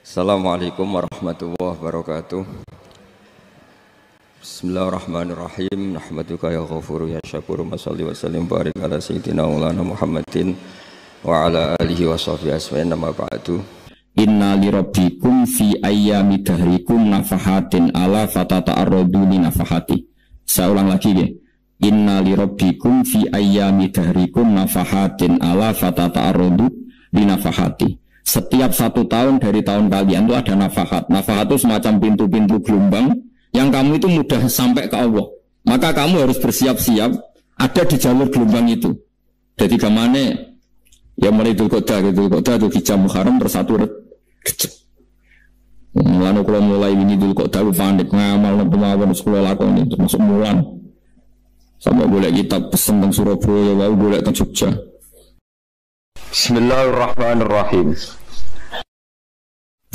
Assalamualaikum warahmatullahi wabarakatuh. Bismillahirrahmanirrahim. Nahmaduka ya ghafuru ya syakuru. Masalli wa sallim barik ala sayyidina maulana Muhammadin wa ala alihi wa sahbihi asma'in nama ba'du. Inna li rabbikum fi ayyami dahrikum nafahatin ala fatata'arradu li nafahati. Saya ulang lagi ya. Inna li rabbikum fi ayyami dahrikum nafahatin ala fatata'arradu li nafahati. Setiap 1 tahun dari tahun kalian itu ada nafahat. Nafahat itu semacam pintu-pintu gelombang yang kamu itu mudah sampai ke Allah. Maka kamu harus bersiap-siap ada di jalur gelombang itu. Jadi kemana? Ya mulai Dzulqa'dah itu hijab Muharram bersatu kecil. Mulai ini Dzulqa'dah panik ngamal pemawan sekolah lakon itu masuk mulan. Sampai boleh kitab pesen tentang Surabaya, lalu boleh tentang Jogja. Bismillahirrahmanirrahim.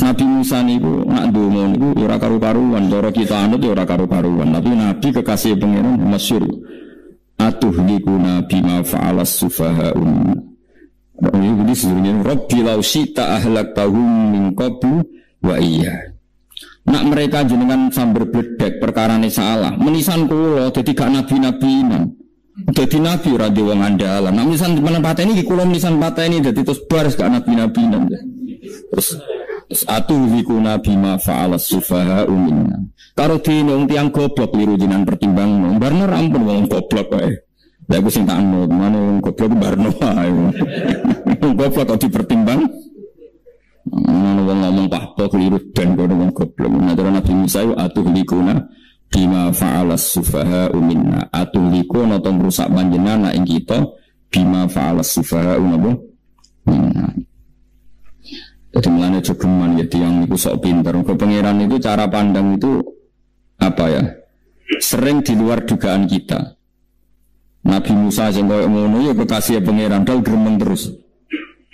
Nabi Musa niku nak ndonga niku ora karu-karuan, cara kita anut ya ora karu-karuan. Tapi Nabi kekasih pangeran masyhur. Atuhlikuna bima fa'alas sufaha'un. Ini sebenarnya Rabbi law syi'ta ahlaktahum min qablu wa iya. Nak mereka jenengan sambar bledek perkarane salah. Menisan kula dadi gak nabi-nabinan. Dadi nabi ora dhewe wong andalan. Nak menisan pateni iki kula menisan pateni dadi terus baris gak nabi-nabinan. Terus atuhlikuna bima fa'alas sufaha'u minna. Karo dene wong tiyang goblok liru jenengan pertimbang. Barno rampun wong goblok kae. Lah aku sing tak anut, mane wong goblok barno ae. Wong goblok kok dipertimbang. Mane wong ngomong pahpo keliru dan kono wong goblok. Nah, Nabi Musa atuhlikuna bima fa'alas sufaha'u minna. Atuhlikuna to ngrusak panjenengan ing kita bima fa'alas sufaha'u minna. Jadi mulanya jogeman ya tiang itu sok pintar. Kepengiran itu cara pandang itu apa ya? Sering di luar dugaan kita. Nabi Musa sing koyo ngono ya kekasih pengiran dal gremeng terus.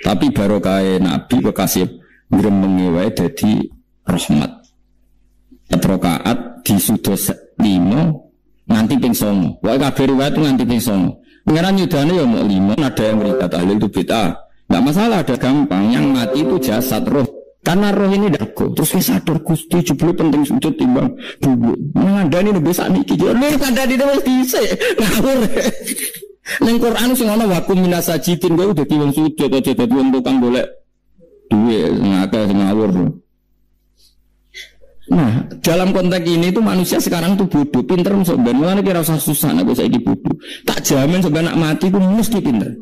Tapi barokah Nabi kekasih gremeng wae dadi rahmat. Rakaat di sudos 5 nganti ping 9. Wae kabeh riwayat nganti ping 9. Pengiran yudane ya mau 5, ada yang berita tahlil itu bid'ah. Nggak masalah, ada gampang. Yang mati itu jasad roh. Karena roh ini dago. Terus saya sadar Gusti jebule penting sujud timbang dulu. Mengandani nih besok niki. Lur kandani wis dhisik. Ngawur. Ning Quran sing ana wakum minasajidin kowe dadi wong sujud aja dadi wong tukang golek duwe ngakeh ngawur. Nah, dalam konteks ini tuh manusia sekarang tuh bodoh, pinter sebenarnya. Mulane kira usah susah nek saiki bodoh. Tak jamin sebenarnya nak mati ku mesti pinter.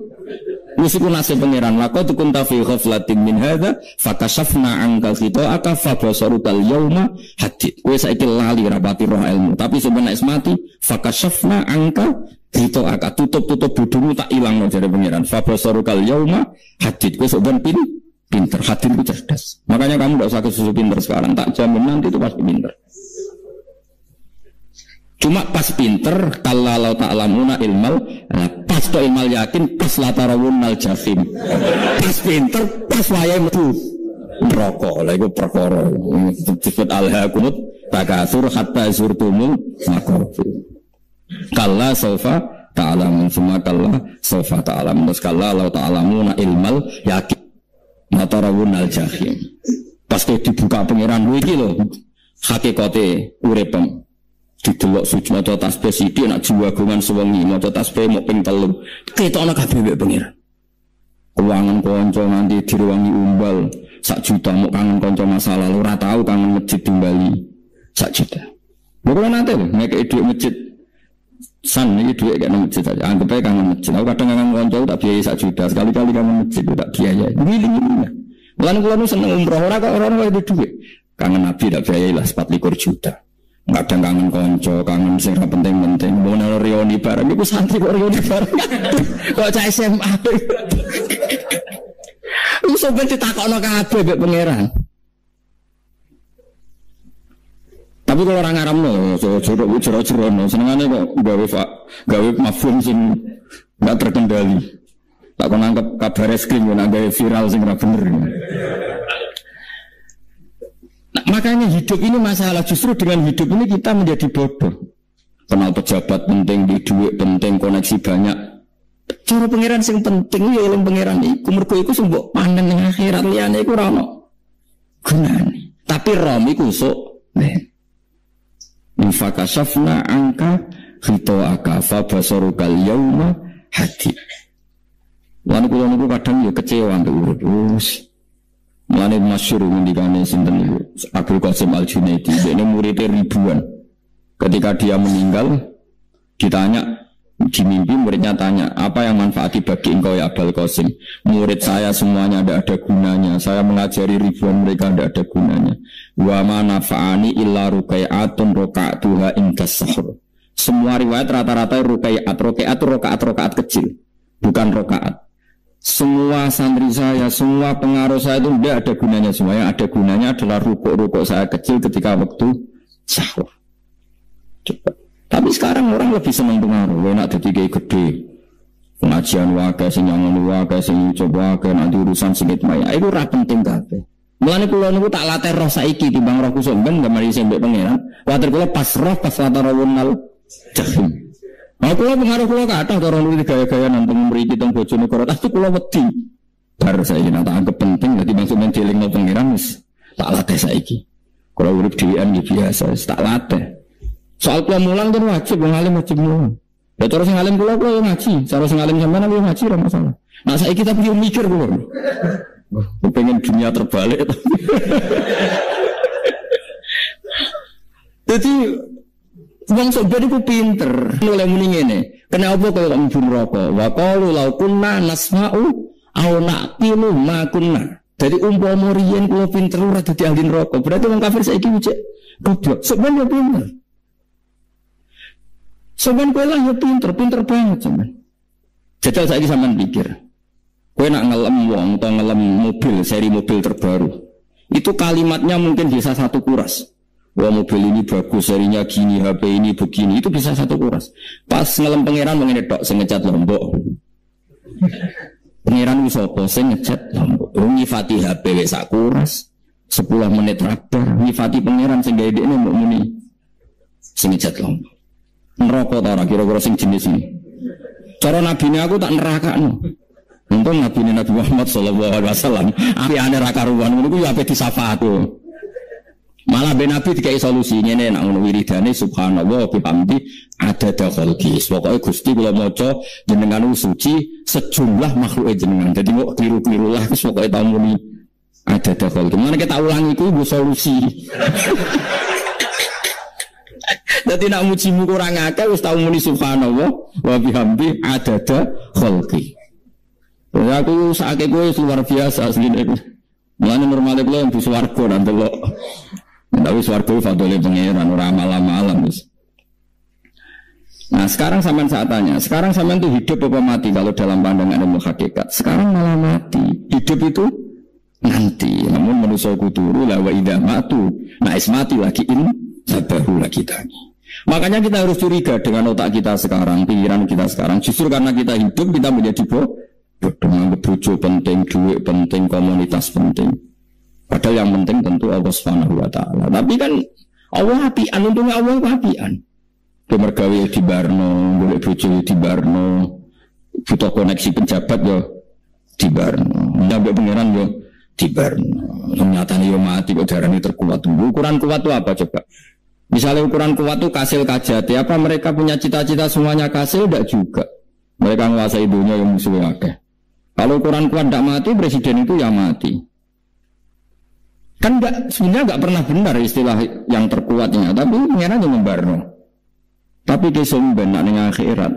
Musiku nasib pangeran laqad kunta fi ghaflatin min hadza fakashafna anka khita'aka fabasarukal yauma hadid. Kowe saiki lali rapati roh ilmu, tapi sebenarnya mati fakashafna anka khita'aka tutup bodhomu tak ilangno jare pangeran. Fabasarukal yauma hadid. Kowe sebenarnya pinter, hadid itu cerdas. Makanya kamu enggak usah kesusu pinter sekarang, tak jamin nanti itu pasti pinter. Cuma pas pinter, kalau ta'lamuna ilmal, pas to ilmal yakin, pas latarawunnal jahim. Pas pinter, pas wayai metu rokok, lah itu perkara. Disebut alhaakumut takasur hatta zurtumul maqabir. Kalla sawfa ta'lamun, semua kalla sawfa ta'lamun. Terus kalla law ta'lamuna ilmal yakin, latarawunnal jahim. Pas dibuka pengiran lu iki lho, hakikate uripem. Didelok suci maca tasbih sithik nak jiwagongan sewengi maca tasbih mok ping 3 ketokno kabeh mek pengiran keuangan kanca nganti direwangi umbal 1 juta mok kangen kanca masa lalu ora tau kangen masjid Bali 1 juta lho nate lho nek dhuwit masjid san iki dhuwit kene masjid aja anggap ae kangen masjid aku kadang kangen kanca tak biayai 1 juta sekali-kali kangen masjid tak biayai ngiling-ngiling lan kula nu seneng umroh ora kok ora wae dhuwit kangen nabi tak biayai lah 24 juta. Nggak ada kangen konco, kangen sing ra penting-penting. Mau nang reuni bareng iku santri kok reuni bareng. Kok cah SMA. Lu sampe ditakokno kabeh mek pangeran. Tapi kalau orang ngaramno, jero-jero senengane kok gawe mafhum sing enggak terkendali. Tak kon nangkep kabar reskrim nek gawe viral sing ora bener. Nah, makanya hidup ini masalah, justru dengan hidup ini kita menjadi bodoh. Kenal pejabat penting, di duit penting, koneksi banyak. Cara pangeran sing penting ya eling pangeran iku mergo iku sing mbok panen ning akhirat liyane iku ora ono. gunane. Tapi rom iku sok fakashafna angka ghita'aka fa basarukal yauma hadid. Lan kula niku kadang ya kecewa mbek urip. Mulane masyhur ngendikane sinten niku Abdul Qasim Al-Junaidi, dene muridé ribuan. Ketika dia meninggal ditanya di mimpi, muridnya tanya, apa yang manfaati bagi engkau ya Abdul Qasim? Murid saya semuanya tidak ada gunanya, saya mengajari ribuan mereka tidak ada gunanya. Wa ma nafa'ani illa rukai'atun roka'atuha indas sahur. Semua riwayat rata-rata roka'at kecil, bukan rokaat. Semua santri saya, semua pengaruh saya itu tidak ada gunanya. Semua yang ada gunanya adalah rukuk-rukuk saya kecil ketika waktu sahur. Coba. Tapi sekarang orang lebih senang pengaruh. Enak jadi kayak gede. Pengajian wakai, sing nyangon wakai, sing coba wakai, nanti urusan singit maya. Itu ora penting kabeh. Mulane kula niku tak latih roh saiki timbang roh kusuk ben gak mari sing mbek pangeran. Watir kula pas roh pas latarawunal jahim. Aku pengaruh kula kathah karo nulis gaya-gaya nang mriki teng Bojonegoro. Tapi kula wedi. Bar saiki tak anggap penting dadi maksud men dilingno pangeran wis tak latih saiki. Kula urip dhewean iki biasa, tak latih. Soal kula mulang kan wajib, wong alim wajib mulang. Ya terus sing alim kula yo ngaji, cara sing alim sampean yo ngaji ora masalah. Nah saiki kita perlu mikir kula. Pengen dunia terbalik. Jadi wong sobat iku pinter. Oleh muni ngene, kenapa kok mlebu neraka? Wa qalu law kunna nasma'u aw naqilu ma kunna. Jadi umpama riyen kula pinter ora dadi ahli neraka. Berarti wong kafir saiki wujud goblok. Sebenarnya pinter. Sampeyan kowe lah ya pinter banget sampeyan. Jajal saiki sampeyan pikir. Kowe nak ngelem wong atau ngelem mobil, seri mobil terbaru. Itu kalimatnya mungkin bisa satu kuras. Wah mobil ini bagus, serinya gini, HP ini begini, itu bisa satu kuras. Pas ngelem pangeran mengenai tok sing ngecat Lombok. Pangeran wis apa sing ngecat Lombok. Nyifati HP wis sak kuras. 10 menit radar, nyifati pangeran sing gawe dekne mbok muni. Sing ngecat Lombok. Neraka ta ora kira-kira sing jenis ini. Cara nabine aku tak nerakakno. Untung nabine Nabi Muhammad sallallahu alaihi wasallam apike ra karuan ngono ku ya ape disafaat to. Malah ben Nabi dikai solusi ngene nek ngono wiridane subhanallah bihamdi adada khalqi. Pokoke Gusti kula maca jenengan suci sejumlah makhluk jenengan. Dadi kok kliru-kliru lah wis pokoke tau muni adada khalqi. Mana kita ulangi iku solusi. Dadi nak mujimu kurang akeh wis tau muni subhanallah wa bihamdi adada khalqi. Ya aku sakake kowe luar biasa asline. Mulane normale kowe mlebu swarga nang delok. Tapi swarga fadhole pangeran ora malam-malam wis. Nah, sekarang sampean saat tanya, sekarang sampean itu hidup apa mati kalau dalam pandangan ilmu hakikat? Sekarang malah mati. Hidup itu nanti. Namun manusia kuturu la wa idza matu. Nah, mati lagi in sabahu lagi tani. Makanya kita harus curiga dengan otak kita sekarang, pikiran kita sekarang. Justru karena kita hidup, kita menjadi bodoh, menganggap bojo penting, duit penting, komunitas penting. Padahal yang penting tentu Allah Subhanahu wa Ta'ala. Tapi kan Allah apian, untungnya Allah apian. Kemergawe di Barno, boleh bojo di Barno, butuh koneksi penjabat yo di Barno, nyampe pangeran yo di Barno. Nyatane yo mati kok darane terkuat. Ukuran kuat itu apa coba? Misalnya ukuran kuat itu kasil kajati, apa mereka punya cita-cita semuanya kasil? Tidak juga. Mereka menguasai dunia yang musuh akeh. Kalau ukuran kuat tidak mati, presiden itu yang mati. Kan sebenarnya enggak pernah benar istilah yang terkuatnya, tapi pengen aja membarno. Tapi kesumben nak ning akhirat,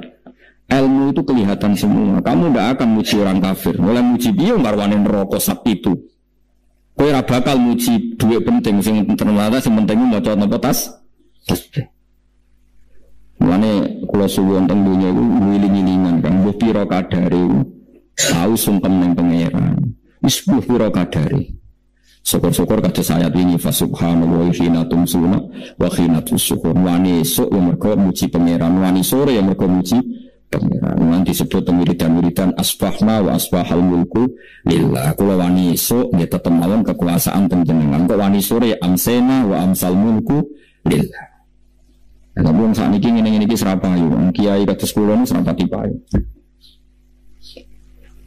ilmu itu kelihatan semua. Kamu tidak akan muji orang kafir. Mulai muji dia marwane neraka sak itu. Kowe ora bakal muji duit penting sing ternyata sing penting maca napa tas. Mulane kula suwun teng dunya iku wiling-wilingan kan mbuh pira kadare tau sungkem ning pangeran. Wis mbuh pira kadare. Syukur-syukur kados ayat ini fa subhanallahi hina tumsuna wa hina tusykur. Wani esuk ya mergo muji pangeran, wani sore ya mergo muji pangeran. Nanti disebut wiridan-wiridan asbahna wa asbahal mulku lillah. Kula wani esuk nggih tetep mawon kekuasaan panjenengan. Kok wani sore amsena wa amsal mulku lillah. Lah wong sakniki ngene-ngene iki serapayu. Kiai kados kula niku serapati payu.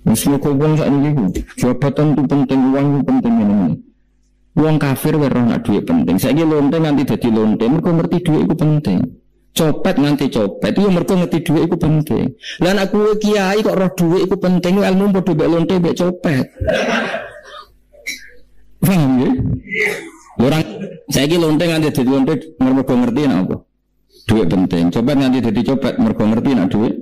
Mesti kok wong sakniki jabatan itu penting, uang itu penting ngene. Wong kafir weruh nak duit penting. Saiki lonte nganti dadi lonte, mergo ngerti duit iku penting. Copet nganti copet, itu mergo ngerti duit iku penting. Lah nek kowe kiai kok roh duit iku penting, ilmu padha mek lonte mek copet. Paham ya? Orang saiki lonte nganti dadi lonte mergo ngerti napa? Duit penting. Copet nganti dadi copet mergo ngerti nak duit.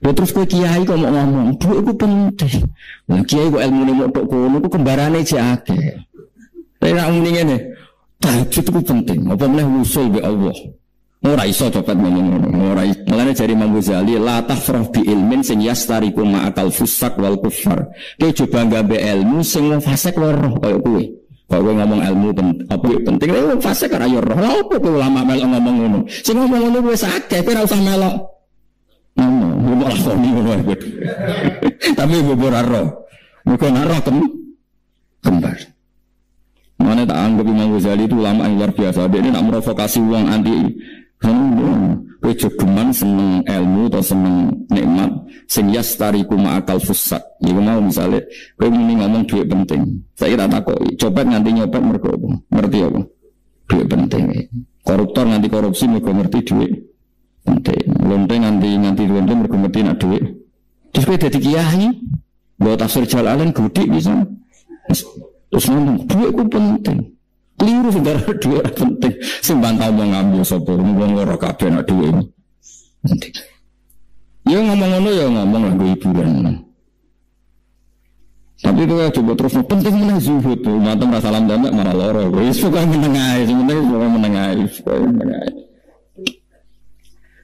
Lha terus kowe kiai kok mau ngomong, duit iku penting. Lah kiai kok ilmune mok tok kono iku kembarane jek akeh. Tapi nak muni ngene, tahajud itu penting. Apa meneh usul be Allah. Ora iso copet ngomong ngono. Ora iso. Mulane jare Imam Ghazali, la tafrah bi ilmin sing yastariku ma'akal fusak wal kufar. Kowe coba nggambe ilmu sing wong fasik weruh kaya kowe. Kok kowe ngomong ilmu penting, wong fasik ora yo roh. Lha opo kowe ulama melok ngomong ngono? Sing ngomong ngono wis akeh, kowe ora usah melok. Ngomong malah koni ngono ae. Tapi ora roh. Muga ora roh kembar. Mana tak anggap Imam Ghazali itu ulama yang luar biasa. Dia ini nak merovokasi uang anti. Kowe jogeman seneng ilmu atau seneng nikmat sing yastariku ma'akal fusak. Iku mau misale kowe muni ngomong duit penting. Saya tak takoki, copet nganti nyopet mergo apa? Ngerti apa? Duit penting. Koruptor nganti korupsi mergo ngerti duit penting. Lonte nganti lonte mergo ngerti nak duit. Terus kowe dadi kiai, mbok tafsir Jalalain gudik bisa. Terus ngomong, duit itu penting. Keliru sebenarnya duit penting. Sembantau mau ngambil sopor, ngomong ngorok kabeh nak duit ini. Penting. Ya ngomong-ngomong ya ngomong lah gue hiburan. Tapi itu ya coba terus penting menang zuhud. Mata merasa salam damek marah loro. Gue suka menengai, sebenarnya suka menengai.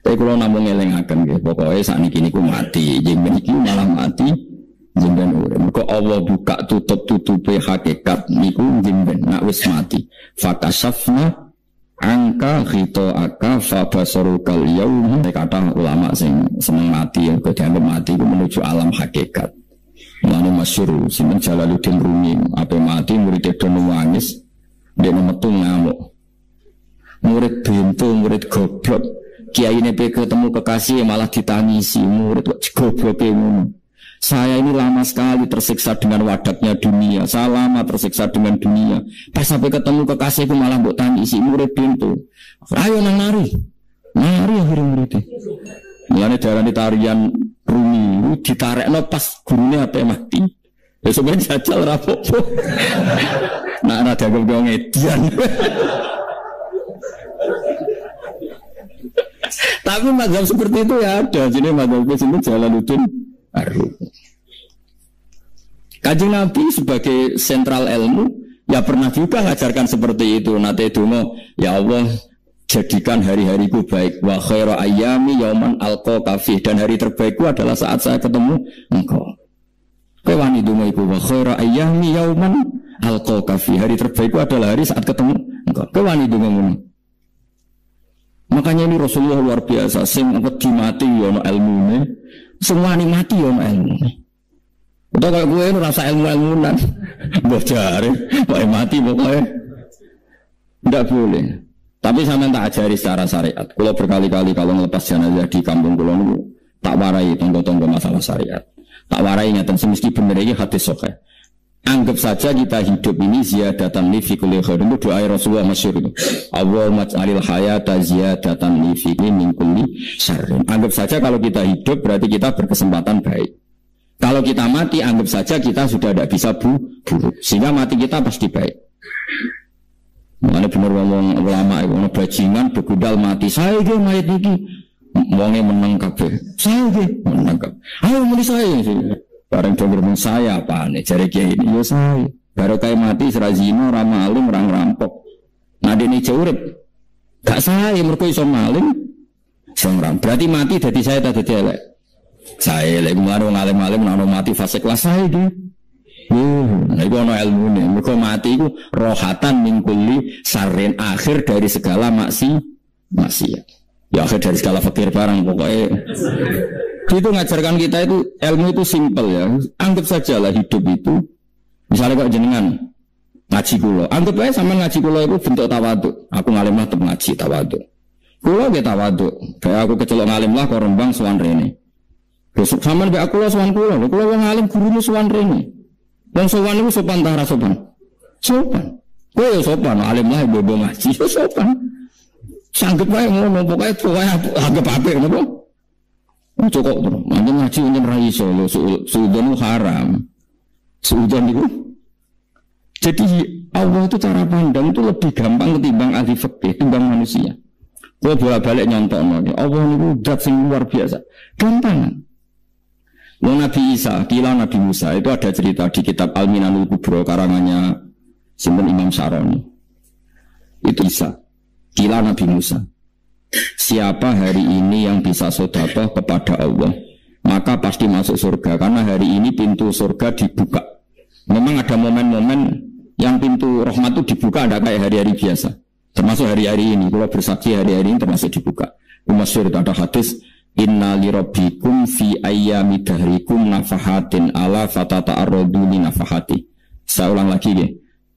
Tapi kalau namun ngelengakan gitu, pokoknya saat ini ku mati, jeng beniki malah mati. Jemben urip. Kok Allah buka tutup-tutupe hakikat niku jemben nak wis mati. Fakasafna angka aka fa basarukal yaum. Kata ulama sing seneng mati ya kok dianggap mati ku menuju alam hakikat. Mulane masyhur sinten Jalaluddin Rumi, ape mati murid do nangis, dene metu ngamuk. Murid bento, murid goblok. Kiyaine pe ketemu kekasih malah ditangisi, murid kok gobloke ngono. Saya ini lama sekali tersiksa dengan wadatnya dunia. Saya lama tersiksa dengan dunia. Pas sampai ketemu kekasihku malah mbok tangisi murid pintu. Ayo nang nari. Nari akhirnya muridnya. Mulane darani tarian Rumi ditarekno pas gurune ape mati. Ya sebenarnya jajal rapopo. Nak ana dianggap wong edian. Tapi mazhab seperti itu ya ada. Jadi mazhab itu Jalaluddin Arum. Kanjeng Nabi sebagai sentral ilmu ya pernah juga mengajarkan seperti itu. Nate donga, ya Allah jadikan hari-hariku baik. Wa khairu ayyami yauman alqa fi, dan hari terbaikku adalah saat saya ketemu engkau. Kowe wani donga iku wa khairu ayyami yauman alqa fi, hari terbaikku adalah hari saat ketemu engkau. Kowe wani donga ngono. Makanya ini Rasulullah luar biasa. Sing wedi mati ya ono ilmune. Semua nikmati ya ilmu. Udah kalau gue rasa ilmu-ilmunan, bocare, boleh mati pokoknya, tidak boleh. Tapi saya tak ajari secara syariat. Kalau berkali-kali kalau ngelepas jenazah di kampung kulo niku tak warai tonggo-tonggo masalah syariat. Tak warai ngaten semesti bener iki hadis sahih. Anggap saja kita hidup ini ziyadatan li fi kulli khair. Itu doa Rasulullah masyhur itu. Allahumma ij'alil hayata ziyadatan li fi min kulli syarr. Anggap saja kalau kita hidup berarti kita berkesempatan baik. Kalau kita mati anggap saja kita sudah tidak bisa buruk. Sehingga mati kita pasti baik. Mengenai benar ngomong ulama itu, bajingan begudal mati. Saya ke mayat iki, wongnya menang kabeh. Saya ke menang kabeh. Ayo mulai saya sih. Barang jonggrong saya apa nih? Cari kiai ini, ya saya. Baru kayak mati serazino, ramalim, orang rampok. Nah ini jauhrib. Gak saya mereka iso maling. Seorang berarti mati dari saya tadi celek. Saya lagi mengarung alim-alim, nano mati fase kelas saya dia. Nah itu ada ilmu nih. Mereka mati itu rohatan mingkuli sarin akhir dari segala maksiat. Ya akhir dari segala fakir barang pokoknya. Itu ngajarkan kita itu ilmu itu simpel ya. Anggap saja lah hidup itu. Misalnya kok jenengan ngaji kulo. Anggap aja sama ngaji kulo itu bentuk tawaduk. Aku ngalim lah tetap ngaji tawaduk. Kulo kita tawaduk. Kayak aku kecelok ngalim lah kok rembang suan rene. Besok sama be aku lah suan kulo. Kulo ngalim gurunya suan rene. Wong sowan itu sopan tara sopan. Sopan. Kowe ya sopan, alim lah bobo ngaji ya sopan. Sanggup wae ngono pokoke anggap apik napa? Cukup terus. Manjen ngaji manjen ra iso lho suudon haram. Suudon itu. Jadi Allah itu cara pandang itu lebih gampang ketimbang ahli fikih, ketimbang manusia. Kalau bolak-balik nyontokno, Allah itu zat sing luar biasa. Gampang. Nabi Isa, kila Nabi Musa itu ada cerita di kitab Al-Minanul Kubro karangannya Simpen Imam Saroni. Itu Isa, kila Nabi Musa. Siapa hari ini yang bisa sedekah kepada Allah, maka pasti masuk surga. Karena hari ini pintu surga dibuka. Memang ada momen-momen yang pintu rahmat itu dibuka, ada kayak hari-hari biasa. Termasuk hari-hari ini, kalau bersaksi hari-hari ini termasuk dibuka. Masyhur itu ada hadis, inna lirabbikum fi ayyami dahrikum nafahatin ala fatata'arradu li nafahati. Saya ulang lagi ya.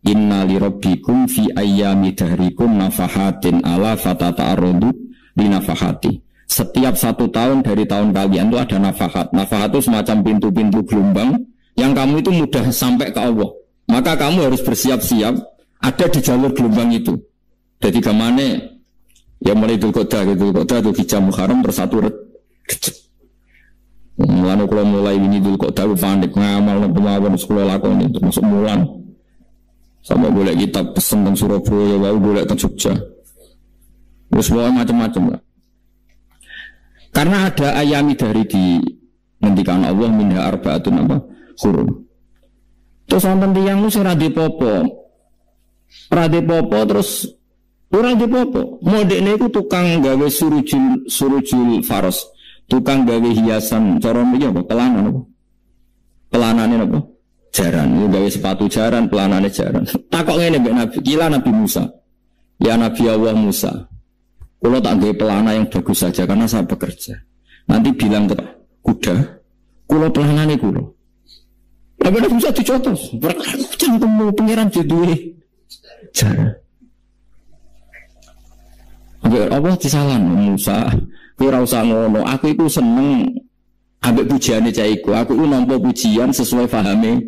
Inna lirabbikum fi ayyami dahrikum nafahatin ala fatata'arradu li nafahati. Setiap 1 tahun dari tahun kalian itu ada nafahat. Nafahat itu semacam pintu-pintu gelombang yang kamu itu mudah sampai ke Allah. Maka kamu harus bersiap-siap ada di jalur gelombang itu. Jadi kemana ya mulai Dzulqa'dah itu hijab Muharram bersatu mulai kalau mulai ini Dzulqa'dah panik ngamal pemawan sekolah lakon itu masuk mulan sampai boleh kitab pesen tentang Surabaya baru boleh tentang Jogja terus macam-macam lah. Karena ada ayami dari di ngendikan Allah minha arba'atun apa hurum. Terus wonten tiyang nu sing ra dipopo terus ora dipopo. Modene iku tukang gawe surujul faros, tukang gawe hiasan cara mriki apa? Pelanan apa? Pelanane apa? Jaran. Yo gawe sepatu jaran, pelanane jaran. Takok ngene mbek Nabi, kila Nabi Musa. Ya Nabi Allah Musa. Kula tak gawe pelana yang bagus saja karena saya bekerja. Nanti bilang ke kuda, kula pelanane kula. Tapi Nabi Musa dicotos. Cangkemmu pangeran duwe jaran. Allah disalan Musa, kowe ora usah ngono. Aku iku seneng ambek pujiane cah iku. Aku iku nampa pujian sesuai pahame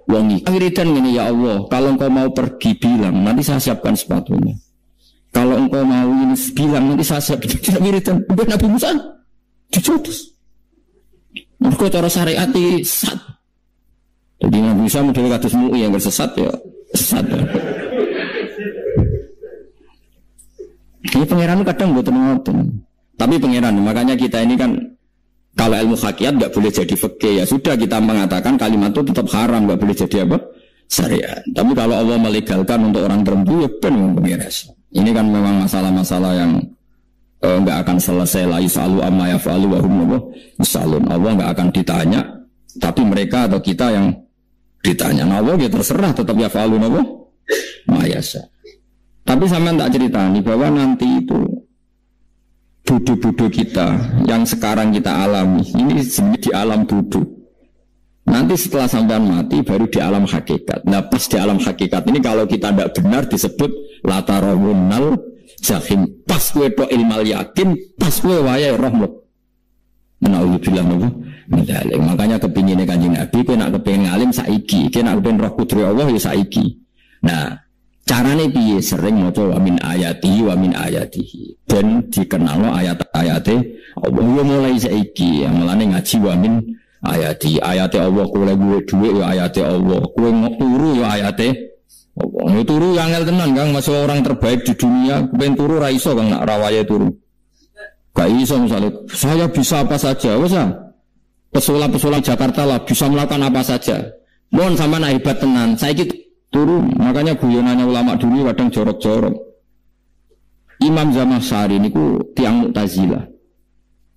wong iki. Wiridan ngene ya Allah, kalau engkau mau pergi bilang, nanti saya siapkan sepatunya. Kalau engkau mau ini bilang, nanti saya siapkan wiridan. Nabi Musa dicotos. Mergo cara syariat iki sesat. Jadi Nabi Musa model kados MUI yang bersesat ya sesat. Ini pangeran kadang buat ngoten. Tapi pangeran, makanya kita ini kan kalau ilmu hakikat nggak boleh jadi fikih ya sudah kita mengatakan kalimat itu tetap haram nggak boleh jadi apa syariat. Tapi kalau Allah melegalkan untuk orang tertentu ya benar pangeran. Ini kan memang masalah-masalah yang nggak akan selesai la yusalu amma yafalu wa hum yusalun. Allah nggak akan ditanya, tapi mereka atau kita yang ditanya. Nah, Allah ya terserah tetap yafalu apa mayasa. Tapi sampean tak ceritani bahwa nanti itu bodoh-bodoh kita yang sekarang kita alami ini sebenarnya di alam bodoh. Nanti setelah sampean mati baru di alam hakikat. Nah pas di alam hakikat ini kalau kita tidak benar disebut latarawunnal jahim. Pas kue to ilmal yakin, pas kue wayai rahmat. Menauzubillah nopo. Makanya kepinginnya Kanjeng Nabi, kue nak kepingin ngalim saiki, kue nak kepingin roh kudri Allah ya saiki. Nah carane piye sering maca wa min ayatihi dan dikenalno ayat-ayate Allah yo mulai saiki ya mulane ngaji wa min ayati Allah kowe duwe dhuwit yo ayate Allah kowe turu yo ayate Allah yo turu angel tenan Kang masuk orang terbaik di dunia ben turu ra iso Kang nak rawaye turu gak iso misalnya saya bisa apa saja wis pesulap-pesulap Jakarta lah bisa melakukan apa saja mohon sampean hebat tenan saiki turun, makanya guyonannya ulama dulu kadang jorok-jorok. Imam Zamakhsyari niku tiang Mu'tazilah.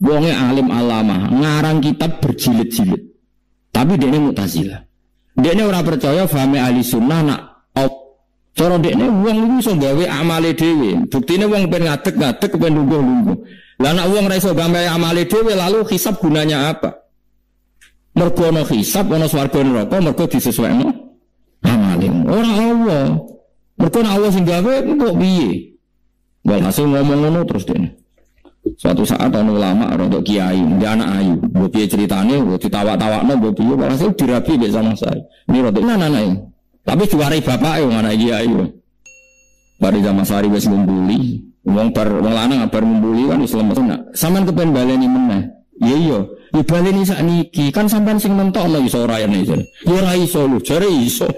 Wonge alim alama, ngarang kitab berjilid-jilid. Tapi dia ini Mu'tazilah. Dia ini orang percaya fahami ahli sunnah nak cara dia ini wong itu iso gawe amale dhewe. Buktine wong pengen ngadeg-ngadeg pengen lungguh-lungguh. Lah nak wong ra iso gawe amale dhewe lalu hisab gunanya apa? Mergo ana hisab ana swarga neraka mergo disesuaikno amalin orang Allah mereka Allah sing gawe kok piye walhasil ngomong ngono terus dene suatu saat ana ulama rodok kiai dia anak ayu mbok piye ceritane mbok ditawak-tawakno mbok piye walhasil dirabi mek sama saya ini rodok anak-anak tapi diwarai bapake wong anak kiai Bari zaman sari wis ngumpuli, wong lanang bar ngumpuli kan wis lemes. Sampeyan kepen baleni meneh. Iya, ya baleni sakniki. Kan sampean sing mentokno iso ora yen iki. Ya ora iso lho, jare iso.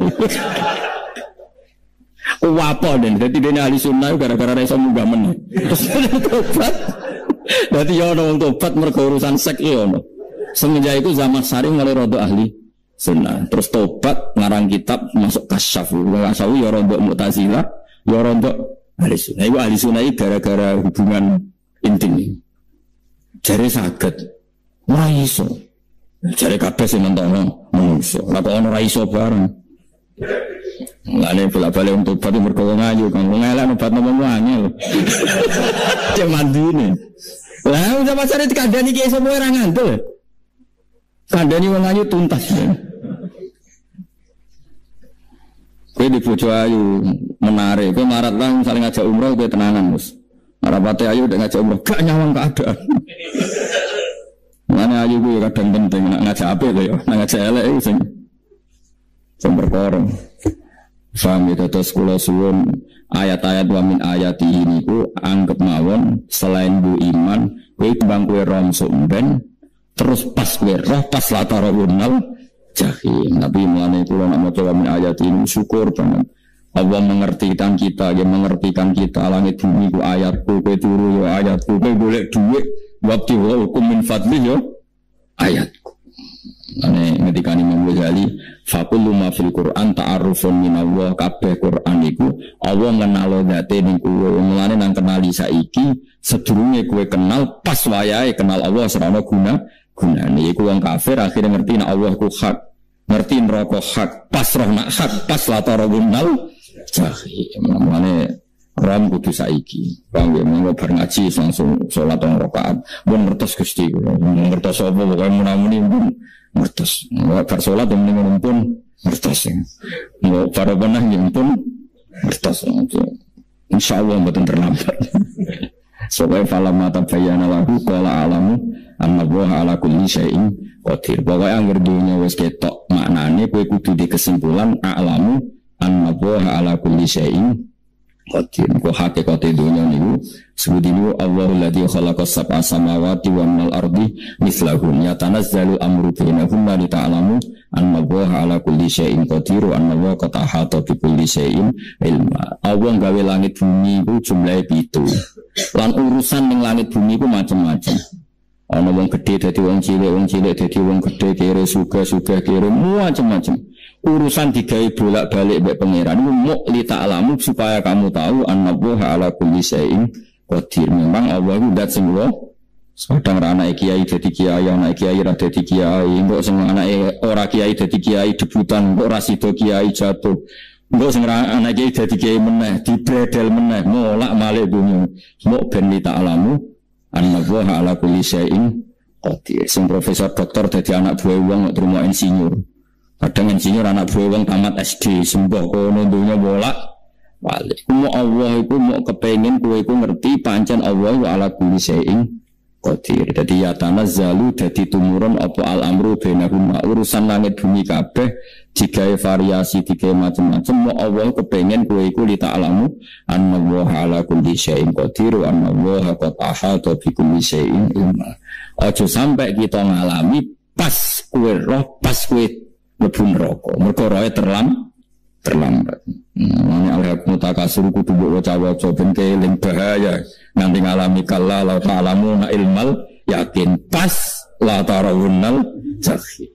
Apa den? Dadi dene ahli sunnah gara-gara ora iso munggah meneh. Tobat. Dadi ya ono wong tobat mergo urusan seks ya ono. Semenjak itu zaman sari mulai rada ahli sunnah. Terus tobat ngarang kitab masuk kasyaf. Kasyaf ya rada Mu'tazilah. Ya rontok ahli sunnah. Iku ahli sunnah gara-gara hubungan intim. Jare saged ora iso. Jare kabeh sing nentokno menungso. Lah kok ora iso bareng. Lane bolak-balik untuk tobat mergo wong ayu kan wong elek obat nopo angel. Cek mandine. Lah udah pasare dikandani ki iso ora ngandel. Kandani wong ayu tuntas. Kowe di bojo ayu menarik, kowe marat lah saling ngajak umroh kowe tenanan Mus. Arapate ayu udah ngajak umroh gak nyawang keadaan. Mana ayu kuwi kadang penting nak ngajak apik to ya, nak ngajak elek iku sing perkara. Faham ya terus kula suwun ayat-ayat wa min ayati niku anggap mawon selain bu iman kowe timbang kowe romsuk ben terus pas kowe roh pas latarawunal jahim. Nabi mulane kula nak maca min ayat ini syukur banget. Allah mengertikan kita, dia mengertikan kita langit bumi ku ayatku, kowe turu yo ayatku, kowe golek dhuwit waktu hukum min fadli yo ayatku. Ane ngetika Imam Ghazali faqullu ma fil Qur'an ta'arufun minallah kabeh Qur'an iku Allah ngenalo zate ning kowe mulane nang kenali saiki sedurunge kowe kenal pas wayahe kenal Allah serana gunane iku wong kafir akhirnya ngerti nek Allah ku hak ngerti neraka hak pas roh nak hak pas latarabunal jahim mulane ram kudu saiki bang ya mengko bar ngaji langsung salat 2 rakaat mun ngertos Gusti ngertos apa pokoke munamuni ngertos bar salat mending pun ngertos mau para benah yang pun ngertos insyaallah mboten terlambat supaya falam mata bayana lahu qala alamu annallaha ala kulli syai'in qadir pokoke anggere dunya wis ketok maknane kowe kudu di kesimpulan alamu annallaha ala kulli syai'in qadir ko hakikate dunya niku sebutinu Allahul ladzi khalaqas sab'a samawati wan mal ardi mislahun yatanazzalu amru bainahum li ta'lamu annallaha ala kulli syai'in qadir wa annallaha qad ahata bi kulli syai'in ilma. Allah gawe langit bumi iku jumlahe 7 lan urusan ning langit bumi iku macam-macam. Ana wong gedhe dadi wong cilik dadi wong gedhe kere sugih kere macam-macam. Urusan digawe bolak-balik mbek pangeran iku muk li ta'lamu supaya kamu tahu annallaha ala kulli syai'in qadir. Memang Allah iku zat sing sedang anake kiai dadi kiai, anake kiai ra dadi kiai, mbok sing anake ora kiai dadi kiai debutan, mbok ra sida kiai jatuh. Mbok sing anake dadi kiai meneh dibredel meneh molak malik dunya. Muk ben li ta'lamu annallaha ala kulli syai'in qadir. Sing profesor doktor dadi anak buah wong nek terima insinyur. Kadang insinyur anak buah wong tamat SD sembah kono dunya bolak balik. Mau Allah iku mau kepengin kowe iku ngerti pancen Allah wa ala kulli syai'in qadir. Dadi ya tanazzalu dadi tumurun apa al amru bainahum urusan langit bumi kabeh digawe variasi digawe macam-macam. Mau Allah kepengin kowe iku li ta'lamu annallaha ala kulli syai'in qadir wa annallaha qad ahata bi kulli syai'in ilma. Aja sampai kita ngalami pas kowe roh pas kowe mlebu neraka mergo roe terlambat. Mane alhaqmu takasur kudu mbok waca-waca ben keling bahaya nganti ngalami kala la ta'lamu na ilmal yakin pas la tarawunnal jahim.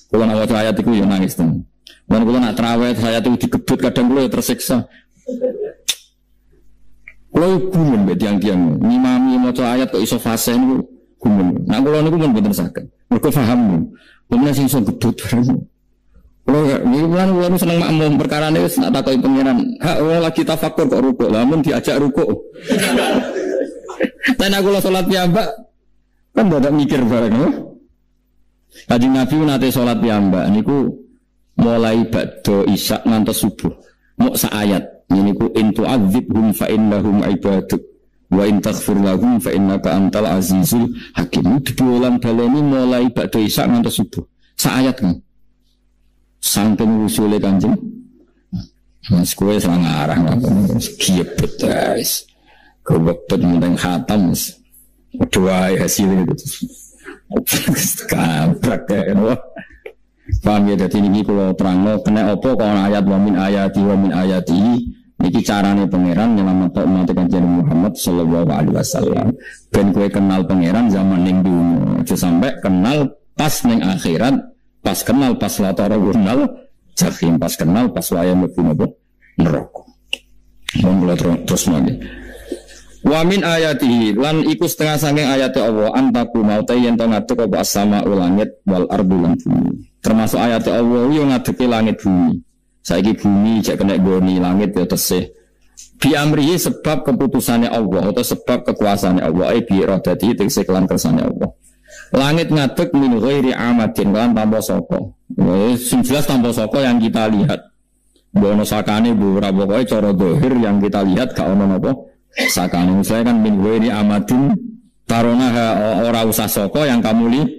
Kula nak waca ayat iku ya nangis tenan. Mun kula nak traweh ayat itu digebut kadang kula ya tersiksa. Kula gumun mbek tiang-tiang ngimami maca ayat kok iso fase niku gumun. Nak kula niku mboten saged. Mergo paham. Pemenang sing iso gebut bareng. Kalau seneng makmum perkara ini nak takoi pengiran. Hak lagi tafakur kok rukuk. Namun diajak rukuk. Dan aku lah sholat piyambak kan tidak mikir bareng. Kanjeng Nabi nate sholat piyambak. Niku mulai ba'da isya ngantos subuh. Mau saayat. Niku intu adzibhum fa innahum ibaduk. Wa in taghfir lahum fa innaka antal azizul hakim. Diulang baleni mulai ba'da isya ngantos subuh. Saayat kan. Saking usule Kanjeng Mas kowe salah ngarah ngono. Giebet guys. Kebet mendeng khatam. Doa hasilnya itu. Kabrak ya. Paham ya, jadi ini kalau terang kena apa kalau ayat wa min ayati niki carane pangeran nyelametno umat Kanjeng Muhammad sallallahu alaihi wasallam. Ben kowe kenal pangeran zaman ning dunya, aja sampai kenal pas ning akhirat, pas kenal pas latara kenal jahim, pas kenal pas waya mlebu neraka. Monggo terus lagi. Wa min ayatihi lan iku setengah saking ayate Allah antaku maute yen to ngadeg apa sama langit wal ardu lan bumi. Termasuk ayate Allah yo ngadege langit bumi. Saiki bumi cek kena goni langit ya tesih. Bi amrihi sebab keputusannya Allah atau sebab kekuasaannya Allah bi iradati tegese kelan kersane Allah. Langit ngadeg min ghairi amadin kan tanpa saka. Sing jelas tanpa saka yang kita lihat. Bono sakane bu ora pokoke cara zahir yang kita lihat gak ono napa sakane. Misalnya kan min ghairi amadin taronaha ora usah saka yang kamu lihat.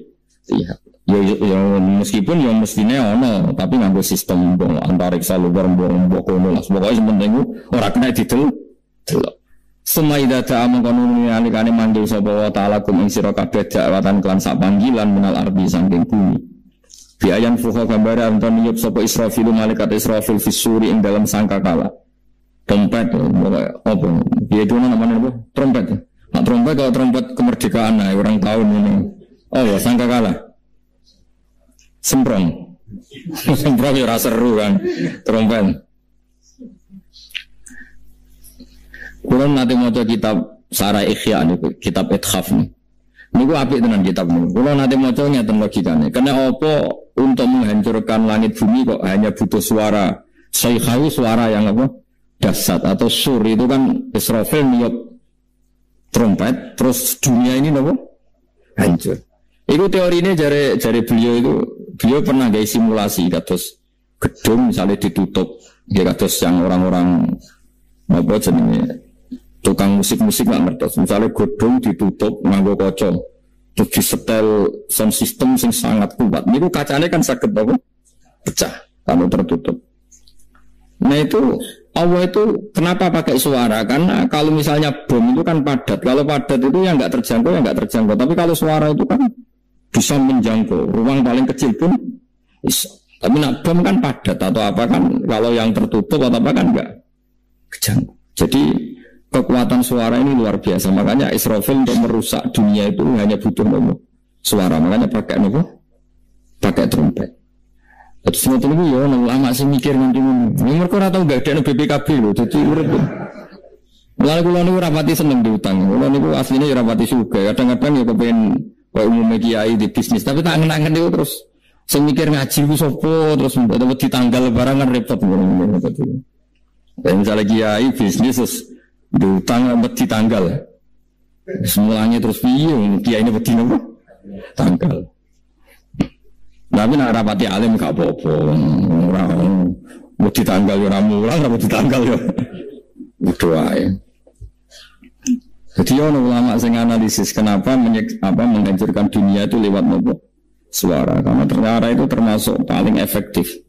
Ya meskipun ya mestinya ono, tapi nganggo sistem antariksa luar mbok kono lah. Pokoke penting ora kena didel. Semaida ta amang kono alikane manggil sapa wa ta'ala kum ing sira kabeh dakwatan kelan sak panggilan minal ardi saking bumi. Bi ayan fuha gambare anton yub sapa Israfil malaikat Israfil fisuri ing dalam sangkakala. Trompet apa? Dia itu namanya apa? Trompet. Nah, trompet kalau trompet kemerdekaan orang tahun ini. Oh ya sangkakala. Semprong ya rasa seru kan trompet. Kurang nanti mau kitab Sarah Ikhya nih, kitab Ithaf nih. Ini gue apik dengan kitab nih. Kurang nanti mau nyata logikanya. Karena apa untuk menghancurkan langit bumi kok hanya butuh suara sayhawi, suara yang apa dahsyat atau sur itu kan Israfil niup trompet terus dunia ini apa hancur. Itu teorinya jari beliau pernah gaya simulasi kados gedung misalnya ditutup ya kados yang orang-orang apa jenenge tukang musik nggak ngertos misalnya gedung ditutup nganggo kaca terus disetel sound system yang sangat kuat niku kacanya kan sakit apa pecah kalau tertutup. Nah itu Allah itu kenapa pakai suara? Karena kalau misalnya bom itu kan padat, kalau padat itu yang nggak terjangkau, tapi kalau suara itu kan bisa menjangkau ruang paling kecil pun bisa. Tapi nak bom kan padat atau apa kan kalau yang tertutup atau apa kan enggak kejangkau. Jadi kekuatan suara ini luar biasa. Makanya Israfil untuk merusak dunia itu hanya butuh suara. Makanya pakai pakai trompet. Terus ngoten niku ya ulama sing mikir nanti ngono. Mergo ora tau gak ada BPKB lho. Dadi urip. Mulane kula niku rapati seneng diutang. Kula niku asline ya rapati sugih. Kadang-kadang ya kepengin kayak umumnya kiai di bisnis, tapi tak angen-angen itu terus saya mikir ngaji itu sopo terus dapat ditanggal barang kan repot. Misalnya kiai bisnis terus diutang dapat ditanggal, semuanya terus piye kiai ini beti nopo tanggal. Tapi nak rapati alim gak apa-apa, orang mau ditanggal ya ramulan, mau ditanggal ya berdoa ya. Jadi orang ulama yang analisis kenapa menghancurkan dunia itu lewat nopo suara, karena ternyata itu termasuk paling efektif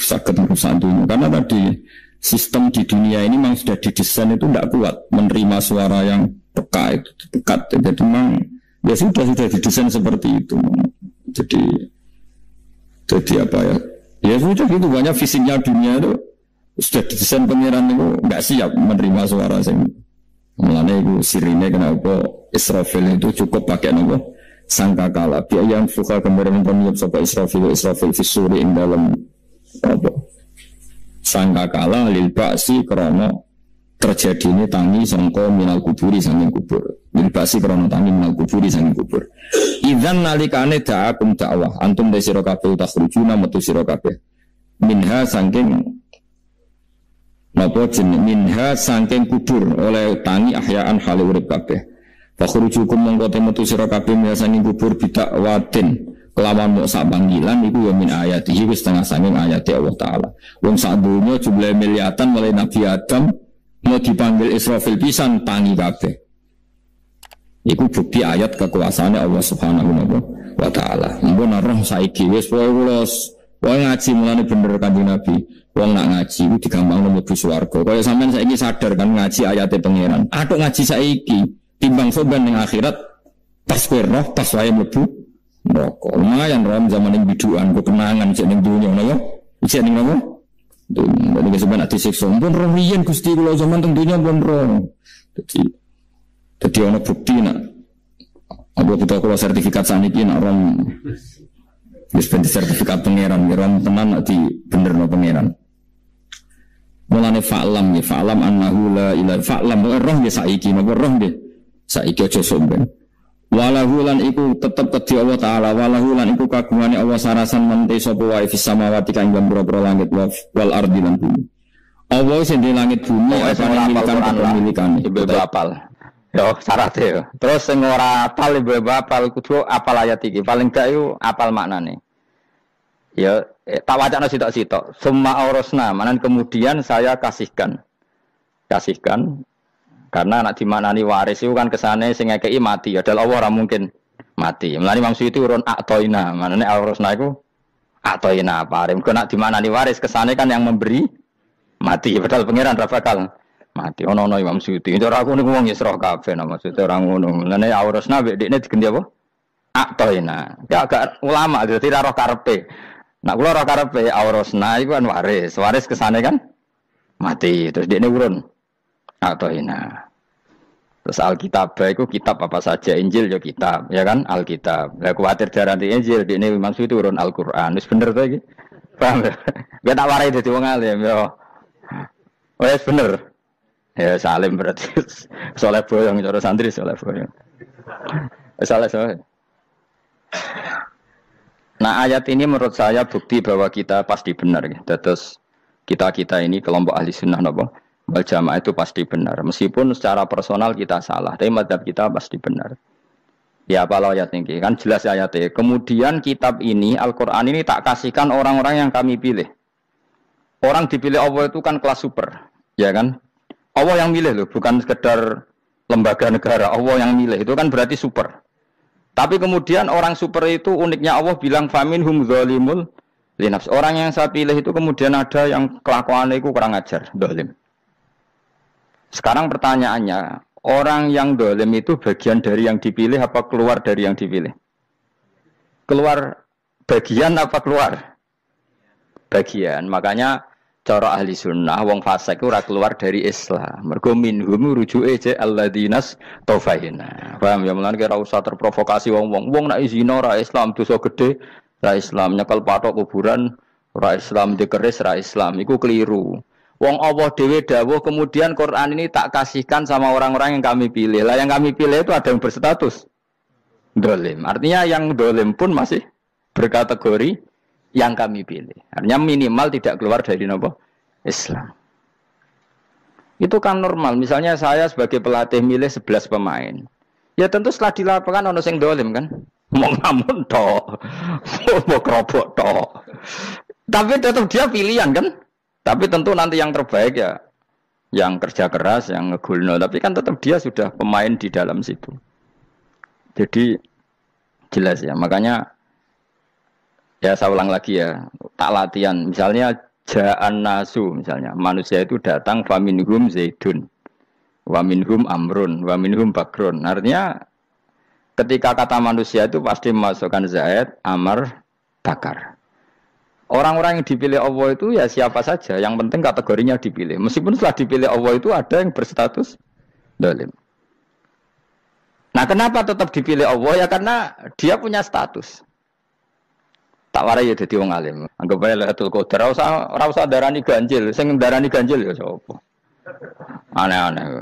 sakit merusak dunia. Karena tadi sistem di dunia ini memang sudah didesain itu tidak kuat menerima suara yang pekat itu dekat. Jadi memang ya sudah didesain seperti itu. Jadi apa ya? Ya sudah gitu banyak fisiknya dunia itu sudah didesain pengiran itu nggak siap menerima suara yang mulanya itu sirine kenapa Israfil itu cukup pakai nopo sangkakala biaya yang fuka kemarin peniup sampai Israfil fisuri ing dalam apa sangkakala lil ba'si krono terjadi ini tangi sangko minal kuburi sanging kubur lil ba'si krono tangi minal kuburi sanging kubur idzan nalikane da'akum da'wah antum de sira kabeh takhrujuna metu sira kabeh minha sangking napa jeneng minha saking kubur oleh tangi ahyaan hale urip kabeh. Fakhrujukum mongko metu sira kabeh saking kubur bidak watin kelawan mok sak panggilan iku ya min ayatihi wis setengah saking ayat Allah taala. Wong sak donya jumlah miliatan mulai Nabi Adam mau dipanggil Israfil pisan tangi kabeh. Iku bukti ayat kekuasaane Allah Subhanahu wa taala. Mbon roh saiki wis pokoke ngaji mulane bener Kanjeng Nabi. Wong nak ngaji itu digampang mlebu swarga. Kaya sampean saiki sadar kan ngaji ayate pangeran. Atuk ngaji saiki timbang soban ning akhirat pas kowe roh pas wae mlebu neraka. Lumayan rom zaman ning bidukan kok kenangan cek ning dunya napa? Cek ning napa? Dunya sampean ati siksa pun roh riyen Gusti kula zaman teng dunya pun roh. Dadi ana bukti nak apa kita kula sertifikat saniki nak rom wis ben sertifikat pangeran rom tenan nak di benerno pangeran. Mulane fa'lam ya fa'lam annahu la ilaha fa'lam roh ya saiki napa roh nggih saiki aja somben walahu lan iku tetep kedhi Allah taala walahu lan iku kagungane Allah sarasan menti sapa wae fis samawati kang boro-boro langit wal ardi lan bumi Allah sing di langit bumi apa milikan kepemilikane ibu apal yo syarate yo terus sing ora apal ibu apal kudu apal ayat iki paling gak yo apal maknane ya tak wacana sitok-sitok summa aurasna manan kemudian saya kasihkan karena anak dimanani waris itu kan kesane sing ngekeki mati ya dal Allah ora mungkin mati melani maksud itu urun atoina manane aurasna iku atoina paring kok nak dimanani waris kesane kan yang memberi mati padahal pangeran ra bakal mati ono Imam Suyuti ora aku niku wong Isra kabeh maksudnya ora ngono melane aurasna mek dekne digendi apa atoina ya agak ulama dadi ra roh karepe. Nah, kalau orang karepe aurosna itu kan waris kesane kan mati, terus dia urun atau hina. Terus Alkitab itu kitab apa saja, Injil ya kitab, ya kan Alkitab. Lah kuwatir darani Injil, dia ini maksud itu urun Al-Qur'an. Wis bener to iki. Paham ya? Gak tak warai dadi wong alim ya. Wis bener. Ya salim berarti. Soleh boyong cara santri soleh boyong. Soleh. Nah ayat ini menurut saya bukti bahwa kita pasti benar ya. Terus kita ini kelompok ahli sunnah wal jamaah itu pasti benar. Meskipun secara personal kita salah, tapi mazhab kita pasti benar. Ya kalau ayat ini kan jelas ayatnya. Kemudian kitab ini Al-Quran ini tak kasihkan orang-orang yang kami pilih. Orang dipilih Allah itu kan kelas super, ya kan? Allah yang milih loh, bukan sekedar lembaga negara. Allah yang milih itu kan berarti super. Tapi kemudian orang super itu uniknya Allah bilang faminhum zalimul linafs. Orang yang saya pilih itu kemudian ada yang kelakuannya itu kurang ajar, zalim. Sekarang pertanyaannya, orang yang zalim itu bagian dari yang dipilih apa keluar dari yang dipilih? Keluar bagian apa keluar? Bagian. Makanya cara ahli sunnah wong fasik ora keluar dari Islam. Mergo minhum rujuke je alladinas tofaina. Paham ya mulane ora usah terprovokasi wong-wong. Wong nek zina ora Islam dosa gede, ora Islam nyekel patok kuburan, ora Islam dikeris ora Islam. Iku keliru. Wong Allah dhewe dawuh kemudian Quran ini tak kasihkan sama orang-orang yang kami pilih. Lah yang kami pilih itu ada yang berstatus dolim. Artinya yang dolim pun masih berkategori yang kami pilih. Artinya minimal tidak keluar dari Islam. Itu kan normal. Misalnya saya sebagai pelatih milih 11 pemain. Ya tentu setelah di lapangan ono sing dolim kan. Mau ngamun tok. Mau kerobok tok. Tapi tetap dia pilihan kan. Tapi tentu nanti yang terbaik ya yang kerja keras, yang ngegulno. Tapi kan tetap dia sudah pemain di dalam situ. Jadi jelas ya. Makanya ya saya ulang lagi ya, tak latihan. Misalnya ja'an nasu, misalnya manusia itu datang faminhum zaidun, waminhum amrun, waminhum bakrun. Artinya ketika kata manusia itu pasti memasukkan zaid, amr, bakar. Orang-orang yang dipilih Allah itu ya siapa saja, yang penting kategorinya dipilih. Meskipun setelah dipilih Allah itu ada yang berstatus dolim. Nah kenapa tetap dipilih Allah? Ya karena dia punya status. Tak warai ya dadi wong alim. Anggap bae Lailatul Qadar ora usah darani ganjil, sing darani ganjil ya sapa. Aneh-aneh.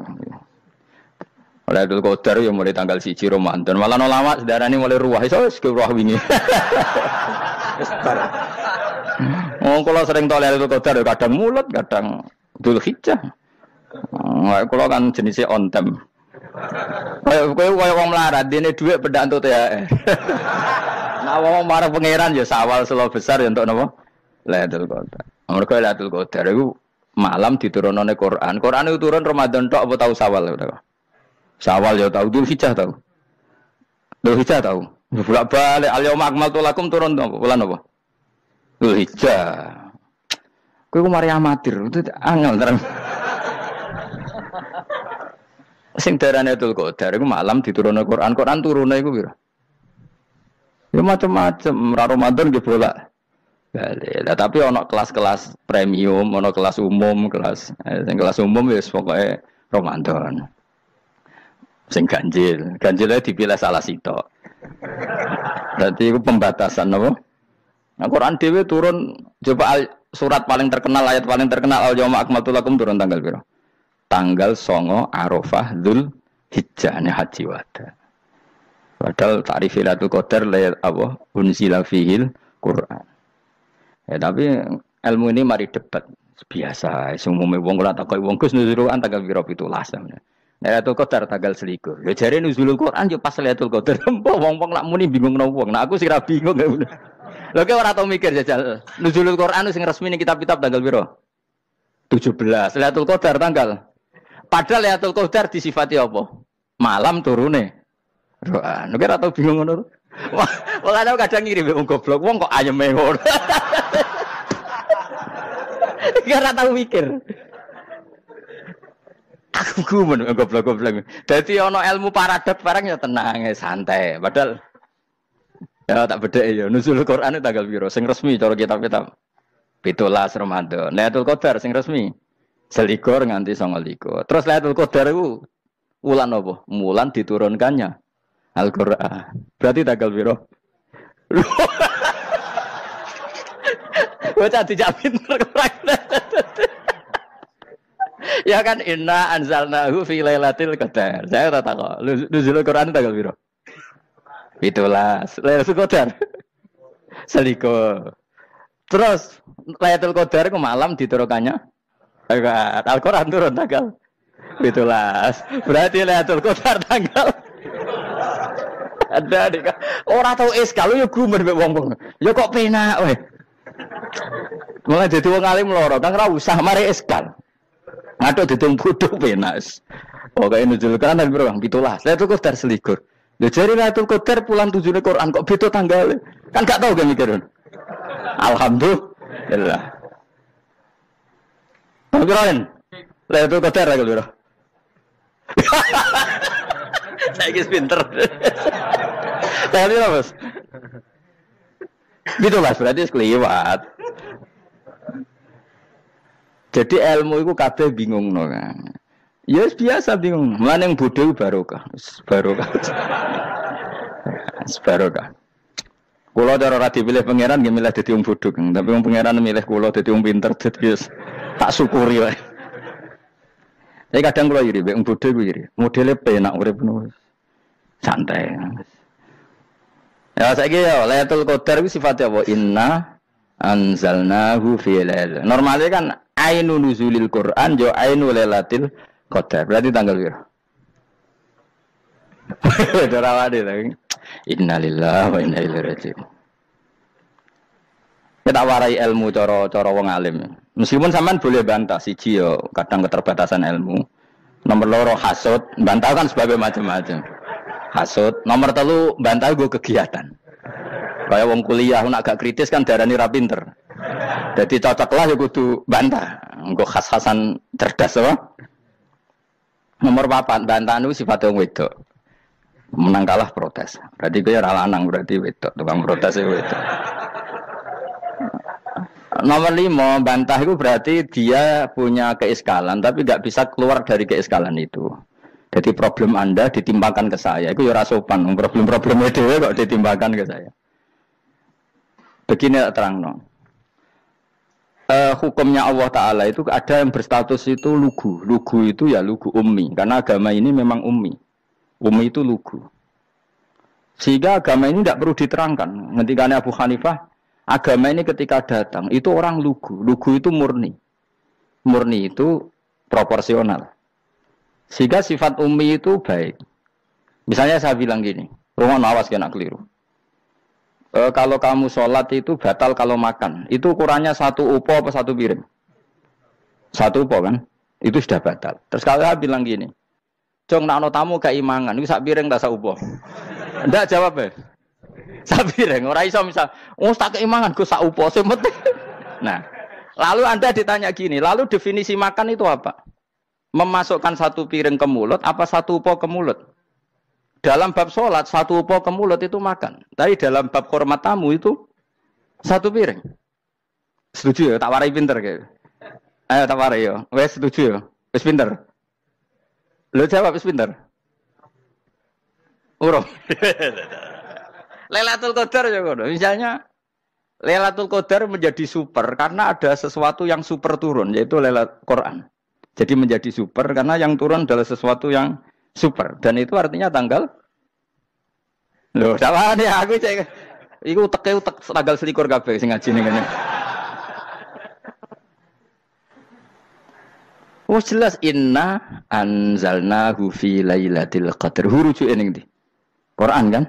Lailatul Qadar ya mulai tanggal 1 Ramadan. Malah ulama darani mulai ruwah iso wis ruwah wingi. Kula sering to Lailatul Qadar ya kadang mulut, kadang Dzulhijjah. Kula kan jenisnya on time. Kowe wong melarat dene dhuwit pendak entuk THR. Nah, wong marang pangeran ya sawal selo besar ya untuk napa? Lailatul Qadar. Mergo Lailatul Qadar iku malam diturunane Quran. Quran itu turun Ramadan tok apa tau Sawal ya? Sawal ya tau, Dzulhijjah tau. Dzulhijjah tau. Bolak-balik al-yauma akmaltu lakum turun bulan apa? Dzulhijjah. Kowe ku mari amatir, itu angel terang. Sing darane Lailatul Qadar iku malam diturunno Quran. Quran turune iku piro? Ya macam-macam, Ramadan nggih bolak. Lah tapi ana kelas-kelas premium, ana kelas umum, sing kelas umum wis pokoke Ramadan. Sing ganjile dipilih salah sitok. Dadi iku pembatasan napa? Nah, Quran dhewe turun coba surat paling terkenal, ayat paling terkenal al-yauma akmaltu lakum turun tanggal piro? Tanggal 9 Arafah Dzulhijjah haji wada. Padahal ta'rif Lailatul Qadar layat apa? Unzila fihil Quran. Ya tapi ilmu ini mari debat. Biasa, umumnya wong kula takoki wong Gus nuzul Quran tanggal piro 17. Lailatul Qadar tanggal 21. Ya jare nuzul Quran yo pas Lailatul Qadar. Wong-wong lak muni bingung nang wong. Nah aku sing ra bingung. Lho kowe ora tau mikir jajal. Nuzulul Quran sing resmi ning kitab-kitab tanggal piro? 17. Lailatul Qadar tanggal. Padahal Lailatul Qadar disifati apa? Malam turune. Quran. Kowe ora tau bingung ngono. Wong ana kadang ngirim wong goblok, wong kok ayeme ngono. Ora tau mikir. Aku men goblok-goblok. Dadi ana ilmu paradoks barang ya tenang, santai. Padahal ya tak bedhek ya. Nuzul Quran tanggal piro? Sing resmi cara kitab-kitab 17 Ramadan. Lailatul Qadar sing resmi 21 nganti 29. Terus Lailatul Qadar iku wulan apa? Wulan diturunkannya Al-Qur'an. Berarti tanggal piro? Bocah dijak pinter kurang. Ya kan inna anzalnahu fi lailatul qadar. Saya tak tahu. Nuzul Quran tanggal piro? 17. Lailatul Qadar. Seliko. Terus Lailatul Qadar ku malam diturunkannya Al-Qur'an turun tanggal 17. Berarti Lailatul Qadar tanggal ada dik. Ora tau eskal yo gumen mek wong-wong. Ya kok penak weh. Mulai dadi wong alim loro, kang ora usah mari eskal. Ngatuk ditung bodho penak. Pokoke nuzul Quran tapi piro 17. Lailatul Qadar selikur. Lha jare Lailatul Qadar pulang tujune Quran kok beda tanggal. Kan gak tau kan mikir. Alhamdulillah. Panggilan. Lailatul Qadar tanggal piro? Saiki pinter. Tadi apa, Bos? Gitu Mas, berarti sekeliwat. Jadi ilmu itu kabeh bingung no kan. Ya biasa bingung. Mulane yang bodoh barokah. Barokah. Barokah. Kula cara ora dipilih pangeran nggih milih dadi wong bodoh, tapi wong pangeran milih kula dadi wong pinter dadi tak syukuri wae. Tapi kadang kula iri, wong bodoh ku iri. Modele penak urip ngono. Santai. Ya saiki ya Lailatul Qadar ku sifatnya apa? Inna anzalnahu fi lailatul. Normalnya kan ainu nuzulil Quran jo ainu lailatul qadar. Berarti tanggal piro? Dorawade lagi. Innalillahi wa inna ilaihi raji'un. Kita warai ilmu cara wong alim. Meskipun sampean boleh bantah siji yo kadang keterbatasan ilmu. Nomor loro hasud, bantah kan sebagai macam-macam. Hasud, nomor 3 bantah gue kegiatan. Kayak wong kuliah nak gak kritis kan darani ra pinter. Jadi cocoklah ya kudu bantah. Engko khas-khasan cerdas apa? Nomor 4 bantah niku sifat wong wedok. Menang kalah protes. Berarti kowe ora lanang berarti wedok, tukang protes wedok. Nomor 5 bantah itu berarti dia punya keiskalan tapi gak bisa keluar dari keiskalan itu. Jadi problem Anda ditimpakan ke saya, itu ya rasopan. Problem-problemnya dewe kok ditimpakan ke saya. Begini terang no. Hukumnya Allah Ta'ala itu ada yang berstatus itu lugu. Lugu itu ya lugu ummi. Karena agama ini memang ummi. Ummi itu lugu. Sehingga agama ini tidak perlu diterangkan. Ngendikannya Abu Hanifah, agama ini ketika datang, itu orang lugu. Lugu itu murni. Murni itu proporsional. Sehingga sifat ummi itu baik. Misalnya saya bilang gini, rumah awas kena keliru. Kalau kamu sholat itu batal kalau makan. Itu ukurannya 1 upo apa 1 piring? 1 upo kan? Itu sudah batal. Terus kalau saya bilang gini, Jong nak tamu keimangan, itu 1 piring tak 1 upo. Enggak jawab ya? 1 piring. Orang iso misal, tak keimangan, gue 1 upo. Nah, Lalu Anda ditanya gini, lalu definisi makan itu apa? Memasukkan satu piring ke mulut, apa satu upo ke mulut? Dalam bab sholat, satu upo ke mulut itu makan. Tapi dalam bab hormat tamu itu satu piring. Setuju ya? Tak warai pinter kayak. Ayo tak warai ya. Wes setuju ya? Wes pinter. Lo jawab wes pinter. Urung. Lailatul Qadar ya ngono. Misalnya Lailatul Qadar menjadi super karena ada sesuatu yang super turun, yaitu Lailatul Quran. Jadi menjadi super karena yang turun adalah sesuatu yang super. Dan itu artinya tanggal. Loh, sama nih aku cek. Iku utek tanggal selikur kabeh sing ngaji ning ngene. Oh jelas inna anzalnahu fi lailatul qadar. Huruju ning ndi? Quran kan?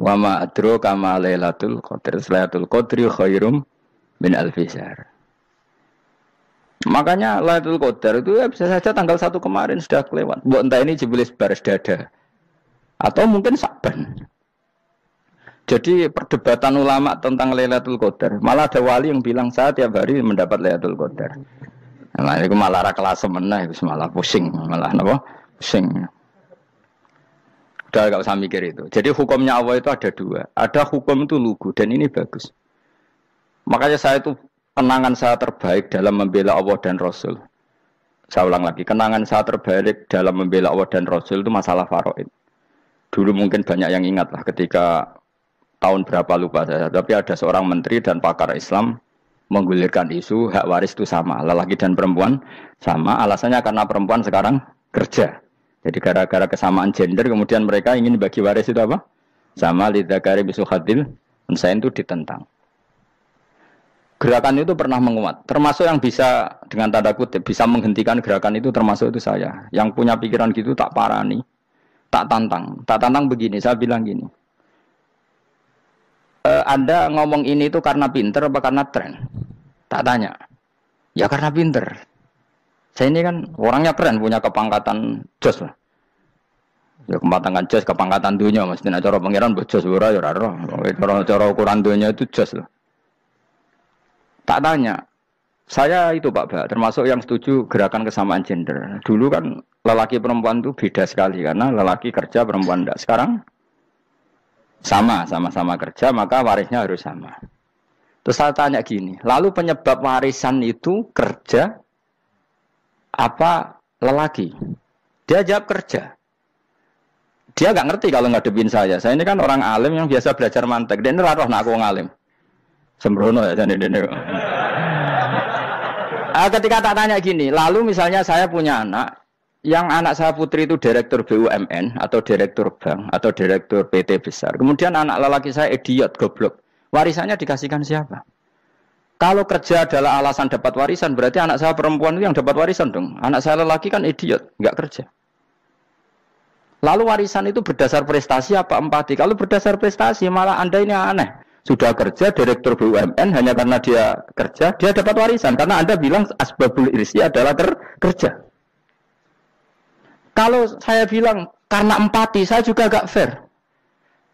Wa ma adraka ma lailatul qadar. Lailatul qadri khairum min alfi syahr. Makanya Lailatul Qadar itu ya bisa saja tanggal 1 kemarin sudah kelewat. Mbok entah ini Jibril baris dada. Atau mungkin Saban. Jadi perdebatan ulama tentang Lailatul Qadar, malah ada wali yang bilang saya tiap hari mendapat Lailatul Qadar. Nah, itu malah kelas meneh, itu malah pusing, malah napa? Pusing. Udah enggak usah mikir itu. Jadi hukumnya Allah itu ada dua. Ada hukum itu lugu dan ini bagus. Makanya saya itu kenangan saya terbaik dalam membela Allah dan Rasul. Saya ulang lagi, kenangan saya terbaik dalam membela Allah dan Rasul itu masalah faraid. Dulu mungkin banyak yang ingat lah ketika tahun berapa lupa saya, tapi ada seorang menteri dan pakar Islam menggulirkan isu hak waris itu sama, lelaki dan perempuan sama, alasannya karena perempuan sekarang kerja. Jadi gara-gara kesamaan gender kemudian mereka ingin bagi waris itu apa? Sama lidzakari bisul hadil, saya itu ditentang. Gerakan itu pernah menguat, termasuk yang bisa dengan tanda kutip bisa menghentikan gerakan itu termasuk itu saya. Yang punya pikiran gitu tak parani, tak tantang begini. Saya bilang gini, Anda ngomong ini itu karena pinter apa karena tren? Tak tanya, ya karena pinter. Saya ini kan orangnya keren, punya kepangkatan jos lah. Ya kepangkatan jos, kepangkatan dunia, mestinya cara pangeran bojos ora ya ora. Cara ukuran dunia itu jos lah. Tak tanya, saya itu Pak, termasuk yang setuju gerakan kesamaan gender. Dulu kan lelaki perempuan itu beda sekali karena lelaki kerja perempuan tidak. Sekarang sama-sama kerja maka warisnya harus sama. Terus saya tanya gini, lalu penyebab warisan itu kerja apa lelaki? Dia jawab kerja. Dia nggak ngerti kalau ngadepin saya. Saya ini kan orang alim yang biasa belajar mantek. Dia ini roh nak aku ngalim. Sembrono ya jadi dene. Ketika tak tanya gini, lalu misalnya saya punya anak, yang anak saya putri itu direktur BUMN atau direktur bank atau direktur PT besar. Kemudian anak lelaki saya idiot, goblok. Warisannya dikasihkan siapa? Kalau kerja adalah alasan dapat warisan, berarti anak saya perempuan itu yang dapat warisan dong. Anak saya lelaki kan idiot, nggak kerja. Lalu warisan itu berdasar prestasi apa empati? Kalau berdasar prestasi malah Anda ini aneh. Sudah kerja direktur BUMN hanya karena dia kerja, dia dapat warisan. Karena Anda bilang asbabul irsi adalah kerja. Kalau saya bilang karena empati, saya juga gak fair.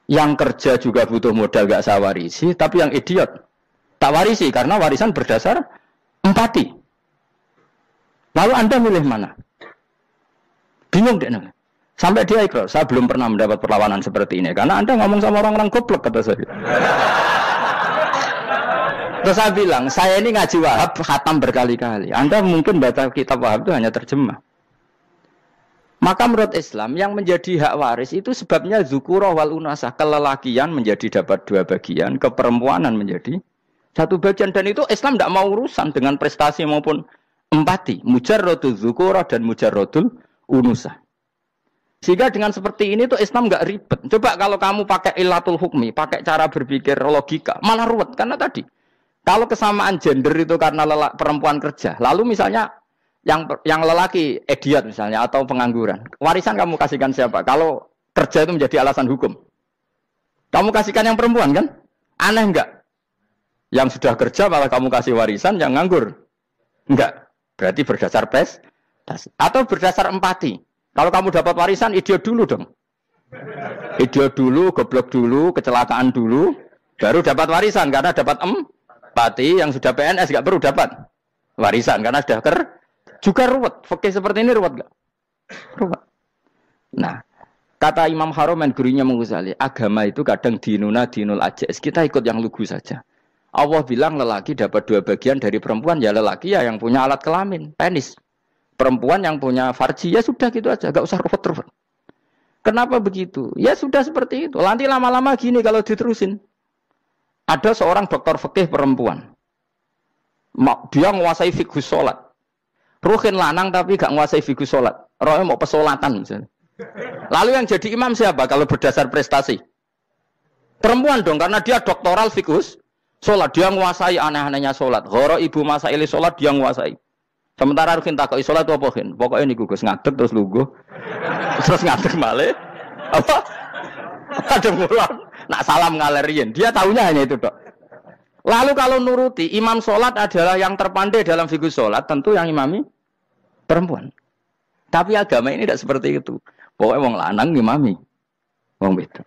Yang kerja juga butuh modal gak saya warisi, tapi yang idiot tak warisi karena warisan berdasar empati. Lalu Anda milih mana? Bingung deh. Sampai dia ikrar, saya belum pernah mendapat perlawanan seperti ini. Karena Anda ngomong sama orang-orang goblok, kata saya. Terus saya bilang, saya ini ngaji Wahab, khatam berkali-kali. Anda mungkin baca kitab Wahab itu hanya terjemah. Maka menurut Islam, yang menjadi hak waris itu sebabnya zukurah wal unasah. Kelelakian menjadi dapat 2 bagian, keperempuanan menjadi 1 bagian. Dan itu Islam tidak mau urusan dengan prestasi maupun empati. Mujarrodul zukurah dan mujarrodul unusah. Sehingga dengan seperti ini tuh Islam nggak ribet. Coba kalau kamu pakai ilatul hukmi, pakai cara berpikir logika, malah ruwet. Karena tadi, kalau kesamaan gender itu karena perempuan kerja, lalu misalnya yang lelaki idiot misalnya atau pengangguran, warisan kamu kasihkan siapa? Kalau kerja itu menjadi alasan hukum, kamu kasihkan yang perempuan kan? Aneh nggak? Yang sudah kerja malah kamu kasih warisan, yang nganggur nggak? Berarti berdasar prestasi atau berdasar empati. Kalau kamu dapat warisan, idiot dulu dong. Idiot dulu, goblok dulu, kecelakaan dulu, baru dapat warisan karena dapat Pati yang sudah PNS nggak perlu dapat warisan karena sudah juga ruwet. Fikih seperti ini ruwet nggak? Ruwet. Nah, kata Imam Haromen gurunya Ghazali, agama itu kadang dinul ajais. Kita ikut yang lugu saja. Allah bilang lelaki dapat 2 bagian dari perempuan, ya lelaki ya yang punya alat kelamin, penis. Perempuan yang punya farji, ya sudah gitu aja, gak usah ruwet-ruwet. Kenapa begitu? Ya sudah seperti itu. Nanti lama-lama gini kalau diterusin. Ada seorang dokter fikih perempuan. Dia menguasai fikih sholat. Ruhin lanang tapi gak menguasai fikih sholat. Rohnya mau pesolatan misalnya. Lalu yang jadi imam siapa kalau berdasar prestasi? Perempuan dong, karena dia doktoral fikih sholat. Dia menguasai aneh-anehnya sholat. Ghoro ibu masaili sholat dia menguasai. Sementara Ruhin takoi sholat itu apa Ruhin? Pokoknya ini gugus ngadeg terus lugu. Terus ngadeg balik. Apa? Ada mulan. Nak salam ngalerin. Dia tahunya hanya itu dok. Lalu kalau nuruti imam sholat adalah yang terpandai dalam fikih sholat, tentu yang imami perempuan. Tapi agama ini tidak seperti itu. Pokoknya wong lanang imami, wong beda.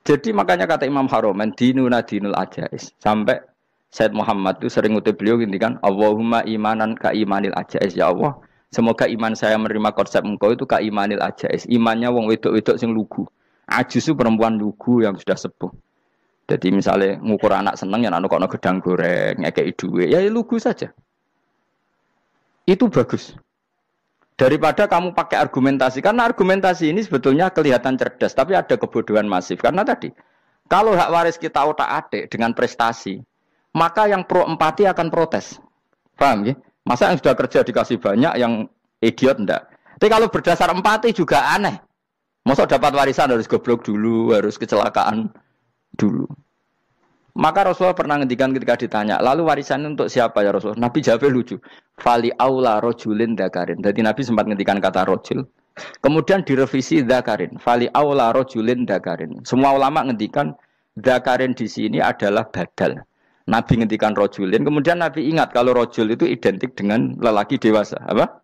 Jadi makanya kata Imam Haromen dinul ajais. Sampai Said Muhammad itu sering ngutip beliau ngintikan Allahumma imanan ka imanil ajais, ya Allah. Semoga iman saya menerima konsep engkau itu ka imanil ajais. Imannya wong wedok-wedok sing lugu. Ajus itu perempuan lugu yang sudah sepuh. Jadi misalnya ngukur anak seneng ya anak kono gedang goreng, ngekei duit, ya lugu saja. Itu bagus. Daripada kamu pakai argumentasi, karena argumentasi ini sebetulnya kelihatan cerdas, tapi ada kebodohan masif. Karena tadi, kalau hak waris kita otak-atik dengan prestasi, maka yang pro empati akan protes. Paham ya? Masa yang sudah kerja dikasih banyak, yang idiot enggak? Tapi kalau berdasar empati juga aneh. Masa dapat warisan harus goblok dulu, harus kecelakaan dulu. Maka Rasulullah pernah ngendikan ketika ditanya, lalu warisan untuk siapa ya Rasulullah? Nabi jawabnya lucu. Fali aula rojulin dzakarin. Jadi Nabi sempat ngendikan kata rojul. Kemudian direvisi dzakarin. Fali aula rojulin dzakarin. Semua ulama ngendikan dzakarin di sini adalah badal. Nabi ngendikan rojulin. Kemudian Nabi ingat kalau rojul itu identik dengan lelaki dewasa. Apa?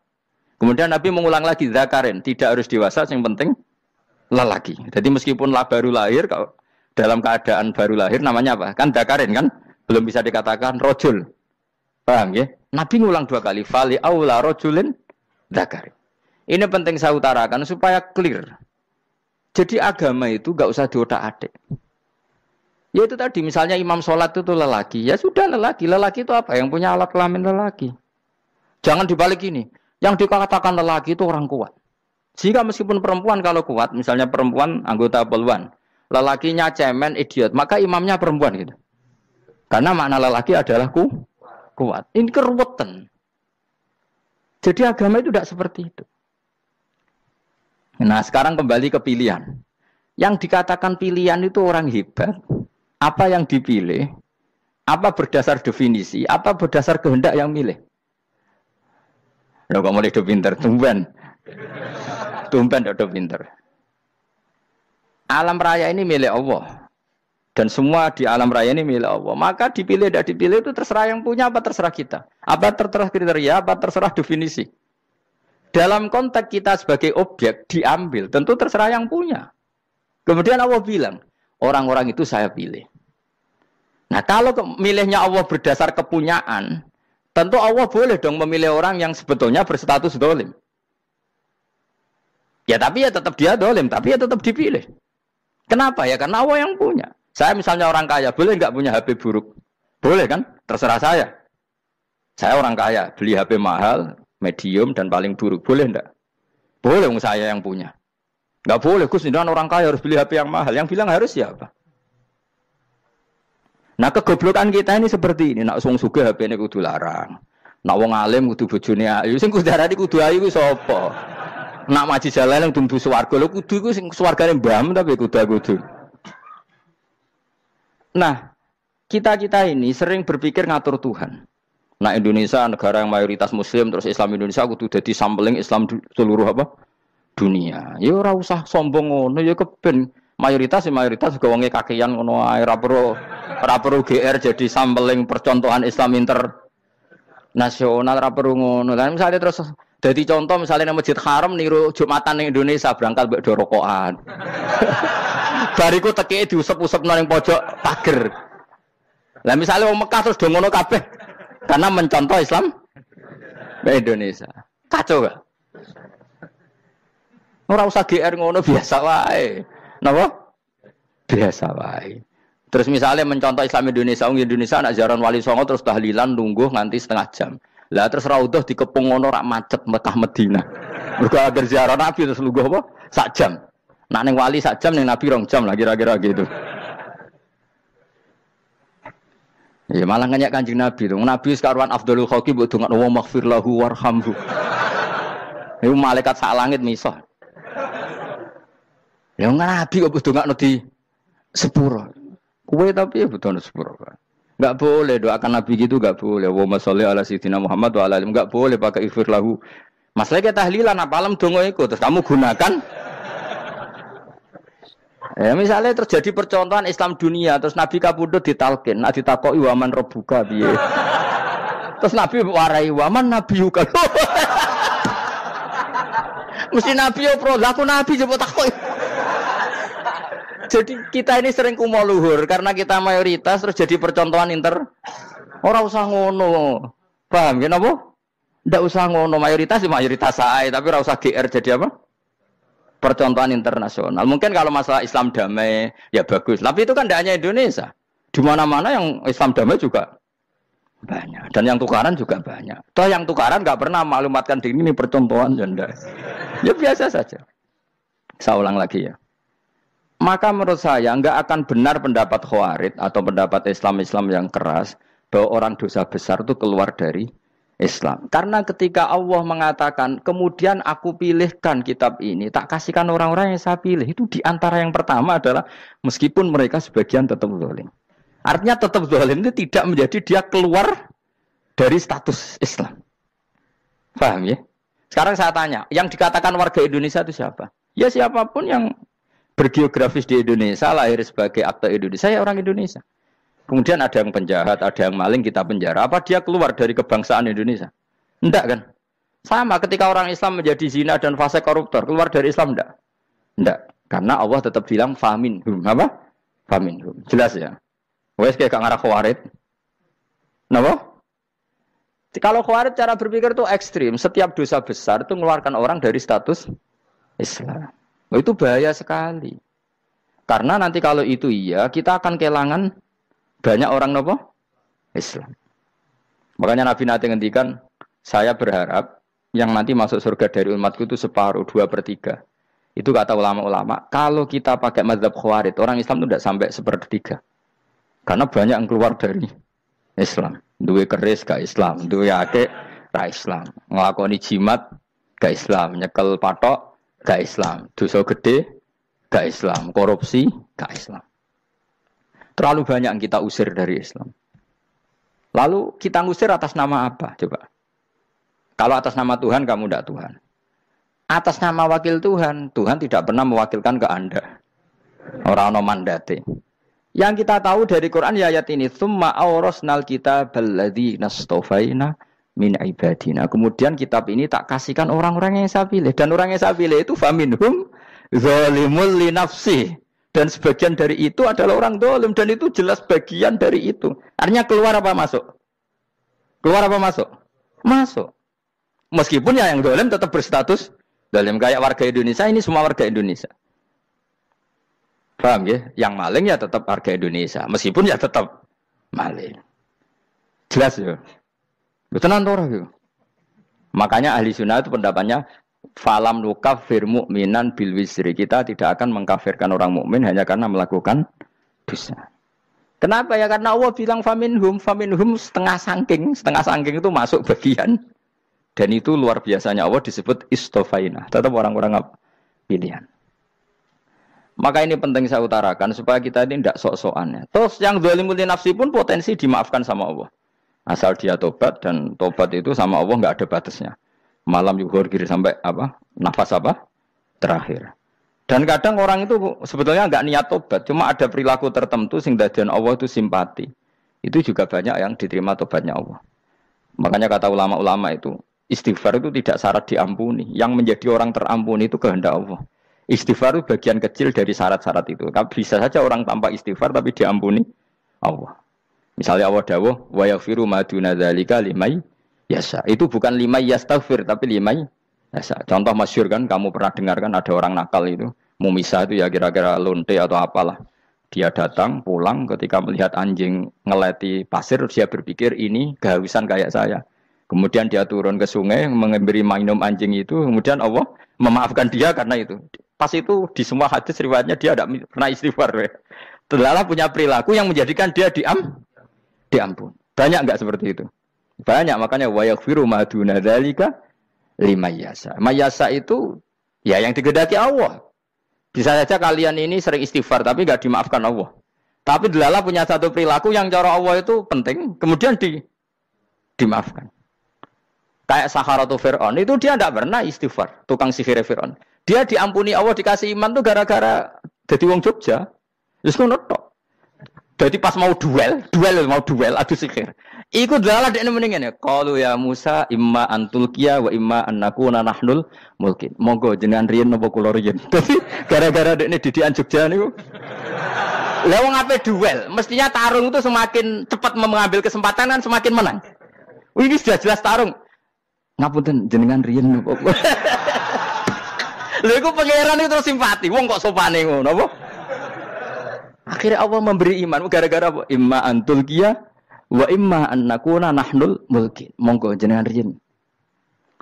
Kemudian Nabi mengulang lagi dzakarin. Tidak harus dewasa, yang penting lelaki. Jadi meskipun baru lahir, kalau dalam keadaan baru lahir namanya apa? Kan dzakarin kan? Belum bisa dikatakan rojul. Paham ya? Nabi ngulang 2 kali. Fali aula rojulin dzakarin. Ini penting saya utarakan supaya clear. Jadi agama itu gak usah diotak-atik. Ya itu tadi misalnya imam sholat itu lelaki. Ya sudah lelaki. Lelaki itu apa? Yang punya alat kelamin lelaki. Jangan dibalik ini. Yang dikatakan lelaki itu orang kuat. Jika meskipun perempuan kalau kuat, misalnya perempuan anggota poluan, lelakinya cemen, idiot, maka imamnya perempuan gitu. Karena makna lelaki adalah kuat. Ini keruwetan. Jadi agama itu tidak seperti itu. Nah sekarang kembali ke pilihan. Yang dikatakan pilihan itu orang hebat. Apa yang dipilih? Apa berdasar definisi? Apa berdasar kehendak yang milih? Loh kok mulai pinter, Tumpen udah pinter. Alam raya ini milik Allah. Dan semua di alam raya ini milik Allah. Maka dipilih dan dipilih itu terserah yang punya apa terserah kita. Apa terserah kriteria, apa terserah definisi. Dalam konteks kita sebagai objek diambil, tentu terserah yang punya. Kemudian Allah bilang, orang-orang itu saya pilih. Nah kalau milihnya Allah berdasar kepunyaan, tentu Allah boleh dong memilih orang yang sebetulnya berstatus dolim. Ya tapi ya tetap dia dolim, tapi ya tetap dipilih. Kenapa ya? Karena Allah yang punya. Saya misalnya orang kaya, boleh nggak punya HP buruk? Boleh kan? Terserah saya. Saya orang kaya, beli HP mahal, medium dan paling buruk. Boleh enggak? Boleh saya yang punya. Nggak boleh, Gus, ini orang kaya harus beli HP yang mahal. Yang bilang harus siapa? Nah kegoblokan kita ini seperti ini. Nak wong sugih HP ini kudu larang. Nak wong alim kudu bojone ayu. Sing kudu darani kudu ayu ku sapa? Nak maji jalan yang tumbuh swarga lho kudu iku sing swargane mbahmu tapi kudu. Nah, kita ini sering berpikir ngatur Tuhan. Nah, Indonesia negara yang mayoritas muslim terus Islam Indonesia kudu dadi sampling Islam seluruh apa? Dunia. Ya ora usah sombong ngono ya keben mayoritas juga wonge kakean ngono ae ora perlu GR jadi sampling percontohan Islam internasional ora perlu ngono. Lah misalnya terus jadi contoh misalnya di Masjid Haram niru Jumatan di Indonesia berangkat mbek do rokokan. Bariku tekike diusep-usep nang pojok pager. Lah misalnya wong Mekah terus do ngono kabeh karena mencontoh Islam ke Indonesia. Kacau gak? Ora usah GR ngono biasa wae. Napa? Biasa wae. Terus misalnya mencontoh Islam Indonesia, wong Indonesia anak jaran Wali Songo terus tahlilan nunggu nganti setengah jam. Lah terus raudhah dikepung ngono rak macet Mekah Madinah. Mergo agar ziarah Nabi terus lungguh apa? Sak jam. Nak ning wali sak jam ning Nabi 2 jam lah kira-kira gitu. Ya malah nganyak Kanjeng Nabi tuh. Nabi sekaruan afdhalul khalqi mbok dongakno wa maghfir lahu warhamhu. Iku malaikat sak langit misah. Ya Nabi kok dongakno di sepuro. Kowe tapi ya butuh sepuro. Enggak boleh doakan Nabi gitu, enggak boleh. Wa sholli ala sayyidina Muhammad wa ala alihi, enggak boleh pakai ighfir lahu. Masalahnya tahlilan apa alam donga iku terus kamu gunakan. Ya misalnya terjadi percontohan Islam dunia terus Nabi kapundhut ditalkin, nek ditakoki waman rabbuka piye. Terus Nabi warai waman nabiyuka. Mesti Nabi yo pro, lah aku Nabi coba takoki. Jadi kita ini sering kumo luhur karena kita mayoritas terus jadi percontohan Ora usah ngono. Paham ya napa? Ndak usah ngono, mayoritas ya mayoritas ae, tapi ora usah GR jadi apa? Percontohan internasional. Mungkin kalau masalah Islam damai ya bagus. Tapi itu kan tidak hanya Indonesia. Di mana-mana yang Islam damai juga banyak. Dan yang tukaran juga banyak. Toh yang tukaran nggak pernah maklumatkan diri ini percontohan janda. Ya biasa saja. Saya ulang lagi ya. Maka menurut saya nggak akan benar pendapat Khawarij atau pendapat Islam yang keras bahwa orang dosa besar itu keluar dari Islam. Karena ketika Allah mengatakan, kemudian aku pilihkan kitab ini, tak kasihkan orang-orang yang saya pilih. Itu diantara yang pertama adalah meskipun mereka sebagian tetap zalim. Artinya tetap zalim itu tidak menjadi dia keluar dari status Islam. Paham ya? Sekarang saya tanya, yang dikatakan warga Indonesia itu siapa? Ya siapapun yang bergeografis di Indonesia, lahir sebagai akte Indonesia, saya orang Indonesia. Kemudian ada yang penjahat, ada yang maling, kita penjara. Apa dia keluar dari kebangsaan Indonesia? Enggak kan? Sama ketika orang Islam menjadi zina dan fase koruptor, keluar dari Islam enggak? Enggak. Karena Allah tetap bilang faminhum. Apa? Faminhum. Jelas ya? Wes kayak gak ngarah Khawarij. Napa? Kalau Khawarij cara berpikir itu ekstrim. Setiap dosa besar itu mengeluarkan orang dari status Islam. Itu bahaya sekali. Karena nanti kalau itu iya, kita akan kehilangan banyak orang nopo Islam. Makanya Nabi nanti ngendikan, saya berharap yang nanti masuk surga dari umatku itu separuh, 2/3. Itu kata ulama-ulama. Kalau kita pakai mazhab Khawarij, orang Islam itu tidak sampai 1/3. Karena banyak yang keluar dari Islam. Duwe keris gak Islam, duwe akeh ra Islam, nglakoni jimat gak Islam, nyekel patok gak Islam, dosa gede gak Islam, korupsi gak Islam. Terlalu banyak yang kita usir dari Islam. Lalu kita ngusir atas nama apa? Coba. Kalau atas nama Tuhan, kamu tidak Tuhan. Atas nama wakil Tuhan, Tuhan tidak pernah mewakilkan ke Anda. Orang-orang mandate. Yang kita tahu dari Quran ya ayat ini, tsumma awrasnal kitabal ladzi nastofaina min ibadina. Kemudian kitab ini tak kasihkan orang-orang yang saya pilih. Dan orang yang saya pilih itu faminhum zalimul li nafsi. Dan sebagian dari itu adalah orang dolim. Dan itu jelas bagian dari itu. Artinya keluar apa masuk? Keluar apa masuk? Masuk. Meskipun ya yang dolim tetap berstatus dolim. Kayak warga Indonesia, ini semua warga Indonesia. Paham ya? Yang maling ya tetap warga Indonesia. Meskipun ya tetap maling. Jelas ya? Betul nanti. Makanya ahli sunnah itu pendapatnya falam nukafir mu'minan bil wisri. Kita tidak akan mengkafirkan orang mukmin hanya karena melakukan dosa. Kenapa ya? Karena Allah bilang faminhum setengah sangking itu masuk bagian. Dan itu luar biasanya Allah disebut istofaina. Tetap orang-orang pilihan. Maka ini penting saya utarakan supaya kita ini tidak sok-sokan ya. Terus yang zalimul li nafsi pun potensi dimaafkan sama Allah. Asal dia tobat, dan tobat itu sama Allah nggak ada batasnya. Malam yuhur kiri sampai apa? Nafas apa? Terakhir. Dan kadang orang itu sebetulnya nggak niat tobat, cuma ada perilaku tertentu sehingga dan Allah itu simpati. Itu juga banyak yang diterima tobatnya Allah. Makanya kata ulama-ulama itu, istighfar itu tidak syarat diampuni. Yang menjadi orang terampuni itu kehendak Allah. Istighfar itu bagian kecil dari syarat-syarat itu. Bisa saja orang tanpa istighfar tapi diampuni Allah. Misalnya Allah dawuh wa yaghfiru ma duna dzalika liman yasha. Itu bukan liman yastaghfir tapi liman yasha. Contoh masyhur kan kamu pernah dengar kan ada orang nakal itu, mumisah itu ya kira-kira lonte atau apalah. Dia datang pulang ketika melihat anjing ngeleti pasir dia berpikir ini kehausan kayak saya. Kemudian dia turun ke sungai memberi minum anjing itu, kemudian Allah memaafkan dia karena itu. Pas itu di semua hadis riwayatnya dia tidak pernah istighfar. Terlalu punya perilaku yang menjadikan dia diampun. Banyak enggak seperti itu? Banyak, makanya wa yaghfiru ma duna dzalika liman yasha. Mayasa itu ya yang digedaki Allah. Bisa saja kalian ini sering istighfar tapi enggak dimaafkan Allah. Tapi delala punya satu perilaku yang cara Allah itu penting, kemudian dimaafkan. Kayak Saharatu Fir'aun itu dia tidak pernah istighfar, tukang sihir Fir'aun. Dia diampuni Allah dikasih iman tuh gara-gara jadi wong Jogja. Terus ngono tok. Jadi pas mau duel adu sihir. Iku dalah dekne mendingan ya. Qalu ya Musa imma antulqiya wa imma annakuna nahnul mulkin. Monggo jenengan riyen napa kula riyen. Dadi gara-gara dekne didikan Jogja niku. Lah wong ape duel, mestinya tarung itu semakin cepat mengambil kesempatan kan semakin menang. Ini sudah jelas tarung. Ngapunten jenengan riyen napa. Lha iku pangeran itu terus simpati. Wong kok sopane ngono apa? Akhirnya Allah memberi iman gara-gara apa? Imma antul kia wa imma annakuna nahnul mulkin. Monggo jenengan riyen.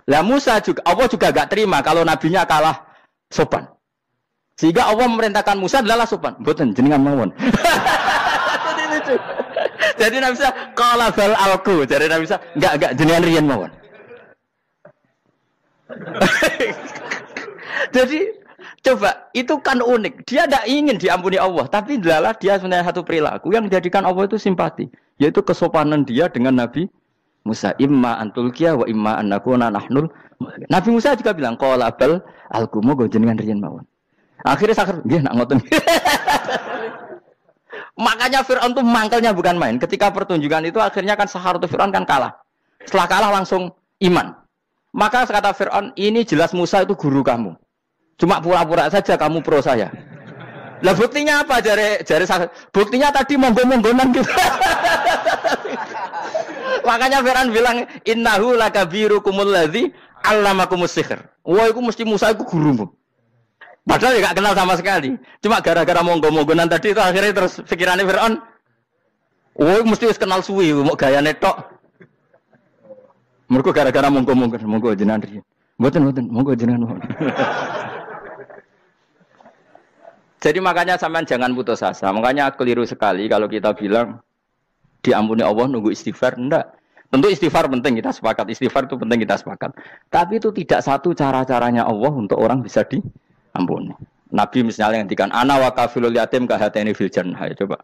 Lah Musa juga Allah juga enggak terima kalau nabinya kalah sopan. Sehingga Allah memerintahkan Musa adalah sopan. Mboten jenengan mawon. Jadi Nabi Musa qala bal alqu. Jadi Nabi Musa enggak jenengan riyen mawon. Jadi coba, itu kan unik. Dia tidak ingin diampuni Allah, tapi adalah dia sebenarnya satu perilaku yang menjadikan Allah itu simpati, yaitu kesopanan dia dengan Nabi Musa. Imma antulqiya wa imma annakuna nahnul. Nabi Musa juga bilang qala bal alqu monggo jenengan riyen mawon. Akhirnya sakar nggih nak ngoten. Makanya Fir'aun itu mangkelnya bukan main. Ketika pertunjukan itu akhirnya kan Saharatu Fir'aun kan kalah. Setelah kalah langsung iman. Maka kata Fir'aun, ini jelas Musa itu guru kamu. Cuma pura-pura saja kamu pro saya. Lah buktinya apa? Jare buktinya tadi monggo-monggonan gitu. Makanya Fir'aun bilang innahu lakabirukumul ladzi 'allamakumus sihr. Wah, itu mesti Musa itu gurumu. Padahal enggak kenal sama sekali. Cuma gara-gara monggo-monggonan tadi itu akhirnya terus pikirannya Fir'aun, oh mesti wis kenal suwi mau gayane tok. Mergo gara-gara monggo jenengan riyen. Mboten monggo jenengan. Jadi makanya sampean jangan putus asa. Makanya keliru sekali kalau kita bilang diampuni Allah nunggu istighfar. Enggak. Tentu istighfar penting, kita sepakat. Istighfar itu penting, kita sepakat. Tapi itu tidak satu cara-caranya Allah untuk orang bisa diampuni. Nabi misalnya ngendikan ana wa kafilul yatim kahateni fil jannah. Coba.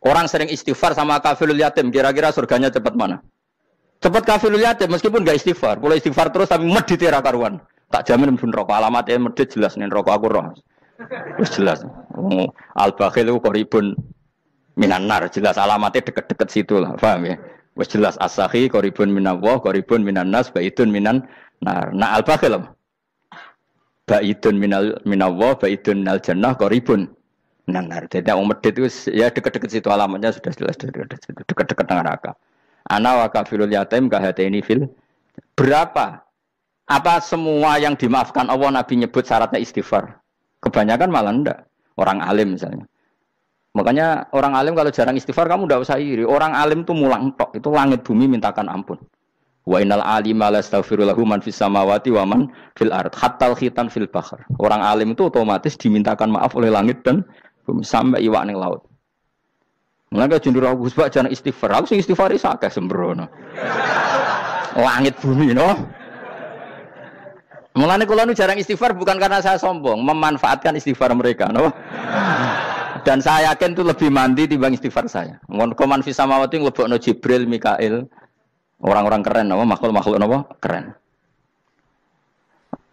Orang sering istighfar sama kafilul yatim, kira-kira surganya cepat mana? Cepat kafilul yatim meskipun enggak istighfar. Kalau istighfar terus tapi medit ra karuan. Tak jamin pun rokok alamatnya medit jelas nih rokok aku roh. Wis jelas. Al-bakhil itu qaribun minan nar, jelas alamatnya deket-deket situ lah, paham ya? Wis jelas as-sakhi qaribun minallah, qaribun minan nas, baidun minan nar. Nah al-bakhil apa? Baidun minallah, baidun minal jannah, qaribun minan nar. Jadi yang medit itu ya deket-deket situ alamatnya sudah jelas deket-deket neraka. Ana wa kafilul yatim kahateni fil. Berapa? Apa semua yang dimaafkan Allah Nabi nyebut syaratnya istighfar? Kebanyakan malah enggak. Orang alim misalnya. Makanya orang alim kalau jarang istighfar kamu enggak usah iri. Orang alim itu mulang tok, itu langit bumi mintakan ampun. Wa innal alima lastaghfiru lahu man fis samawati wa man fil ard hatta khitan fil bahr. Orang alim itu otomatis dimintakan maaf oleh langit dan bumi sampai iwak ning laut. Mulane jendur aku sebab jarang istighfar. Aku sing istighfar iki akeh sembrono. Langit bumi no. Mulane kula nu jarang istighfar bukan karena saya sombong, memanfaatkan istighfar mereka, no? Dan saya yakin itu lebih mandi timbang istighfar saya. Koman fis samawati nglebokno Jibril, Mikail, orang-orang keren, no? Makhluk-makhluk no? Keren.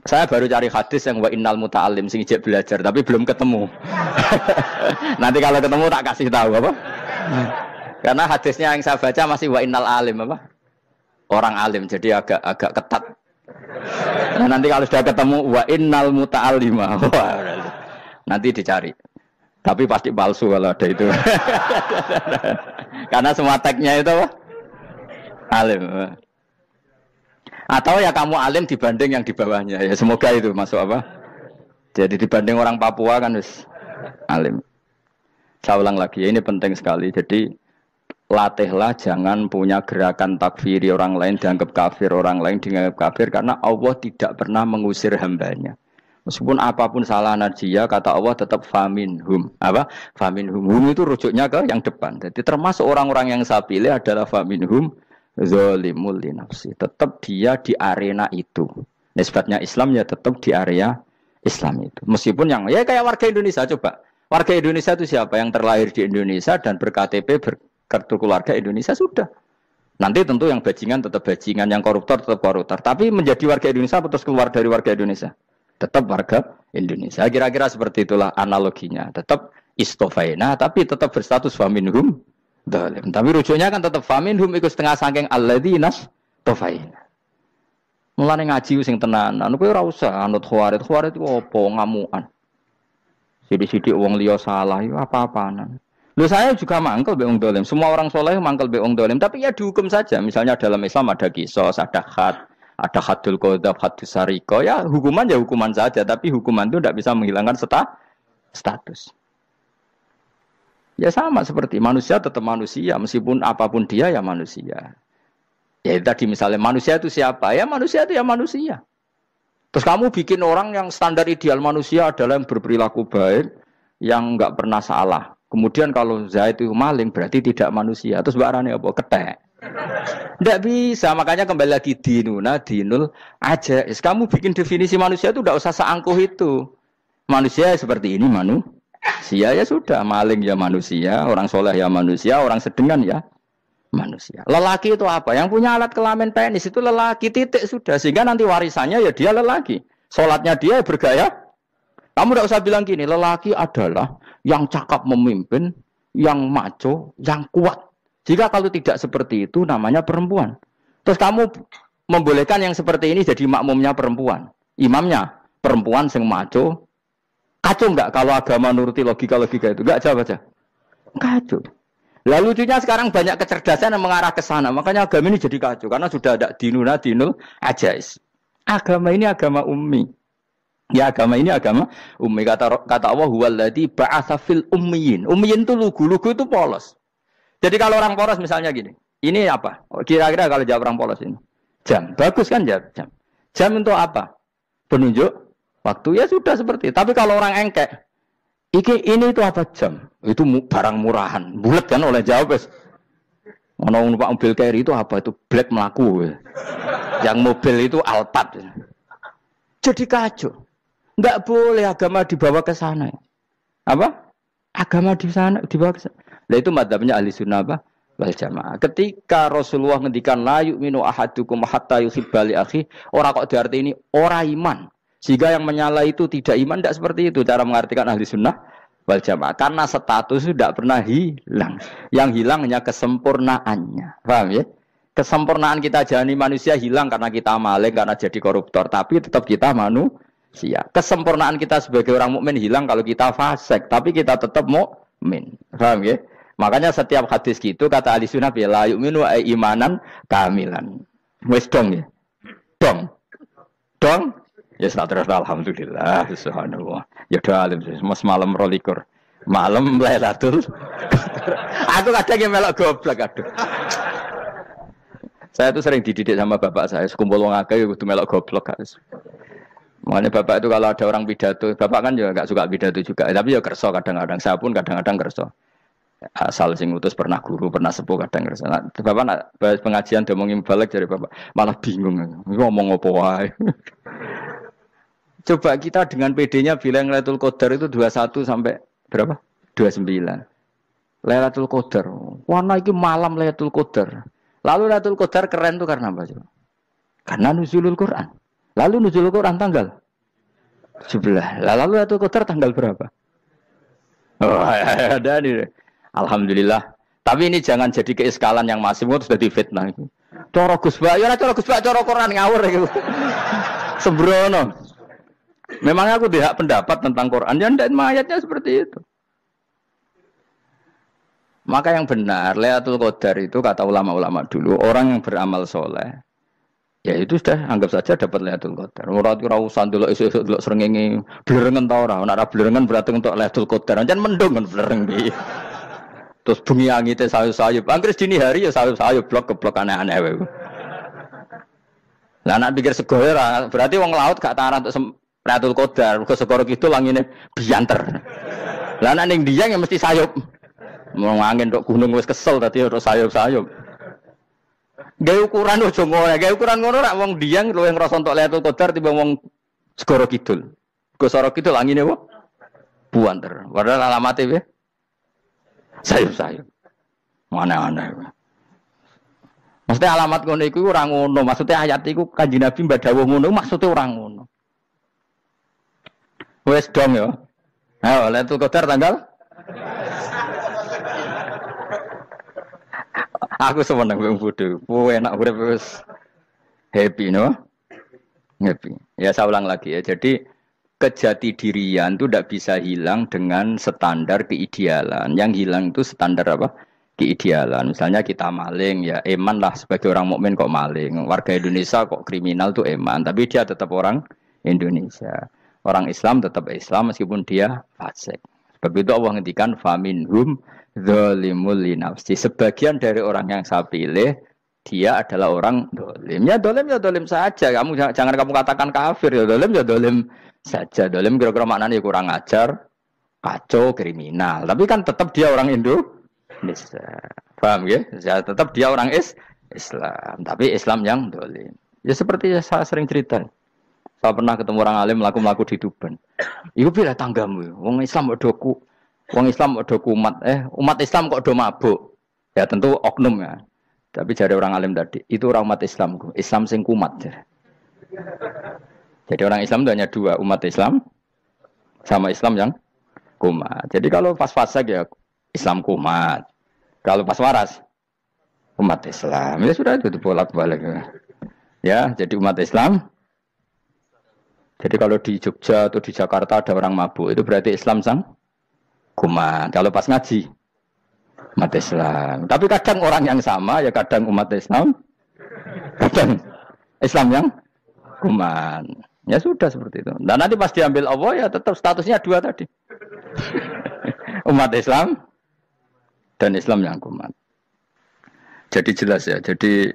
Saya baru cari hadis yang wa innal muta'allim sing ijek belajar, tapi belum ketemu. Nanti kalau ketemu tak kasih tahu apa? Karena hadisnya yang saya baca masih wa innal alim apa? Orang alim, jadi agak ketat. Nah, nanti kalau sudah ketemu wa innal muta'allima. Nanti dicari. Tapi pasti palsu kalau ada itu. Karena semua tagnya itu apa? Alim. Atau ya kamu alim dibanding yang di bawahnya. Ya semoga itu masuk apa? Jadi dibanding orang Papua kan wis alim. Saya ulang lagi, ini penting sekali. Jadi latihlah jangan punya gerakan takfiri orang lain dianggap kafir, orang lain dianggap kafir, karena Allah tidak pernah mengusir hambanya. Meskipun apapun salah najiyah, kata Allah tetap faminhum. Apa? Faminhum. Hum itu rujuknya ke yang depan. Jadi termasuk orang-orang yang saya pilih adalah faminhum zalimul li nafsi. Tetap dia di arena itu. Nisbatnya Islam ya tetap di area Islam itu. Meskipun yang ya kayak warga Indonesia, coba. Warga Indonesia itu siapa? Yang terlahir di Indonesia dan ber-KTP, kartu keluarga Indonesia sudah. Nanti tentu yang bajingan tetap bajingan, yang koruptor tetap koruptor. Tapi menjadi warga Indonesia terus keluar dari warga Indonesia. Tetap warga Indonesia. Kira-kira seperti itulah analoginya. Tetap istofaina, tapi tetap berstatus faminhum dhalim. Tapi rujuknya kan tetap faminhum ikut setengah sangking alladzinas tofaina. Mulane ngaji sing tenanan. Kowe ora usah anut khawarit. Khawarit itu apa ngamukan. Sidik-sidik wong liya salah itu apa-apaan. Loh saya juga mangkel be wong dhalim. Semua orang soleh mangkel be wong dhalim, tapi ya dihukum saja. Misalnya dalam Islam ada qisas, ada ada hadul qadzaf, hadus sariko, ya hukuman saja, tapi hukuman itu tidak bisa menghilangkan status. Ya sama seperti manusia tetap manusia, meskipun apapun dia ya manusia. Ya tadi misalnya manusia itu siapa? Ya manusia itu ya manusia. Terus kamu bikin orang yang standar ideal manusia adalah yang berperilaku baik, yang enggak pernah salah. Kemudian kalau Zaid itu maling berarti tidak manusia. Terus barangnya apa? Ketek. Tidak bisa, makanya kembali lagi dinul aja. Kamu bikin definisi manusia itu tidak usah seangkuh itu. Manusia seperti ini manusia ya sudah, maling ya manusia, orang soleh ya manusia, orang sedengan ya manusia. Lelaki itu apa? Yang punya alat kelamin penis itu lelaki, titik sudah. Sehingga nanti warisannya ya dia lelaki. Sholatnya dia bergaya. Kamu tidak usah bilang gini, lelaki adalah yang cakap memimpin, yang maco, yang kuat. Jika kalau tidak seperti itu namanya perempuan. Terus kamu membolehkan yang seperti ini jadi makmumnya perempuan. Imamnya perempuan sing maco. Kacau enggak kalau agama nuruti logika-logika itu? Enggak jawab aja. Kacau. Lalu lucunya sekarang banyak kecerdasan yang mengarah ke sana. Makanya agama ini jadi kacau. Karena sudah ada dinul ajais. Agama ini agama ummi. Ya agama ini agama ummi. Kata Allah huwallazi ba'atsa fil ummiyin. Ummiyin itu lugu itu polos. Jadi kalau orang polos misalnya gini, ini apa? Kira-kira kalau jawab orang polos ini, jam. Bagus kan jam? Jam untuk apa? Penunjuk waktu, ya sudah seperti itu. Tapi kalau orang engkek, ini itu apa jam? Itu barang murahan. Bulat kan oleh jawab. Mau numpak mobil carry itu apa? Itu black melaku. Yang mobil itu Alphard. Jadi kacau. Enggak boleh agama dibawa ke sana. Apa? Agama di sana dibawa ke sana. Nah itu madzhabnya ahli sunnah apa? Wal jamaah. Ketika Rasulullah ngendikan la yu'minu ahadukum hatta yuhibba li akhi, ora kok diarti ini ora iman. Jika yang menyala itu tidak iman, tidak seperti itu cara mengartikan ahli sunnah wal jamaah. Karena status itu tidak pernah hilang. Yang hilang hanya kesempurnaannya. Paham ya? Kesempurnaan kita jadi manusia hilang karena kita maling, karena jadi koruptor. Tapi tetap kita manusia. Kesempurnaan kita sebagai orang mukmin hilang kalau kita fasik. Tapi kita tetap mukmin. Paham ya? Makanya setiap hadis gitu kata ahli sunnah la yu'minu imanan kamilan. Wis dong ya. Dong. Ya terus alhamdulillah subhanallah. Ya udah alim mas malam 12. Malam Lailatul. Aku kadang yang melok goblok aduh. Saya tuh sering dididik sama bapak saya, sekumpul wong akeh kudu melok goblok harus. Makanya bapak itu kalau ada orang pidato, bapak kan juga enggak suka pidato juga, tapi ya kerso kadang-kadang. Saya pun kadang-kadang kerso. Asal sing utus pernah guru, pernah sepuh kadang kerso. Nah, bapak nak bahas pengajian ngomongin balik dari bapak, malah bingung. Ngomong apa wae. Coba kita dengan PD-nya bilang Lailatul Qadar itu 21 sampai berapa? 29. Lailatul Qadar. Warna iki malam Lailatul Qadar. Lalu Lailatul Qadar keren tuh karena apa coba? Karena nuzulul Quran. Lalu nuzulul Quran tanggal 17. Lalu Lailatul Qadar tanggal berapa? Oh, ada nih. Alhamdulillah. Tapi ini jangan jadi keiskalan yang masif itu sudah difitnah itu. Cara Gus Bak, ya cara Gus Bak cara Quran ngawur gitu. Sembrono. Memang aku tidak pendapat tentang Quran, dan ayatnya seperti itu. Maka yang benar, Lailatul Qadar itu kata ulama-ulama dulu, orang yang beramal soleh, ya itu sudah anggap saja dapat Lailatul Qadar. Ora usah ndelok esuk-esuk ndelok srengenge blerengen ta ora. Nek ora blerengen berarti untuk Lailatul Qadar. Jan mendung kan blereng piye. Terus bengi angite sayup-sayup. Anggere dini hari ya sayup-sayup blok aneh-aneh wae. Lah nek pikir sego ora, berarti wong laut gak taran untuk Lailatul Qadar. Mergo segoro kidul langine bianter. Lah nek ning Dieng ya mesti sayup. Mau angin tok gunung wis kesel tadi ora sayup-sayup. Gawe ukuran ojo ngono, gawe ukuran ngono rak wong Dieng luwih ngrasa entuk Lailatul Qadar timbang wong Segoro Kidul. Segoro Kidul angine apa? Buanter. Padahal alamate piye? Sayup-sayup. Aneh-aneh. Maksudnya alamat ngono iku ora ngono, maksudnya ayat iku Kanjeng Nabi mbadhawuh ngono, maksudnya ora ngono. Wes dong ya. Ayo Lailatul Qadar tanggal aku seneng wong bodho. Kowe enak urip wis happy no? Happy. Ya saya ulang lagi ya. Jadi kejati dirian itu tidak bisa hilang dengan standar keidealan. Yang hilang itu standar apa? Keidealan. Misalnya kita maling ya eman lah sebagai orang mukmin kok maling. Warga Indonesia kok kriminal tuh eman, tapi dia tetap orang Indonesia. Orang Islam tetap Islam meskipun dia fasik. Sebab itu Allah ngendikan faminhum zalimul linafsi. Sebagian dari orang yang saya pilih dia adalah orang dolim. Ya dolim saja. Kamu jangan kamu katakan kafir ya dolim saja. Dolim kira-kira maknanya kurang ajar, kacau, kriminal. Tapi kan tetap dia orang Indonesia. Paham ya? Ya tetap dia orang Islam. Tapi Islam yang dolim. Ya seperti saya sering cerita. Saya pernah ketemu orang alim melaku di Tuban. Iku pilih tanggamu. Wong Islam kok do kumat. Umat Islam kok do mabuk. Ya tentu oknum ya. Tapi dari orang alim tadi, itu orang umat Islam. Islam sing kumat. Jadi orang Islam itu hanya dua, umat Islam sama Islam yang kumat. Jadi kalau pas fase ya Islam kumat. Kalau pas waras umat Islam. Ya sudah itu bolak-balik. Ya, jadi umat Islam. Jadi kalau di Jogja atau di Jakarta ada orang mabuk, itu berarti Islam sang kumat. Kalau pas ngaji, umat Islam. Tapi kadang orang yang sama, ya kadang umat Islam, kadang Islam yang kumat. Ya sudah seperti itu. Dan nanti pas diambil Allah, ya tetap statusnya dua tadi. Umat Islam dan Islam yang kumat. Jadi jelas ya. Jadi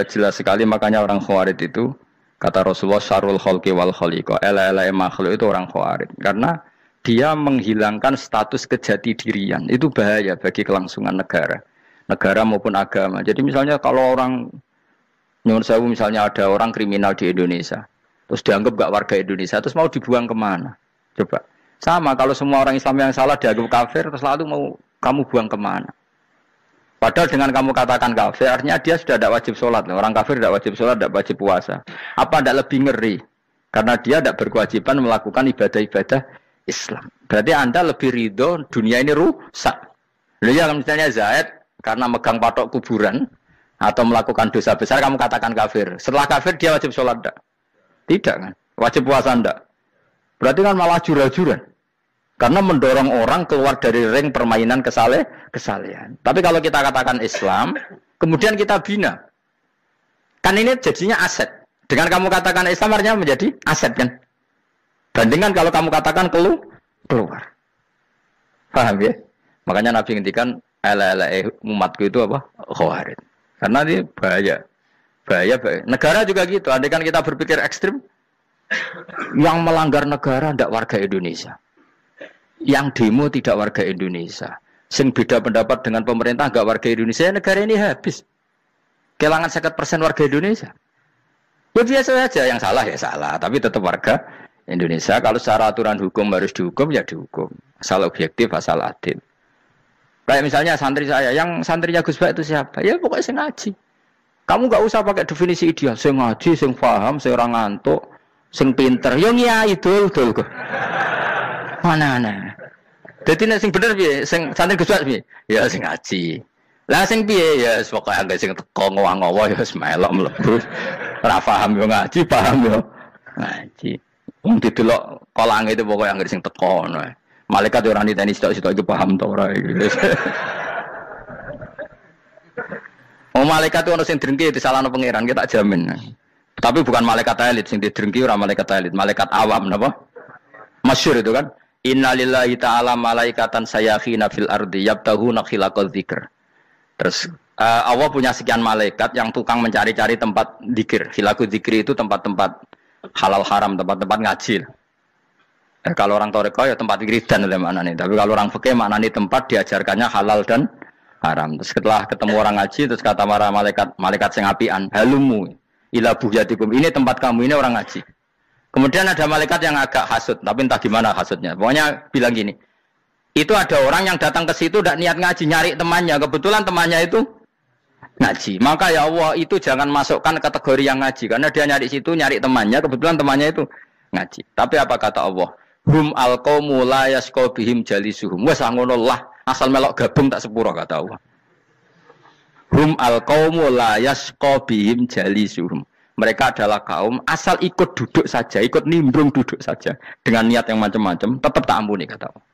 jelas sekali makanya orang Khawarij itu, kata Rasulullah syarrul khalqi wal khaliqa, ela-ela makhluk itu orang Khawarij. Karena dia menghilangkan status kejati dirian. Itu bahaya bagi kelangsungan negara maupun agama. Jadi misalnya kalau orang nyuwun sewu, misalnya ada orang kriminal di Indonesia, terus dianggap gak warga Indonesia, terus mau dibuang kemana? Coba. Sama kalau semua orang Islam yang salah dianggap kafir, terus lalu mau kamu buang kemana? Padahal dengan kamu katakan kafir, artinya dia sudah tidak wajib sholat. Orang kafir tidak wajib sholat, tidak wajib puasa. Apa tidak lebih ngeri? Karena dia tidak berkewajiban melakukan ibadah-ibadah Islam. Berarti Anda lebih ridho dunia ini rusak. Ya misalnya Zaid karena megang patok kuburan atau melakukan dosa besar, kamu katakan kafir. Setelah kafir dia wajib sholat tidak? Tidak kan? Wajib puasa tidak? Berarti kan malah jura-juran. Karena mendorong orang keluar dari ring permainan kesalehan. Tapi kalau kita katakan Islam, kemudian kita bina. Kan ini jadinya aset. Dengan kamu katakan Islam artinya menjadi aset kan? Bandingkan kalau kamu katakan keluar. Paham ya? Makanya Nabi ngendikan ala umatku itu apa? Khawarij. Karena ini bahaya. Bahaya. Negara juga gitu. Andai kan kita berpikir ekstrim, yang melanggar negara tidak warga Indonesia. Yang demo tidak warga Indonesia. Sing beda pendapat dengan pemerintah enggak warga Indonesia, negara ini habis. Kehilangan 50% warga Indonesia. Ya biasa saja, yang salah ya salah, tapi tetap warga Indonesia. Kalau secara aturan hukum harus dihukum ya dihukum. Asal objektif, asal adil. Kayak misalnya santri saya, yang santrinya Gus Bak itu siapa? Ya pokoknya sing ngaji. Kamu enggak usah pakai definisi ideal, sing ngaji, sing paham, sing ora ngantuk, sing pinter. Yo nyai dul kok. Mana. Dadi nek sing bener piye? Sing santri Gus Bak piye? Ya sing ngaji. Lah sing piye ya pokoke anggere sing teko ngowah-ngowah ya wis melok mlebu. Ora paham yo ngaji, paham yo ngaji. Wong didelok kolange itu pokoke anggere sing teko ngono. Malaikat ora niteni sitok-sitok iku paham to ora iki. Oh malaikat itu ono sing drengki disalahno pangeran kita jamin. Tapi bukan malaikat elit sing drengki ora malaikat elit, malaikat awam napa? Masyhur itu kan. Innalillahi ta'ala malaikatan sayakhina fil ardi yabtahuna khilaqadz dzikr. Terus Allah punya sekian malaikat yang tukang mencari-cari tempat dzikir. Khilaqadz dzikri itu tempat-tempat halal haram, tempat-tempat ngaji. Kalau orang toreko ya tempat wiridan oleh maknanya. Tapi kalau orang fikih maknanya tempat diajarkannya halal dan haram. Terus setelah ketemu orang ngaji terus kata para malaikat sing apian, halumu ila buhyatikum. Ini tempat kamu, ini orang ngaji. Kemudian ada malaikat yang agak hasud, tapi entah gimana hasudnya. Pokoknya bilang gini, itu ada orang yang datang ke situ tidak niat ngaji, nyari temannya. Kebetulan temannya itu ngaji. Maka ya Allah itu jangan masukkan kategori yang ngaji. Karena dia nyari situ, nyari temannya. Kebetulan temannya itu ngaji. Tapi apa kata Allah? Hum alqaumu la yasqa bihim jalisuhum. Wes ngono lah, asal melok gabung tak sepuro kata Allah. Hum alqaumu la yasqa bihim jalisuhum. Mereka adalah kaum asal ikut duduk saja, ikut nimbrung duduk saja dengan niat yang macam-macam, tetap tak ampuni kata Allah.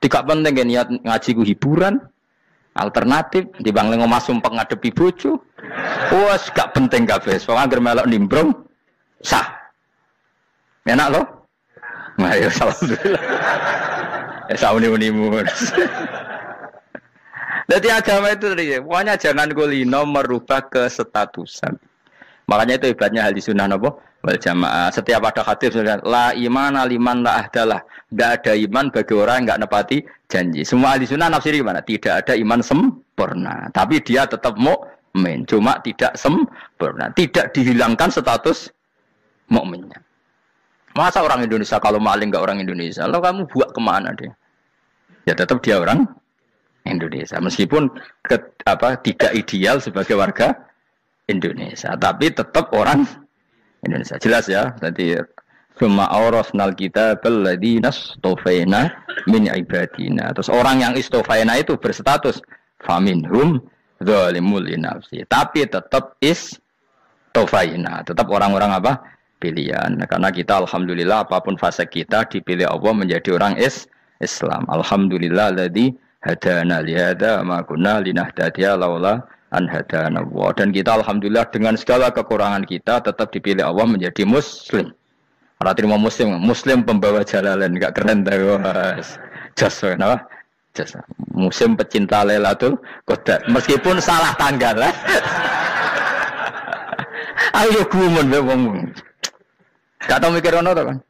Tidak penting niat ngaji ku hiburan, alternatif, dibang lengo sumpeng ngadepi bojo. Wes gak penting kabeh, wong anggere melok nimbrung sah. Enak loh? Nah, ya alhamdulillah. Ya sauni-unimu. Jadi agama itu tadi, pokoknya jangan kulino merubah kestatusan. Makanya itu hebatnya ahli sunnah napa wal jamaah. Setiap ada hadis la imana liman la ahdalah. Tidak ada iman bagi orang yang enggak nepati janji. Semua ahli sunnah nafsiri gimana? Tidak ada iman sempurna, tapi dia tetap mukmin, cuma tidak sempurna. Tidak dihilangkan status mukminnya. Masa orang Indonesia kalau maling enggak orang Indonesia? Lalu kamu buat kemana dia? Ya tetap dia orang Indonesia, meskipun tidak ideal sebagai warga Indonesia, tapi tetap orang Indonesia. Jelas ya. Nanti summa awrasnal kitabal ladzina istofaina min ibadina. Terus orang yang istofaina itu berstatus faminhum zalimul linafsi. Tapi tetap istofaina, tetap orang-orang apa? Pilihan. Karena kita alhamdulillah apapun fase kita dipilih Allah menjadi orang Islam. Alhamdulillah alladzi hadana li hadza ma kunna linahtadiya laula an hadana Allah. Dan kita alhamdulillah dengan segala kekurangan kita tetap dipilih Allah menjadi muslim. Ora terima muslim pembawa jalalain, enggak keren ta Mas. Jas napa? Jas. Muslim pecinta Lailatul Qadar. Meskipun salah tanggal lah. Ayo gumun be wong. Gak tau mikir ono to kan?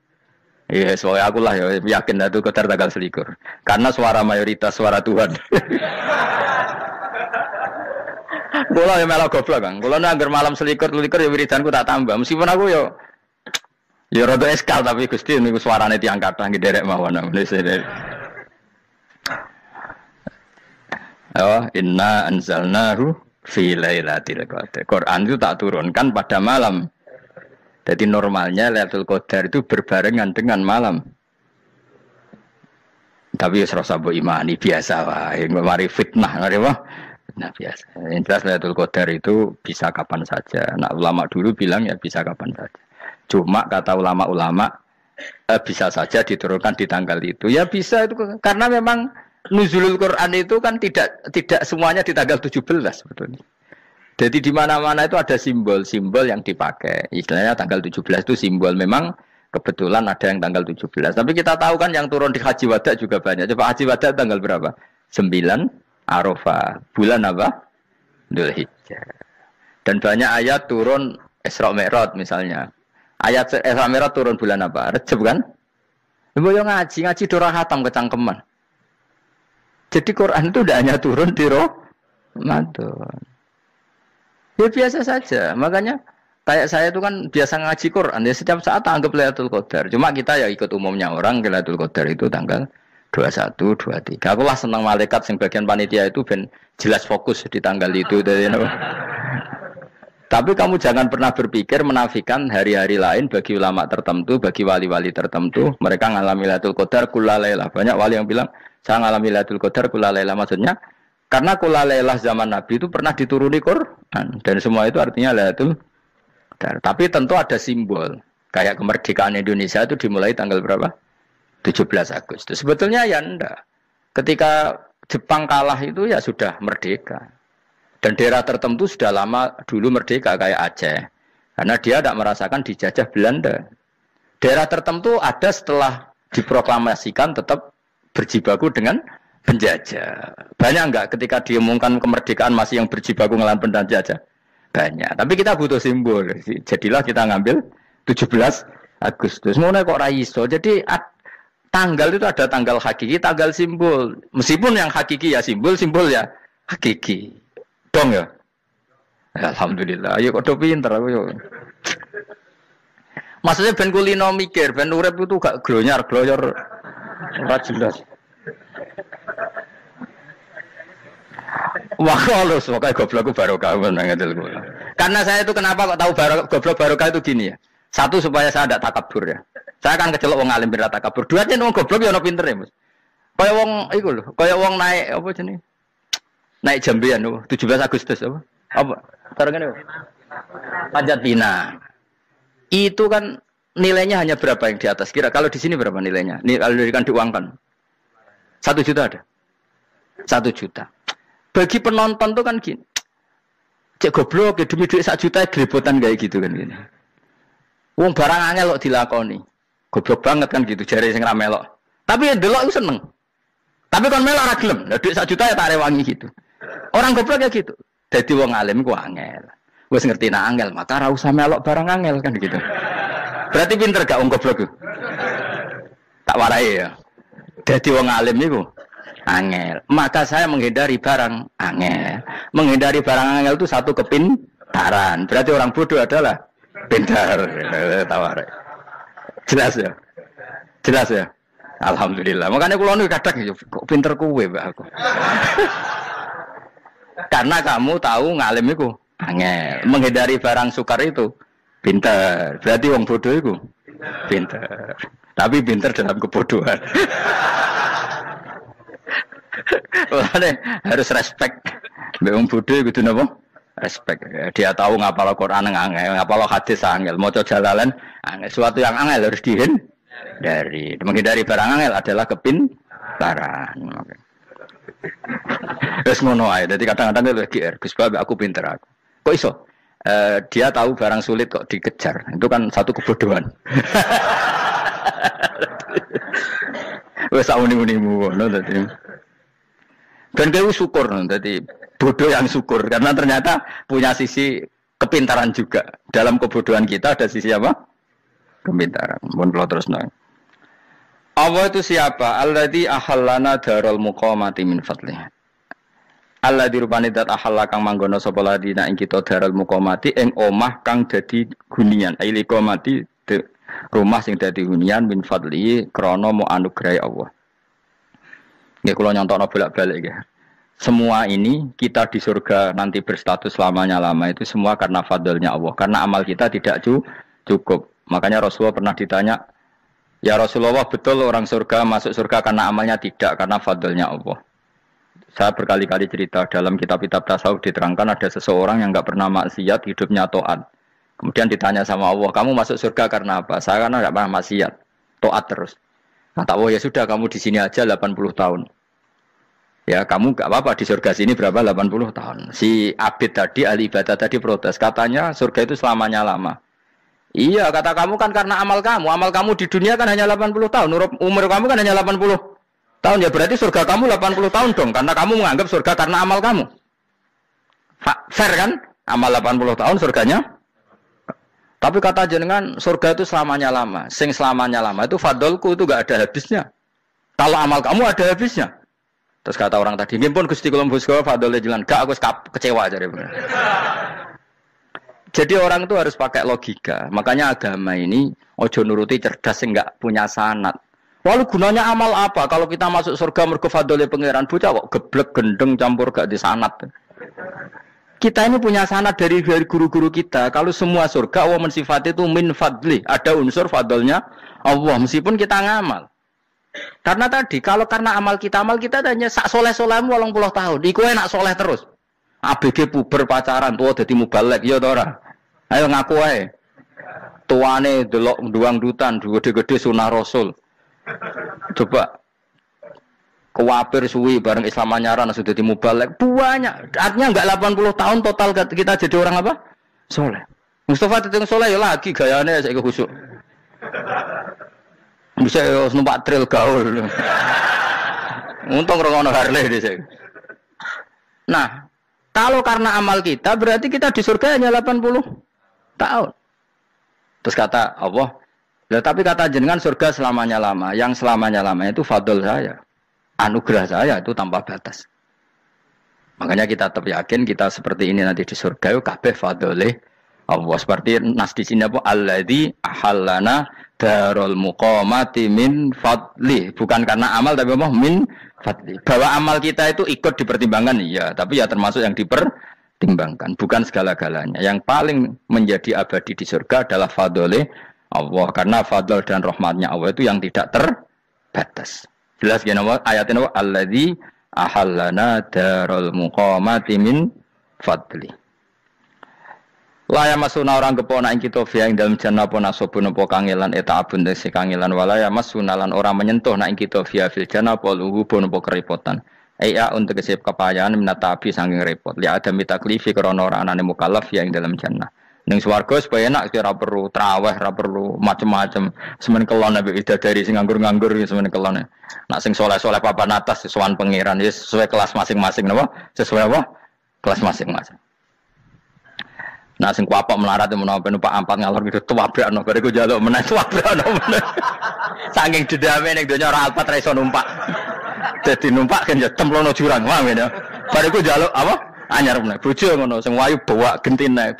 Iya, soalnya aku lah ya yakin Lailatul Qadar tanggal 21. Karena suara mayoritas suara Tuhan. Kula ya melok goblok Kang. Kula nek anggar malam 21 ya wiridanku tak tambah. Meskipun aku ya rada eskal tapi Gusti niku suarane tiyang kathah nggih derek mawon. Ya, inna anzalnahu fi lailatul qadar. Quran itu tak turunkan pada malam. Jadi normalnya Lailatul Qadar itu berbarengan dengan malam. Tapi ya serasa mbok imani biasa wae. Mari fitnah ngene wae. Nah biasa. Yang jelas Lailatul Qadar itu bisa kapan saja. Nah ulama dulu bilang ya bisa kapan saja. Cuma kata ulama-ulama bisa saja diturunkan di tanggal itu. Ya bisa itu karena memang nuzulul Quran itu kan tidak semuanya di tanggal 17 sebetulnya. Jadi di mana-mana itu ada simbol-simbol yang dipakai. Istilahnya tanggal 17 itu simbol memang kebetulan ada yang tanggal 17. Tapi kita tahu kan yang turun di Haji Wada juga banyak. Coba Haji Wada tanggal berapa? 9 Arafah. Bulan apa? Dzulhijjah. Dan banyak ayat turun Isra Mi'raj misalnya. Ayat Isra Mi'raj turun bulan apa? Rejab kan? Mbok yo ngaji dora khatam kecangkeman. Jadi Quran itu tidak hanya turun di Ramadan. Ya biasa saja. Makanya kayak saya itu kan biasa ngaji Quran. Ya setiap saat anggap Lailatul Qadar. Cuma kita ya ikut umumnya orang Lailatul Qadar itu tanggal 21, 23. Aku lah senang malaikat yang bagian panitia itu ben jelas fokus di tanggal itu. Tapi kamu jangan pernah berpikir menafikan hari-hari lain bagi ulama tertentu, bagi wali-wali tertentu. Mereka ngalami Lailatul Qadar kula lailah. Banyak wali yang bilang saya ngalami Lailatul Qadar kula lailah. Maksudnya karena kula lailah zaman Nabi itu pernah dituruni Quran. Dan semua itu artinya Lailatul Qadar. Tapi tentu ada simbol. Kayak kemerdekaan Indonesia itu dimulai tanggal berapa? 17 Agustus. Sebetulnya ya enggak. Ketika Jepang kalah itu ya sudah merdeka. Dan daerah tertentu sudah lama dulu merdeka kayak Aceh. Karena dia tidak merasakan dijajah Belanda. Daerah tertentu ada setelah diproklamasikan tetap berjibaku dengan penjajah. Banyak enggak ketika diumumkan kemerdekaan masih yang berjibaku ngelawan penjajah? Banyak. Tapi kita butuh simbol. Jadilah kita ngambil 17 Agustus. Ngono kok ra iso. Jadi tanggal itu ada tanggal hakiki, tanggal simbol. Meskipun yang hakiki ya simbol, simbol ya hakiki. Dong ya. Alhamdulillah. Ayo kok do pinter aku yo. Maksudnya ben kulino mikir, ben urip itu gak glonyar-glonyor ora jelas. Wah, halus, pokoknya goblokku barokah ngedel kula. Karena saya itu kenapa kok tahu goblok barokah itu gini ya. Satu supaya saya tidak takabur ya. Saya akan kecelok wong alim ora takabur. Dua jen wong goblok ya ono pinter ya, Mas. Kaya wong iku lho, kaya wong naik apa jenenge? Naik jambean lho, 17 Agustus apa? Apa? Tarengane. Panjat Pinang. Itu kan nilainya hanya berapa yang di atas? Kira kalau di sini berapa nilainya? Kalau diuangkan 1 juta ada? 1 juta. Bagi penonton tuh kan gini. Cek goblok ya demi duit 1 juta grebotan kayak gitu kan gini. Wong barang angel kok dilakoni. Goblok banget kan gitu jare sing ra melok. Tapi ya delok iku seneng. Tapi kon melok ora gelem. Lah duit 1 juta ya tak rewangi gitu. Orang goblok ya gitu. Dadi wong alim ku angel. Wis ngerti nak angel, maka ora usah melok barang angel kan gitu. Berarti pinter gak wong goblok ku? Tak warai ya. Dadi wong alim niku angel. Maka saya menghindari barang angel. Menghindari barang angel itu satu kepintaran. Berarti orang bodoh adalah pintar. Tawarai. Jelas ya? Jelas ya? Alhamdulillah. Makanya kula niku kadang kok pinter kuwe Mbak aku. Karena kamu tahu ngalim iku angel. Menghindari barang sukar itu pintar. Berarti wong bodoh itu pintar. Tapi pintar dalam kebodohan. Harus respect. Wong bodoh itu napa? Respect. Dia tahu ngapal Quran angel, ngapal hadis angel, maca jalalan angel. Suatu yang angel harus dihindari. Menghindari barang angel adalah kepintaran. Wes ngono ae. Dadi kadang-kadang lho GR, Gus Bab aku pinter aku. Kok iso? Dia tahu barang sulit kok dikejar. Itu kan satu kebodohan. Wes sauni-unimu ngono dadi. Dan kowe syukur dadi bodoh yang syukur karena ternyata punya sisi kepintaran juga. Dalam kebodohan kita ada sisi apa? Kepintaran. Mun kula terusno. Allah itu siapa? Alladzi ahallana darul muqamati min fadlih. Alladzi rupane dat ahalla kang manggono sapa ladina ing kita darul muqamati ing omah kang dadi hunian. Aili qamati rumah sing dadi hunian min fadli krana mu anugrahi Allah. Nggih kula nyontokno bolak-balik nggih. Semua ini kita di surga nanti berstatus lamanya-lama itu semua karena fadlnya Allah. Karena amal kita tidak cukup. Makanya Rasulullah pernah ditanya, ya Rasulullah betul orang surga masuk surga karena amalnya tidak, karena fadlnya Allah. Saya berkali-kali cerita dalam kitab-kitab tasawuf diterangkan ada seseorang yang enggak pernah maksiat, hidupnya taat. Kemudian ditanya sama Allah, kamu masuk surga karena apa? Saya karena enggak pernah maksiat, taat terus. Kata Allah, ya sudah kamu di sini aja 80 tahun. Ya kamu enggak apa-apa di surga sini berapa 80 tahun. Si Abid tadi, ahli ibadah tadi protes, katanya surga itu selamanya lama. Iya, kata kamu kan karena amal kamu di dunia kan hanya 80 tahun, umur kamu kan hanya 80 tahun, ya berarti surga kamu 80 tahun dong, karena kamu menganggap surga karena amal kamu. Fair kan? Amal 80 tahun surganya. Tapi kata jenengan surga itu selamanya lama, sing selamanya lama itu fadolku itu gak ada habisnya. Kalau amal kamu ada habisnya. Terus kata orang tadi, ngimpun Gusti kula mbuska fadole jalan, gak aku kecewa jare. Jadi orang itu harus pakai logika. Makanya agama ini ojo nuruti cerdas yang enggak punya sanad. Lalu gunanya amal apa? Kalau kita masuk surga mergo fadhole pangeran bocah kok geblek gendeng campur gak di sanad. Kita ini punya sanad dari guru-guru kita. Kalau semua surga Allah mensifati itu min fadli, ada unsur fadlnya Allah meskipun kita ngamal. Karena tadi kalau karena amal kita hanya sak soleh-solehmu 80 tahun. Iku enak soleh terus. ABG puber pacaran tua dadi mubalek ya ta ora? Ayo ngaku ae. Tuane delok duang dutan gede-gede sunah Rasul. Coba Kewapir suwi bareng Islam anyaran sudah dimubalek banyak. Artinya enggak 80 tahun total kita jadi orang apa? Soleh. Mustafa Titung Soleh ya lagi gayanya saya khusyuk. Bisa numpak trail gaul. Untung rono Harley di sini. Nah, kalau karena amal kita berarti kita di surga hanya 80 tahun. Terus kata Allah, ya, tapi kata jenengan surga selamanya lama. Yang selamanya lama itu fadl saya. Anugerah saya itu tanpa batas. Makanya kita tetap yakin kita seperti ini nanti di surga itu kabeh fadlih Allah. Seperti nas di sini apa? Alladzi ahallana darul muqamati min fadli. Bukan karena amal tapi apa? Min fadli. Bahwa amal kita itu ikut dipertimbangkan iya, tapi ya termasuk yang dipertimbangkan, bukan segala-galanya. Yang paling menjadi abadi di surga adalah fadlih Allah, karena fadl dan rahmatnya Allah itu yang tidak terbatas. Jelas gini ayatnya alladzi ahallana darul muqamati min fadli. La yamasuna orang kepona ing kita fiha ing dalem jannah apa nasabun apa kangelan eta'abun dese kangelan wala yamasuna lan orang menyentuh nek ing kita fiha fil jannah apa luhubun apa kerepotan. Aiya untuk kesip kepayahan minatabi saking repot. Li adam taklifi krana ora anane mukallaf fiha ing dalem jannah. Ning swarga supaya enak ora perlu traweh, ora perlu macam-macam. Semen kelon ambek widadari sing nganggur-nganggur semen kelone. Nak sing saleh-saleh papan atas sowan pangeran wis sesuai kelas masing-masing napa? Sesuai apa? Kelas masing-masing. Nah sing kuapok melarat menawa numpak ampat ngalor gitu tuwabrakno bariku njaluk meneh tuwabrakno meneh. Saking dedame ning donya ora alpat ra iso numpak. Dadi numpak kan ya templono jurang wae ya. Bariku njaluk apa? Anyar meneh bojo ngono sing wayu buak gentine.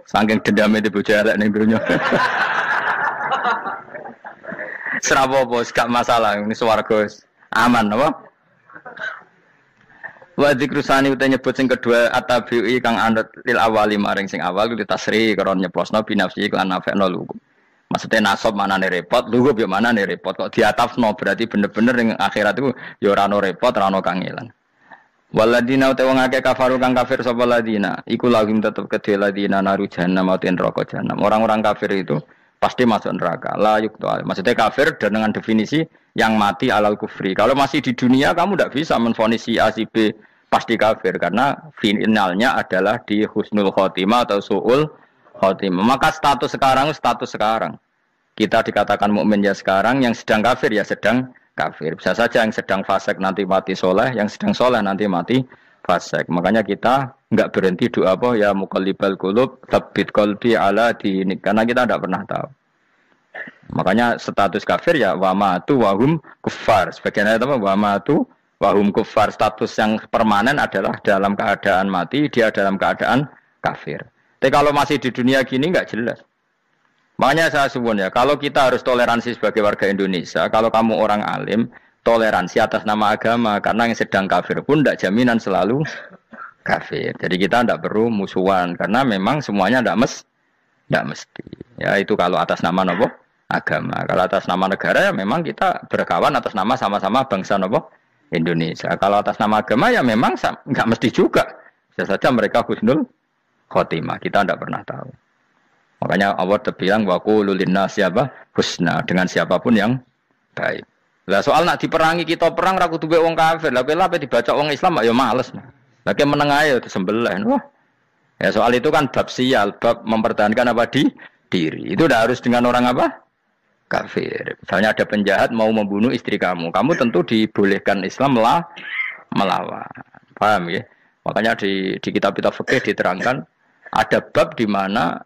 Saking dendame di bojo elek ning donya. Serapopo gak masalah ini swarga aman apa? Wa dzikrusani uta nyebut sing kedua atabi'i kang anut lil awali maring sing awal kuwi tasri karo nyeplosno binafsi lan nafekno lugu. Maksudnya nasab manane repot, lugu yo manane repot kok diatafno berarti bener-bener ning akhirat iku ya ora ono repot, ora ono kangelan. Waladina uta wong akeh kafaru kang kafir sapa ladina iku lagim tetep kedhe ladina naru jahannam mauten neraka jahanam. Orang-orang kafir itu pasti masuk neraka. La yukta. Maksudnya kafir dengan definisi yang mati alal kufri. Kalau masih di dunia kamu tidak bisa menvonis si A si B pasti kafir karena finalnya adalah di husnul khotimah atau su'ul khotimah. Maka status sekarang. Kita dikatakan mukmin ya sekarang, yang sedang kafir ya sedang kafir. Bisa saja yang sedang fasik nanti mati soleh, yang sedang soleh nanti mati fasik. Makanya kita enggak berhenti doa apa ya muqallibal qulub tsabbit qalbi ala dinik, karena kita tidak pernah tahu. Makanya status kafir ya wa matu wa hum kuffar. Sebagian ayat apa wa matu wa hum kuffar, status yang permanen adalah dalam keadaan mati, dia dalam keadaan kafir. Tapi kalau masih di dunia gini enggak jelas. Makanya saya suwun ya, kalau kita harus toleransi sebagai warga Indonesia, kalau kamu orang alim, toleransi atas nama agama, karena yang sedang kafir pun tidak jaminan selalu kafir. Jadi kita tidak perlu musuhan, karena memang semuanya tidak mesti. Ya itu kalau atas nama nopo agama. Kalau atas nama negara ya memang kita berkawan atas nama sama-sama bangsa nopo Indonesia. Kalau atas nama agama ya memang nggak mesti juga. Bisa saja mereka husnul khotimah. Kita tidak pernah tahu. Makanya Allah terbilang waqulu linnasi siapa husna, dengan siapapun yang baik. Lah soal nak diperangi kita perang ra kudu wong kafir. Lah kowe dibaca wong Islam ya males. Lah ke meneng ae disembelih. Wah. Ya soal itu kan bab sial, bab mempertahankan apa di diri. Itu udah harus dengan orang apa? Kafir. Misalnya ada penjahat mau membunuh istri kamu tentu dibolehkan Islam melawan. Paham ya? Makanya di kitab-kitab fikih diterangkan ada bab di mana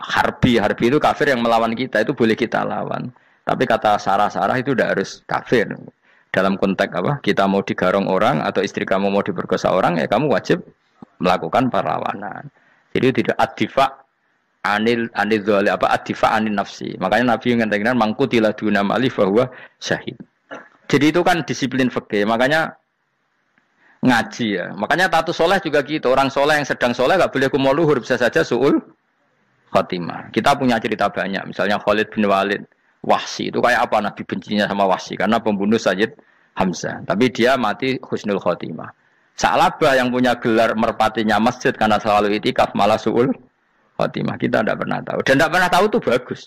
harbi itu kafir yang melawan kita itu boleh kita lawan. Tapi kata sarah itu tidak harus kafir. Dalam konteks apa? Kita mau digarong orang atau istri kamu mau diperkosa orang, ya kamu wajib melakukan perlawanan. Jadi tidak adifa anil dzali apa adifa anin nafsi. Makanya Nabi mengatakan mangkutila duna mali fahuwa syahid. Jadi itu kan disiplin fikih. Makanya ngaji ya. Makanya tatus soleh juga gitu. Orang soleh yang sedang soleh enggak boleh kumo luhur, bisa saja suul khotimah. Kita punya cerita banyak. Misalnya Khalid bin Walid, Wahsy itu kayak apa Nabi bencinya sama Wahsy karena pembunuh Sayyid Hamzah. Tapi dia mati husnul khotimah. Sa'labah yang punya gelar merpatinya masjid karena selalu itikaf malah suul khotimah. Kita tidak pernah tahu. Dan tidak pernah tahu itu bagus.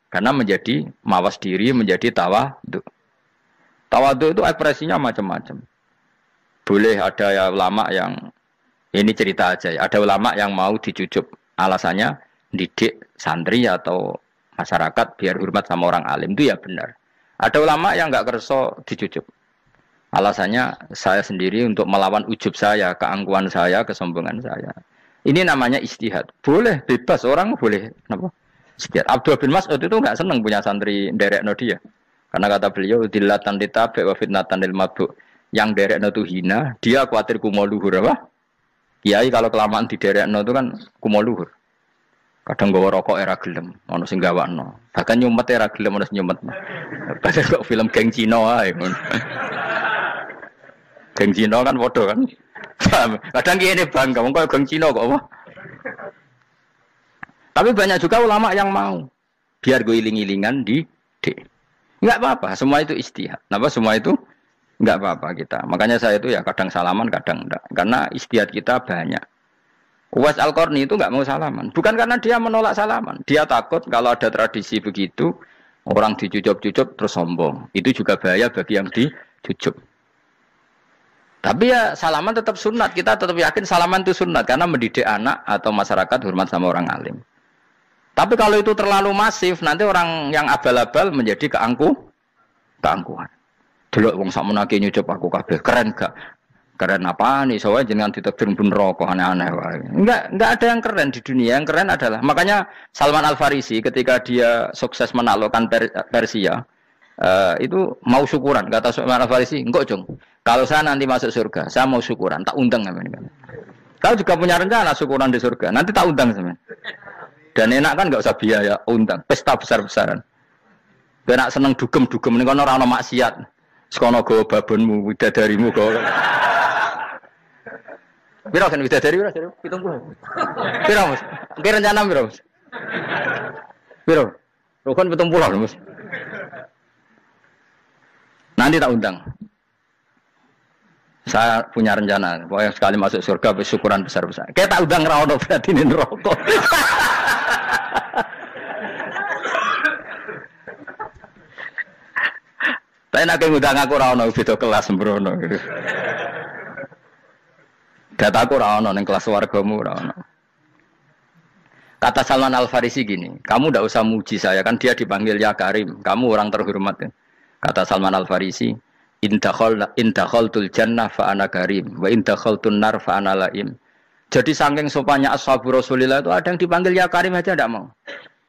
Karena menjadi mawas diri, menjadi tawadhu. Tawadhu itu ekspresinya macam-macam. Boleh ada ya ulama yang ini cerita aja ya. Ada ulama yang mau dicucup, alasannya didik santri atau masyarakat biar hormat sama orang alim, itu ya benar. Ada ulama yang nggak kerso dicucup, alasannya saya sendiri untuk melawan ujub saya, keangkuhan saya, kesombongan saya. Ini namanya ijtihad. Boleh, bebas, orang boleh. Kenapa? Ijtihad. Abdul bin Mas'ud itu nggak senang punya santri nderekno dia. Karena kata beliau, dillatan ditabe wa fitnatan lil mabuk. Yang derekno itu hina, dia khawatir kumo luhur apa? Kiai kalau kelamaan di derekno itu kan kumo luhur. Kadang gawa rokok era gelem, ono sing gawakno. Bahkan nyumet era gelem ono sing nyumet. Padahal kok film geng Cina ae. Geng Cina kan padha kan. Kadang kene bangga wong kok geng Cina kok apa? Tapi banyak juga ulama yang mau biar gue iling-ilingan di enggak apa-apa, semua itu ijtihad. Kenapa semua itu enggak apa-apa kita. Makanya saya itu ya kadang salaman, kadang enggak. Karena ijtihad kita banyak. Uwais Al-Qarni itu enggak mau salaman. Bukan karena dia menolak salaman. Dia takut kalau ada tradisi begitu, orang dicucup-cucup terus sombong. Itu juga bahaya bagi yang dicucup. Tapi ya salaman tetap sunat. Kita tetap yakin salaman itu sunat. Karena mendidik anak atau masyarakat hormat sama orang alim. Tapi kalau itu terlalu masif, nanti orang yang abal-abal menjadi keangkuhan. Delok wong sakmenake nyucup aku kabeh, keren gak? Keren apa nih? Soalnya jenengan ditakdir pun rokok aneh-aneh wae. Enggak ada yang keren di dunia. Yang keren adalah makanya Salman Al-Farisi ketika dia sukses menaklukkan Persia, itu mau syukuran. Kata Salman Al-Farisi, "Engkau, Jong. Kalau saya nanti masuk surga, saya mau syukuran, tak undang sampean." Kau juga punya rencana syukuran di surga. Nanti tak undang sampean. Dan enak kan enggak usah biaya undang, pesta besar-besaran. Enak seneng dugem-dugem ning kono ora ono maksiat. Sekono go babonmu, widadarimu go. Piro kan widadari piro? 70. Piro, Mas? Ki rencana piro, Mas? Piro? Rukun 70, Mas. Nanti tak undang. Saya punya rencana, pokoknya sekali masuk surga bersyukuran besar-besar. Kayak tak undang ra ono berarti ning neraka. Tapi nak ngundang aku ra ono beda kelas sembrono gitu. Dataku ra ono ning kelas wargamu ra ono. Kata Salman Al-Farisi gini, kamu ndak usah muji saya kan dia dipanggil ya Karim, kamu orang terhormat ya. Kata Salman Al-Farisi, in dakhaltul jannah fa ana karim wa in dakhaltun nar fa ana laim. Jadi saking sopannya ashabu Rasulillah itu ada yang dipanggil ya Karim aja ndak mau.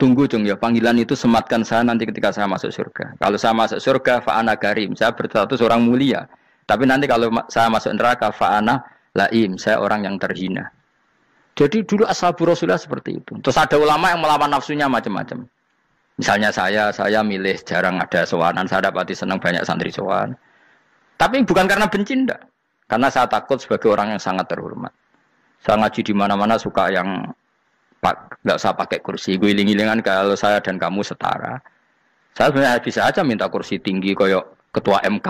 Tunggu Jung ya, panggilan itu sematkan saya nanti ketika saya masuk surga. Kalau saya masuk surga, fa'ana karim, saya berstatus orang mulia. Tapi nanti kalau saya masuk neraka, fa'ana laim, saya orang yang terhina. Jadi dulu ashabu Rasulullah seperti itu. Terus ada ulama yang melawan nafsunya macam-macam. Misalnya saya milih jarang ada sowanan, saya dapati senang banyak santri sowan. Tapi bukan karena benci, enggak. Karena saya takut sebagai orang yang sangat terhormat. Saya ngaji di mana-mana suka yang nggak usah pakai kursi, gue iling-ilingan kalau saya dan kamu setara. Saya sebenarnya bisa aja minta kursi tinggi koyok ketua MK.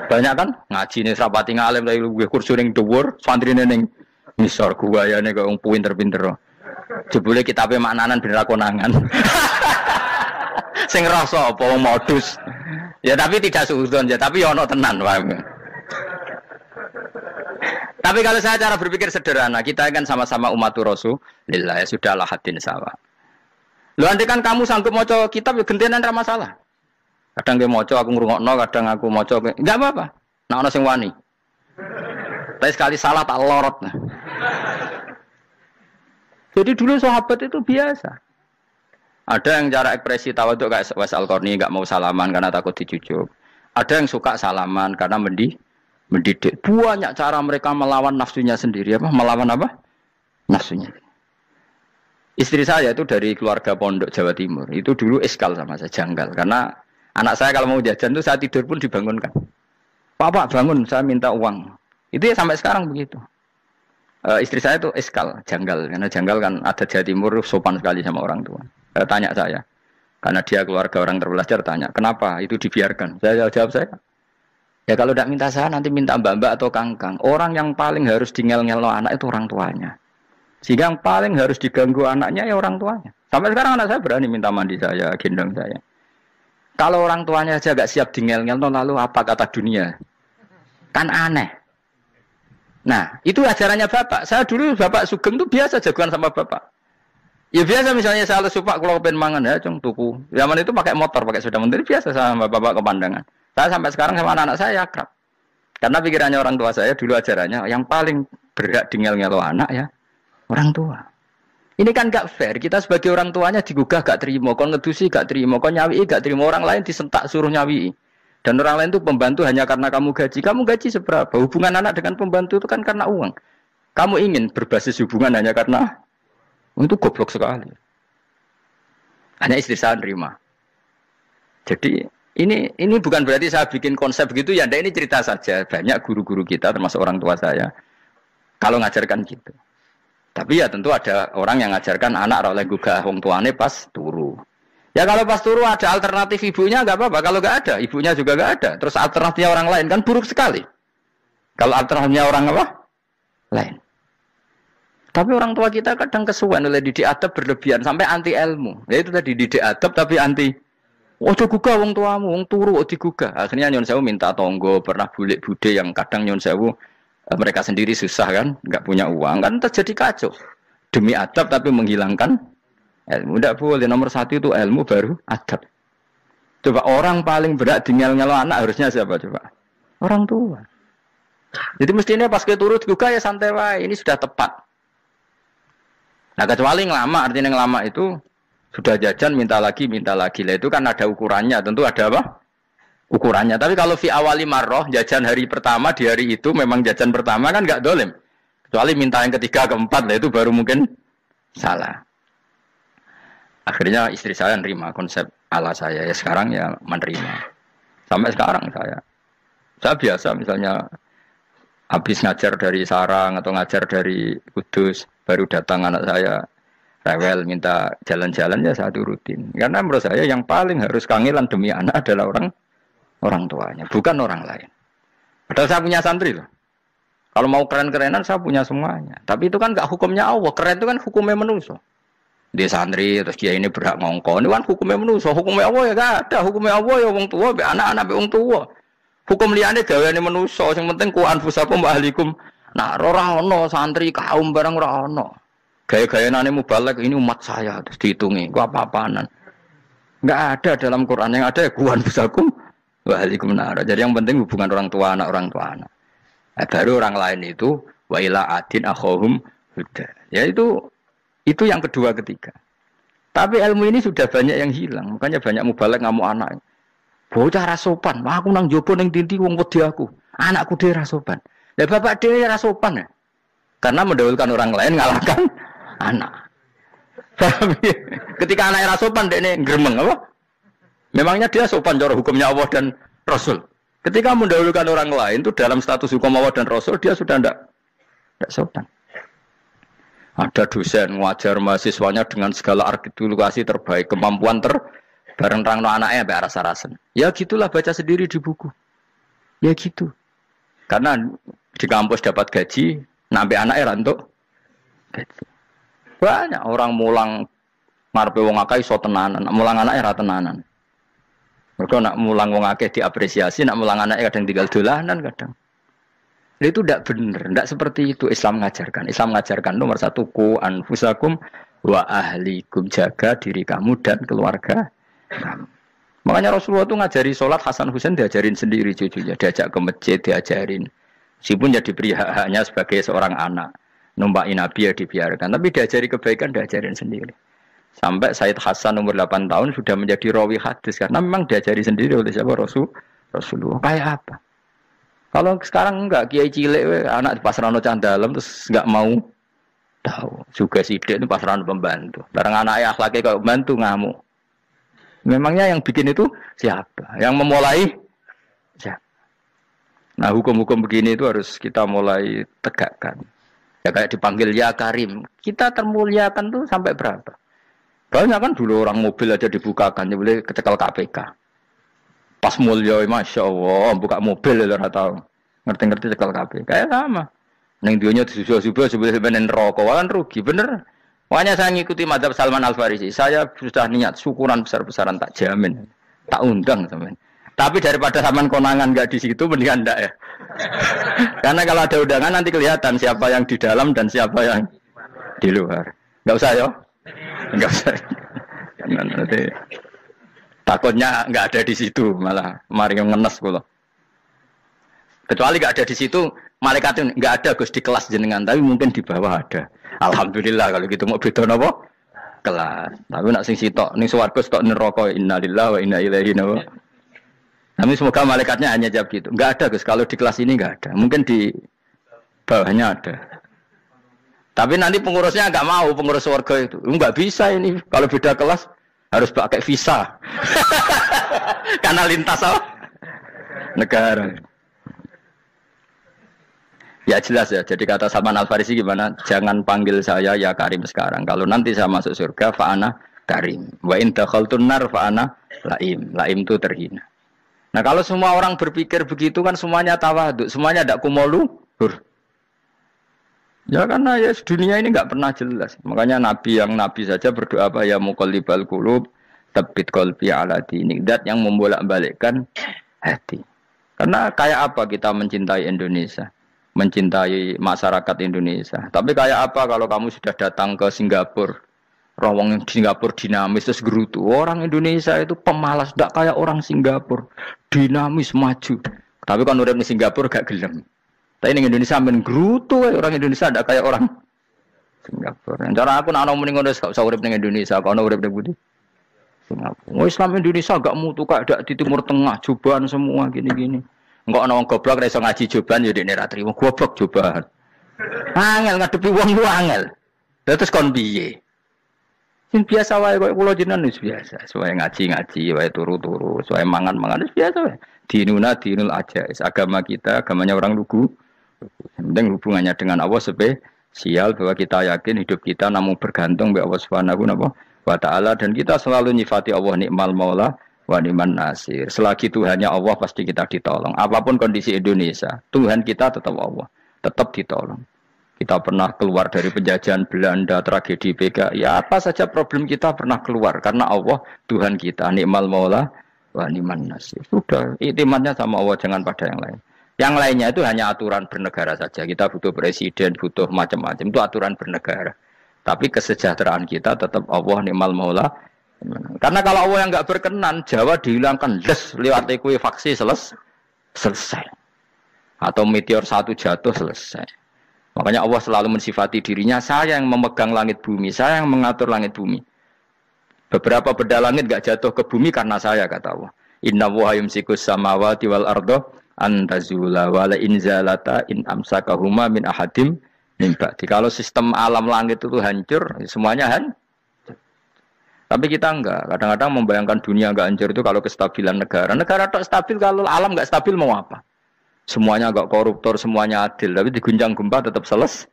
Banyak kan ngaji nih serapati ngalim dari gue kursi ning dhuwur, santri ning ngisor gue ya nih kok pinter-pinter. Jebule kitabe maknanan bener konangan. Sing rasa apa modus. Ya tapi tidak suudzon ya, tapi ya ono tenan wae. Tapi kalau saya cara berpikir sederhana, kita kan sama-sama umatur Rasulillah, ya sudahlah hadin sawa. Lu nanti kan kamu sanggup maca kitab ya gentenan ra masalah. Kadang ge maca aku ngrungokno, kadang aku maca enggak apa-apa. Nek ana sing wani. Tapi sekali salah tak lorot. Nah. Jadi dulu sahabat itu biasa. Ada yang cara ekspresi tawadhu kayak Uwais Al-Qarni enggak mau salaman karena takut dicucuk. Ada yang suka salaman karena mendidik. Banyak cara mereka melawan nafsunya sendiri. Melawan apa? Nafsunya. Istri saya itu dari keluarga pondok Jawa Timur. Itu dulu iskal sama saya, janggal. Karena anak saya kalau mau jajan itu saya tidur pun dibangunkan. Pak bangun, saya minta uang. Itu ya sampai sekarang begitu. Istri saya itu iskal, janggal. Karena janggal kan ada Jawa Timur sopan sekali sama orang tua. Tanya saya. Karena dia keluarga orang terpelajar, tanya. Kenapa itu dibiarkan? Saya jawab saya. Ya kalau tidak minta saya, nanti minta mbak-mbak atau kangkang. Orang yang paling harus dingel-ngelo anak itu orang tuanya. Sehingga yang paling harus diganggu anaknya ya orang tuanya. Sampai sekarang anak saya berani minta mandi saya, gendong saya. Kalau orang tuanya aja gak siap dingel-ngel, lalu apa kata dunia? Kan aneh. Nah, itu ajarannya bapak. Saya dulu bapak Sugeng itu biasa jagoan sama bapak. Ya biasa misalnya saya lesu pak kalau pengen mangan ya, cung tuku. Zaman itu pakai motor, pakai sepeda motor biasa sama bapak kepandangan. Saya sampai sekarang sama anak-anak saya akrab. Karena pikirannya orang tua saya dulu ajarannya yang paling berhak dingel-ngelo anak ya orang tua. Ini kan gak fair. Kita sebagai orang tuanya digugah gak terima, kon ngedusi gak terima, kon nyawi gak terima, orang lain disentak suruh nyawi. Dan orang lain itu pembantu hanya karena kamu gaji. Kamu gaji seberapa? Hubungan anak dengan pembantu itu kan karena uang. Kamu ingin berbasis hubungan hanya karena itu goblok sekali. Hanya istri saya nerima. Jadi ini bukan berarti saya bikin konsep begitu ya. Ini cerita saja. Banyak guru-guru kita termasuk orang tua saya kalau ngajarkan gitu. Tapi ya tentu ada orang yang ngajarkan anak oleh gugah wong tuane pas turu. Ya kalau pas turu ada alternatif ibunya enggak apa-apa. Kalau enggak ada, ibunya juga enggak ada. Terus alternatifnya orang lain kan buruk sekali. Kalau alternatifnya orang apa? Lain. Tapi orang tua kita kadang kesuwen oleh didik adab berlebihan sampai anti ilmu. Ya itu tadi didik adab tapi anti. Ojo gugah wong tuamu, wong turu ojo digugah. Akhirnya nyon sewu minta tonggo, pernah bulik bude yang kadang nyon sewu mereka sendiri susah kan, enggak punya uang kan terjadi kacau. Demi adab tapi menghilangkan ilmu. Tidak boleh. Nomor satu itu ilmu baru adab. Coba orang paling berat dingel-ngelo anak harusnya siapa coba? Orang tua. Jadi mestinya pas keturut juga ya santai wae. Ini sudah tepat. Nah kecuali ngelama, artinya ngelama itu sudah jajan minta lagi. Lah itu kan ada ukurannya. Tentu ada apa? Ukurannya. Tapi kalau fi awali marroh jajan hari pertama di hari itu memang jajan pertama kan nggak dolim. Kecuali minta yang ketiga keempat lah itu baru mungkin salah. Akhirnya istri saya nerima konsep ala saya ya sekarang ya menerima. Sampai sekarang saya biasa misalnya habis ngajar dari Sarang atau ngajar dari Kudus baru datang anak saya rewel minta jalan-jalan ya saya turutin. Karena menurut saya yang paling harus kangelan demi anak adalah orang tuanya, bukan orang lain. Padahal saya punya santri loh. Kalau mau keren-kerenan saya punya semuanya. Tapi itu kan gak hukumnya Allah. Keren itu kan hukumnya manusia. Dia santri terus dia ini berhak ngongkon. Ini kan hukumnya manusia. Hukumnya Allah ya gak ada. Hukumnya Allah ya wong tua, anak-anak wong tua. Hukum liane gaweane manusia. Yang penting ku anfusakum wa ahlikum. Nah, ora ono santri kaum barang ora ono. Gaya-gayanane mubalek ini umat saya terus dihitungi. Ku apa-apaanan. Enggak ada dalam Quran yang ada ya ku anfusakum Waalaikumsalam. Jadi yang penting hubungan orang tua anak. Baru orang lain itu wa ila adin akhahum huda. Ya itu yang kedua ketiga. Tapi ilmu ini sudah banyak yang hilang. Makanya banyak mubalek ngamuk anak. Bocah rasopan. Wah aku nang jopo ning dinti wong wedi aku. Anakku dhewe rasopan. Lah bapak dhewe rasopan ya. Karena mendahulukan orang lain ngalahkan anak. Ketika anaknya rasopan dekne gremeng apa? Memangnya dia sopan cara hukumnya Allah dan Rasul. Ketika mendahulukan orang lain itu dalam status hukum Allah dan Rasul dia sudah tidak sopan. Ada dosen ngajar mahasiswanya dengan segala artikulasi terbaik, kemampuan bareng rangno anaknya sampai rasa-rasen. Ya gitulah baca sendiri di buku. Ya gitu. Karena di kampus dapat gaji, nampe anaknya rantuk gaji. Banyak orang mulang ngarepe wong akeh iso tenanan, mulang anaknya ra tenanan. Mereka nak mulang wong akeh diapresiasi, nak mulang anak kadang tinggal dolanan kadang. Itu tidak benar, tidak seperti itu Islam mengajarkan. Islam mengajarkan nomor satu ku anfusakum wa ahlikum, jaga diri kamu dan keluarga kamu. Makanya Rasulullah itu ngajari sholat Hasan Husain diajarin sendiri cucunya, diajak ke masjid diajarin. Meskipun jadi beri hak-haknya sebagai seorang anak, numpakin Nabi ya dibiarkan, tapi diajari kebaikan diajarin sendiri. Sampai Said Hasan umur 8 tahun sudah menjadi rawi hadis karena memang diajari sendiri oleh siapa Rasulullah. Kayak apa? Kalau sekarang enggak kiai cilik anak di pasrano candalem terus enggak mau tahu. Juga sidik itu pasrano pembantu. Bareng anaknya akhlaknya kayak pembantu ngamuk. Memangnya yang bikin itu siapa? Yang memulai siapa? Nah, hukum-hukum begini itu harus kita mulai tegakkan. Ya kayak dipanggil ya Karim. Kita termuliakan tuh sampai berapa? Banyak kan dulu orang mobil aja dibukakan, ya boleh kecekel KPK. Pas mulia, masya Allah, buka mobil ya tidak tahu. Ngerti-ngerti cekel KPK, kayak sama. Neng duanya disusul-susul sebelum rokok, kan rugi, bener. Makanya saya ngikuti mazhab Salman Al Farisi. Saya sudah niat syukuran besar-besaran tak jamin. Tak undang sampean. Tapi daripada sampean konangan enggak di situ mendingan enggak ya. Karena kalau ada undangan nanti kelihatan siapa yang di dalam dan siapa yang di luar. Enggak usah ya. Enggak usah. Karena nanti takutnya enggak ada di situ malah mari ngenes kula. Kecuali enggak ada di situ, malaikatnya enggak ada Gus di kelas jenengan, tapi mungkin di bawah ada. Alhamdulillah kalau gitu mau beda napa? Kelas. Tapi nak sing sitok ning swarga stok neraka innalillahi wa inna ilaihi raji'un. Tapi semoga malaikatnya hanya jawab gitu. Enggak ada Gus, kalau di kelas ini enggak ada. Mungkin di bawahnya ada. Tapi nanti pengurusnya enggak mau, pengurus warga itu. Enggak bisa ini kalau beda kelas harus pakai visa. Karena lintas negara. Ya jelas ya. Jadi kata Salman Al-Farisi gimana? Jangan panggil saya ya Karim sekarang. Kalau nanti saya masuk surga, fa'ana Karim. Wa in dakhaltun nar fa'ana Laim. Laim itu terhina. Nah kalau semua orang berpikir begitu kan semuanya tawadhu, semuanya tidak kumoluhur. Ya karena ya dunia ini nggak pernah jelas. Makanya Nabi yang Nabi saja berdoa apa ya muqallibal qulub, tsabbit qalbi ala dinik. Dat yang membolak-balikkan hati. Karena kayak apa kita mencintai Indonesia? Mencintai masyarakat Indonesia. Tapi kayak apa kalau kamu sudah datang ke Singapura, rawang Singapura dinamis terus gerutu. Orang Indonesia itu pemalas, tidak kayak orang Singapura, dinamis maju. Tapi kalau urip di Singapura gak gelem. Tapi di Indonesia men gerutu, orang Indonesia tidak kayak orang Singapura. Cara aku nak ngomong ngono gak usah urip ning Indonesia, kalau urip ning Budi. Singapura. Islam Indonesia gak mutu kayak di Timur Tengah, cobaan semua gini-gini. Enggak ana wong goblok ora iso ngaji joban ya dekne ra trimo goblok joban. Angel ngadepi wong lu angel. Terus kon piye? Sing biasa wae koyo kula jenengan wis biasa. Suwe ngaji-ngaji wae turu-turu, suwe mangan-mangan wis biasa wae. Dinuna dinul ajais. Agama kita agamanya orang lugu. Penting hubungannya dengan Allah spesial bahwa kita yakin hidup kita namun bergantung be Allah Subhanahu wa taala dan kita selalu nyifati Allah nikmal maula wa ni'man nasir. Selagi Tuhannya Allah pasti kita ditolong. Apapun kondisi Indonesia, Tuhan kita tetap Allah, tetap ditolong. Kita pernah keluar dari penjajahan Belanda, tragedi PKI, ya apa saja problem kita pernah keluar karena Allah Tuhan kita, ni'mal maula wa ni'man nasir. Sudah, iktimatnya sama Allah, jangan pada yang lain. Yang lainnya itu hanya aturan bernegara saja. Kita butuh presiden, butuh macam-macam, itu aturan bernegara. Tapi kesejahteraan kita tetap Allah ni'mal maula. Karena kalau Allah yang enggak berkenan, Jawa dihilangkan les lewat ekuifaksi selesai. Atau meteor satu jatuh selesai. Makanya Allah selalu mensifati dirinya, saya yang memegang langit bumi, saya yang mengatur langit bumi. Beberapa benda langit enggak jatuh ke bumi karena saya, kata Allah. Inna wa yumsikus samawati wal ardo antazula wala inzalata in amsakahuma min ahadim min ba'di. Kalau sistem alam langit itu hancur, semuanya hancur. Tapi kita enggak, kadang-kadang membayangkan dunia enggak hancur itu kalau kestabilan negara. Negara tak stabil, kalau alam enggak stabil mau apa? Semuanya enggak koruptor, semuanya adil. Tapi diguncang gempa tetap selesai.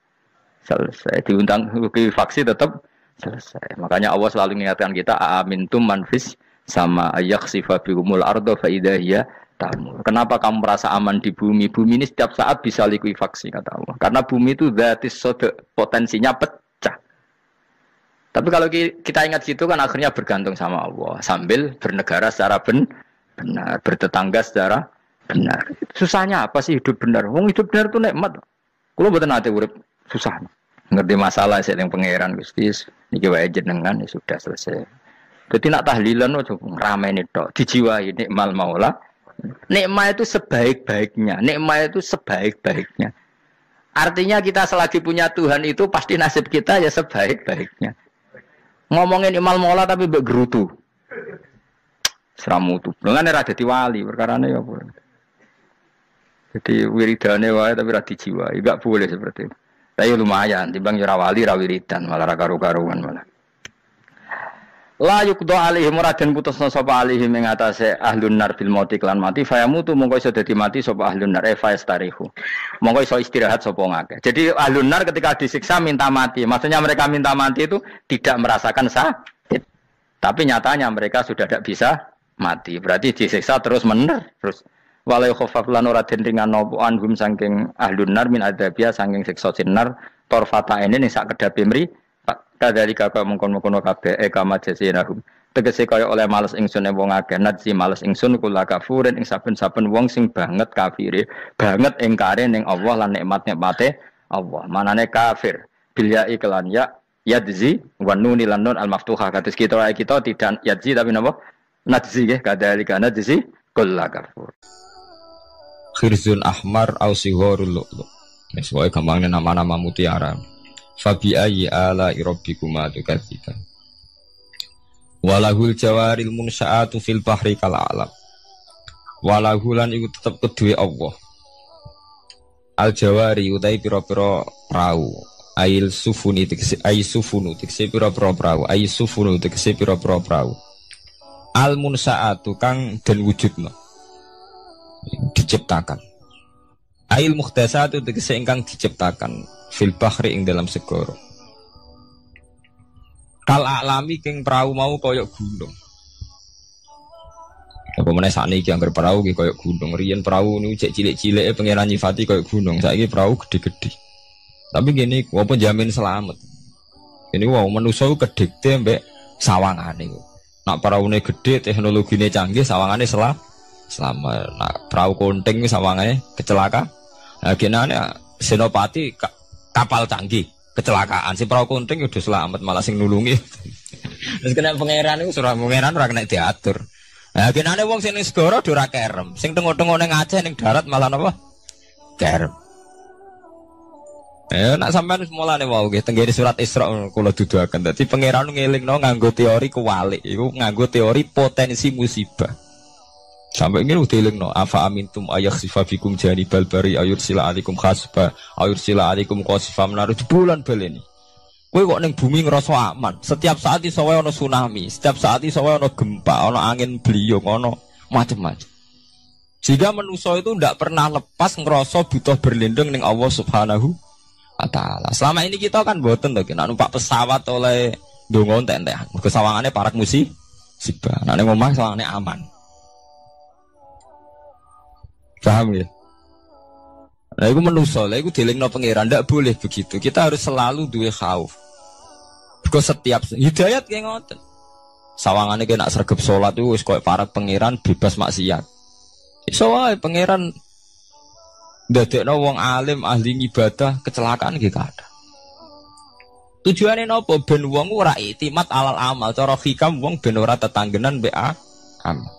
Diundang faksi tetap selesai. Makanya Allah selalu mengingatkan kita, aamintum manfis sama ayaksifa bikumul ardo faidahiyah tamu. Kenapa kamu merasa aman di bumi? Bumi ini setiap saat bisa likuifaksi, kata Allah. Karena bumi itu dzatis sode, potensinya pecah. Tapi kalau kita ingat situ kan akhirnya bergantung sama Allah. Sambil bernegara secara benar, bertetangga secara benar. Susahnya apa sih hidup benar? Wong hidup benar itu nikmat. Kalau mboten nate urip susah. Ngerti masalah saya yang pangeran Gusti, niki wae jenengan ya sudah selesai. Dadi nak tahlilan ojo ramene tok, dijiwai nikmal maula. Nikmat itu sebaik-baiknya, nikmat itu sebaik-baiknya. Artinya kita selagi punya Tuhan itu pasti nasib kita ya sebaik-baiknya. Ngomongin imal mola tapi mbek gerutu. Seramutu. Dengan era dadi wali perkarane ya apa. Jadi wiridane wae tapi ra dijiwai, enggak boleh seperti itu. Tapi lumayan timbang ora wali ra wiridan malah ra karo-karuan malah. La yuqda alaihim muradan putusna sapa alaihim ing atase ahlun nar bil mauti lan mati fayamutu mongko iso dadi mati sapa ahlun nar fayastarihu. Mongko iso istirahat sapa ngakeh. Jadi ahlun nar ketika disiksa minta mati. Maksudnya mereka minta mati itu tidak merasakan sakit. Tapi nyatanya mereka sudah tidak bisa mati. Berarti disiksa terus terus wala yukhafaf lan ora den ringan napa anhum saking ahlun nar min adzabia saking siksa sinar torfata ene ning sak kedhape mri. Kadalika ka mengkon-mengkono kabeh kama jasinahum tegese kaya oleh males ingsun wong akeh nadzi males ingsun kula kafurin ing saben-saben wong sing banget kafire banget ingkare ning Allah lan nikmat-nikmate Allah manane kafir bil ya iklan ya yadzi wa nunil nun al maftuhah kados kita tidak yadzi tapi napa nadzi nggih kadalika nadzi kula kafur khirzun ahmar au sigharul lu'lu wis wae gampangnya nama-nama mutiara fabi ayyi ala rabbikuma tukadziban walahul jawaril munsaatu fil bahri kal alam walahulan iku tetep kedue Allah al jawari utai pira-pira prau ail sufuni tegese ai sufunu tegese pira-pira prau ai sufunu tegese pira-pira prau al munsaatu kang den wujudna diciptakan ail muhdasatu tegese ingkang diciptakan fil bahri ing dalam segara kal alami king perahu mau koyok gunung apa meneh sakniki anggere perahu ki koyok gunung riyen perahu niku cek cilik-cilike pangeran nyifati koyok gunung saiki perahu gede-gede tapi gini apa jamin selamat ini wow manusa kedikte mbek sawangane nak peraune gede teknologine canggih sawangane selamat nak perahu konting sawangane kecelakaan nah genane senopati kapal canggih kecelakaan si perahu kunting udah selamat malah sing nulungi terus kena pangeran itu surah pangeran ora kena diatur nah genane wong sing ning segara ora kerem sing tengok-tengok ning Aceh ning darat malah napa kerem nak sampean mulane wau nggih tenggene surat Isra kula duduaken dadi pangeran ngelingno nganggo teori kewalik iku nganggo teori potensi musibah sampai ini udah elingno afa amintum ayakhsifa bikum janibal bari ayursila alaikum khasba ayursila alaikum qasifa menaruh bulan baleni kowe kok ning bumi ngerasa aman setiap saat iso wae ana tsunami setiap saat iso wae ana gempa ana angin beliung ana macam-macam jika manusia itu tidak pernah lepas ngerasa butuh berlindung ning Allah Subhanahu wa taala selama ini kita kan mboten to nek numpak pesawat oleh ndonga entek-entekan mergo sawangane parak musibah nek ning omah sawangane aman. Paham ya? Nah itu manusia, itu dilingno pangeran, tidak boleh begitu. Kita harus selalu duwe khauf. Because setiap hidayat kayak ngoten. Sawangane kena sregep salat itu wis koyo para pangeran bebas maksiat. Iso wae pangeran ndadekno wong alim ahli ibadah kecelakaan nggih kathah. Tujuane napa ben wong ora iktimat alal amal, cara hikam wong ben ora tetanggenan mbek amal.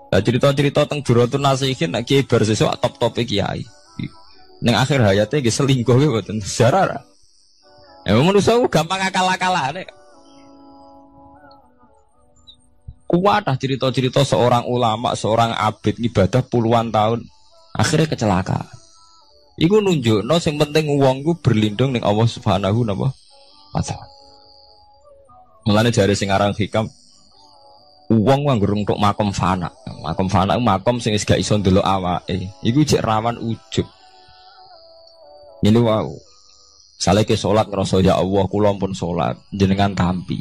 Nah, cerita-cerita tentang Duratun Nasihin nak kiai bar sesuk top-tope kiai. Ning akhir hayate nggih selingkuh nggih mboten sejarah. Ya manusa gampang akal-akalane. Kuat cerita-cerita seorang ulama, seorang abid ibadah puluhan tahun akhirnya kecelakaan. Iku nunjukno sing penting wong ku berlindung ning Allah Subhanahu wa taala. Mulane jare sing aran hikam wong nganggo untuk makom fana makom sing wis gak iso ndelok awake iku jek rawan ujub ngene wae saleke salat ngrasa ya Allah kula pun salat jenengan tampi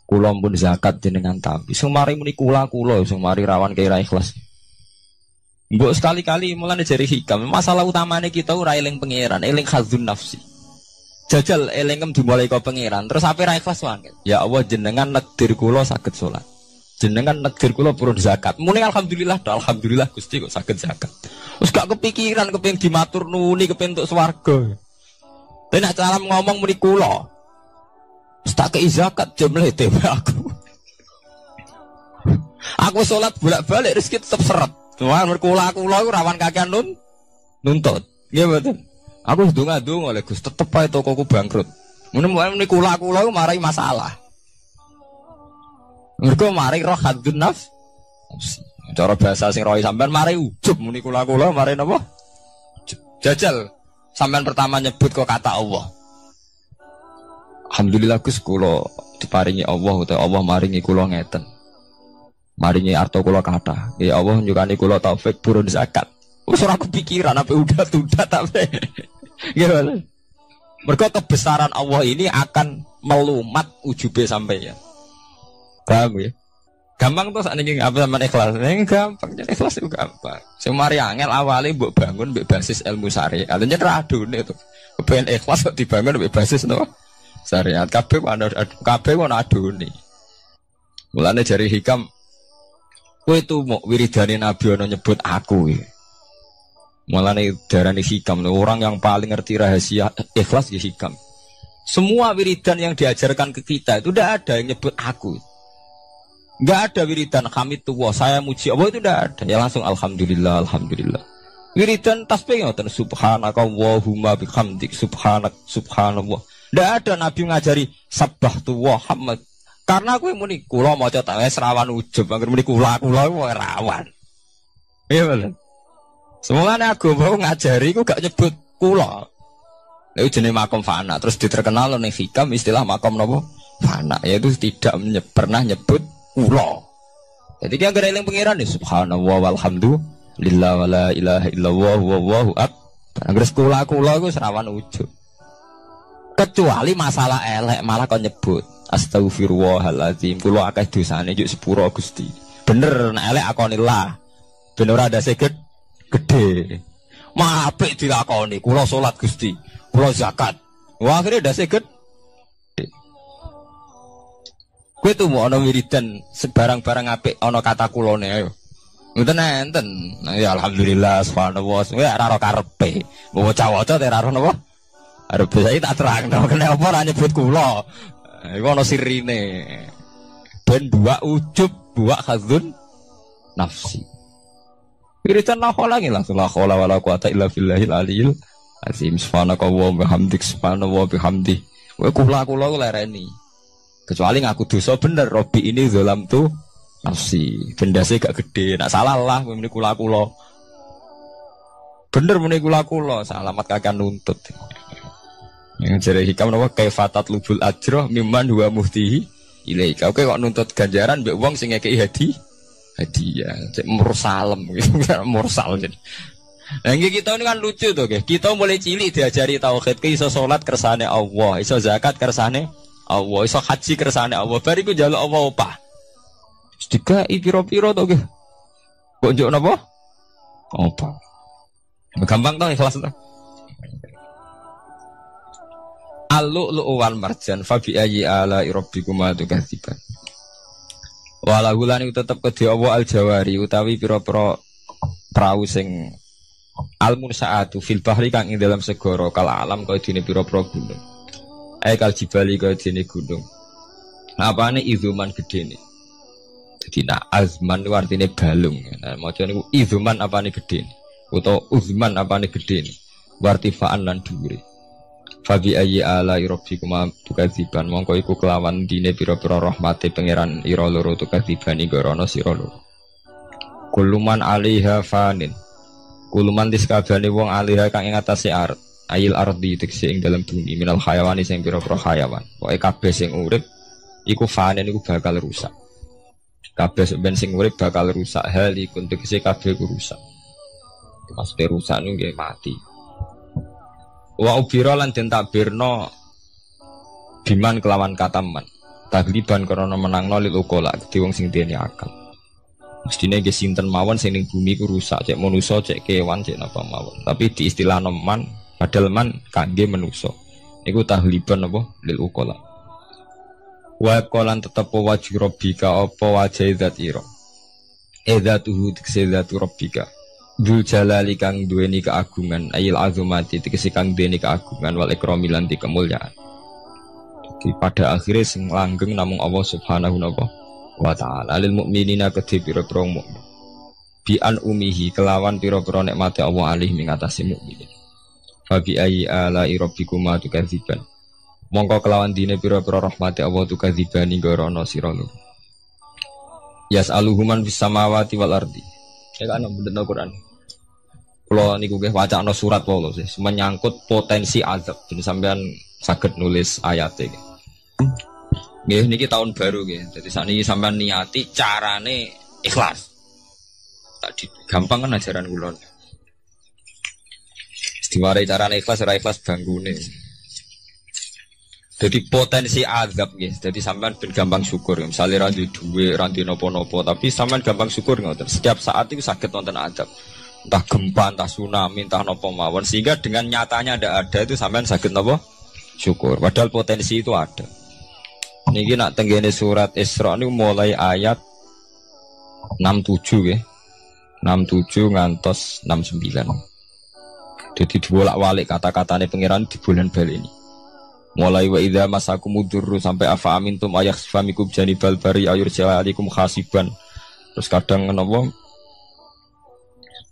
kula pun zakat jenengan tampi sing mari muni kula sing mari rawan kira ikhlas mbok sekali-kali mulane jari hikam masalah utamane kita ora eling pangeran eling khazun nafsi jajal elingem dimulai kok pangeran terus ape ra ikhlas wae ya Allah jenengan nekdir kula saged salat jenengan negdir kula purun zakat. Muni alhamdulillah Gusti kok saged zakat. Wis gak kepikiran kepengin dimatur nuni kepengin entuk swarga. Tapi nek cara ngomong muni kula. Wis tak kei zakat jemlete aku. Aku salat bolak-balik rezeki tetep seret. Cuma kula iku rawan kakean nuntut. Nggih mboten. Aku ndonga-ndonga oleh Gus tetep ae tokoku bangkrut. Muni kula marai masalah. Mergo mari roh hadun nafs. Cara bahasa sing rohi sampean mari ujub muni kula mari napa? Jajal sampean pertama nyebut kok kata Allah. Alhamdulillah Gus kula diparingi Allah utawa Allah maringi kula ngeten. Maringi arto kula kathah. Ya Allah nyukani kula taufik purun zakat. Wis ora kepikiran apa udah tapi. Nggih. Mergo kebesaran Allah ini akan melumat ujube sampeyan. Paham ya? Gampang tuh saat ini apa sama ikhlas? Ini gampang, jadi ikhlas itu gampang. Semari angel awalnya buat bangun berbasis ilmu syariat. Artinya radun itu. Kepengen ikhlas kok dibangun berbasis no syariat. Kabeh wana aduni. Mulane jari hikam, kowe itu mau wiridane Nabi ono nyebut aku. Mulane darani hikam, orang yang paling ngerti rahasia ikhlas ya hikam. Semua wiridan yang diajarkan ke kita itu tidak ada yang nyebut aku. Enggak ada wiridan hamidullah, saya muji Allah itu tidak ada. Ya langsung alhamdulillah, alhamdulillah. Wiridan tasbih ngoten subhanaka wallahumma bihamdik subhanallah. Tidak ada Nabi ngajari sabbahtu wa hamd. Karena kowe muni kula maca tak wis rawan ujub, angger muni kula wae rawan. Iya bener. Semulane agama ngajari ku gak nyebut kula. Lha jenenge makom fana, terus diterkenal ning hikam istilah makom napa? Fana, yaitu tidak pernah nyebut kula. Jadi ki anggere eling pangeran ya subhanallah walhamdulillah wala ilaha illallah wallahu akbar. Anggere kula iku serawan ujub. Kecuali masalah elek malah kon nyebut astagfirullahaladzim kula akeh dosane juk sepuro Gusti. Bener nek elek akonillah. Ben ora ndase gede. Apik dilakoni, kula salat Gusti, kula zakat. Wah akhire ndase gede. Kowe tuh mau ana wiridan sebarang-barang apik ana kata kulone ayo. Ngoten enten. Ya alhamdulillah subhanallah. Kowe ora karepe. Waca-waca ora ora napa? Arep saya tak terangno kenapa ora nyebut kula. Iku ana sirine. Ben dua ujub, dua khadzun nafsi. Wiridan la khola langsung la khola wala quwata illa billahil aliyil azim subhanaka wa bihamdik subhanallah bihamdi. Kowe kula lereni. Kecuali ngaku dosa bener Robi ini zalam tu nafsi. Bendase gak gede. Nak salah lah muni kula. Bener muni kula salamat kakek nuntut. Yang jare hikam napa kaifatat lubul ajroh mimman huwa muhtihi ilaika. Oke kok nuntut ganjaran mbek wong sing ngekeki hadiah, cek mursalem gitu, mursal jadi. Nah kita ini kan lucu tuh, kita mulai cilik diajari tauhid, iso sholat kersane Allah, iso zakat kersane Allah, iso haji kersane Allah. Bariku jaluk Allah opah. Sedika piro-piro tuh, kok njuk napa? Opah. Gampang tuh ikhlas tuh. Al-lu'lu'u wal marjan fa bi ayyi ala'i rabbikuma tukadziban. Walau lan iku tetep kedhe apa al-jawari utawi pira-pira prau sing al-munsaatu fil bahri kang ing dalam segara kal alam kaya dene pira-pira gunung. Kal jibali kaya dene gunung. Apane izuman gedene. Dadi nak azman ku artine balung. Nah maca niku izuman apane gedene utawa uzman apane gedene. Wartifaan lan dhuwure. Fabi ayyi ala rabbikuma tukadziban mongko iku kelawan dine pira-pira rahmate pangeran ira loro tukadziban igorono sira loro. Kuluman alaiha fanin. Kuluman diskabane wong alaiha kang ing atase art ayil ardi tekse ing dalem bumi minal hayawani sing pira-pira hayawan. Pokoke kabeh sing urip iku fanin iku bakal rusak. Kabeh ben sing urip bakal rusak hal iku tekse kabeh rusak. Maksudnya rusak niku nggih mati. Wa ubira lan den takbirno biman kelawan kataman tagliban karena menangno lil ukola di wong sing duweni akal. Mestine nggih sinten mawon sing ning bumi ku rusak cek manusa cek kewan cek napa mawon. Tapi di istilah man padahal man kangge manusa. Niku tagliban apa lil ukola. Wa qalan tetep wajhi rabbika apa wajhi zat ira. Edzatuhu tikzatu rabbika. Dzul jalali kang duweni keagungan ayil azumati tegese kang duweni keagungan wal ikrami lan kemuliaan. Jadi pada akhirnya sing langgeng namung Allah Subhanahu wa taala lil mukminina kedhe pira-pira mukmin. Bi an umihi kelawan pira-pira nikmate Allah alih ing atase mukmin. Fa bi ayyi ala rabbikuma tukadziban. Mongko kelawan dine pira-pira rahmate Allah tukadzibani gorono sira lho. Yas'aluhuman fis samawati wal ardi. Ya kan bener Quran. Kalau niku nggih wacana surat wae sih, menyangkut potensi azab. Jadi sampean saged nulis ayate nggih. Nggih niki tahun baru nggih. Jadi sakniki sampean niati carane ikhlas. Tadi gampang kan ajaran kula. Diwarai carane ikhlas ora ikhlas banggune. Jadi potensi azab nggih. Jadi sampean ben gampang syukur. Misalnya ra duwe ra napa-napa, tapi sampean gampang syukur ngoten. Setiap saat itu saged wonten azab. Entah gempa, entah tsunami, entah napa mawon, sehingga dengan nyatanya ada itu sampean saged napa syukur. Padahal potensi itu ada. Niki nak tenggene surat Isra niku mulai ayat 67 ya. 67 ngantos 69. Jadi dibolak-balik kata-katane pangeran dibolan-baleni. Mulai wa idza masakumudurru sampai afa amintum ayakhfamikum janibal bari ayursilaalikum khasiban. Terus kadang napa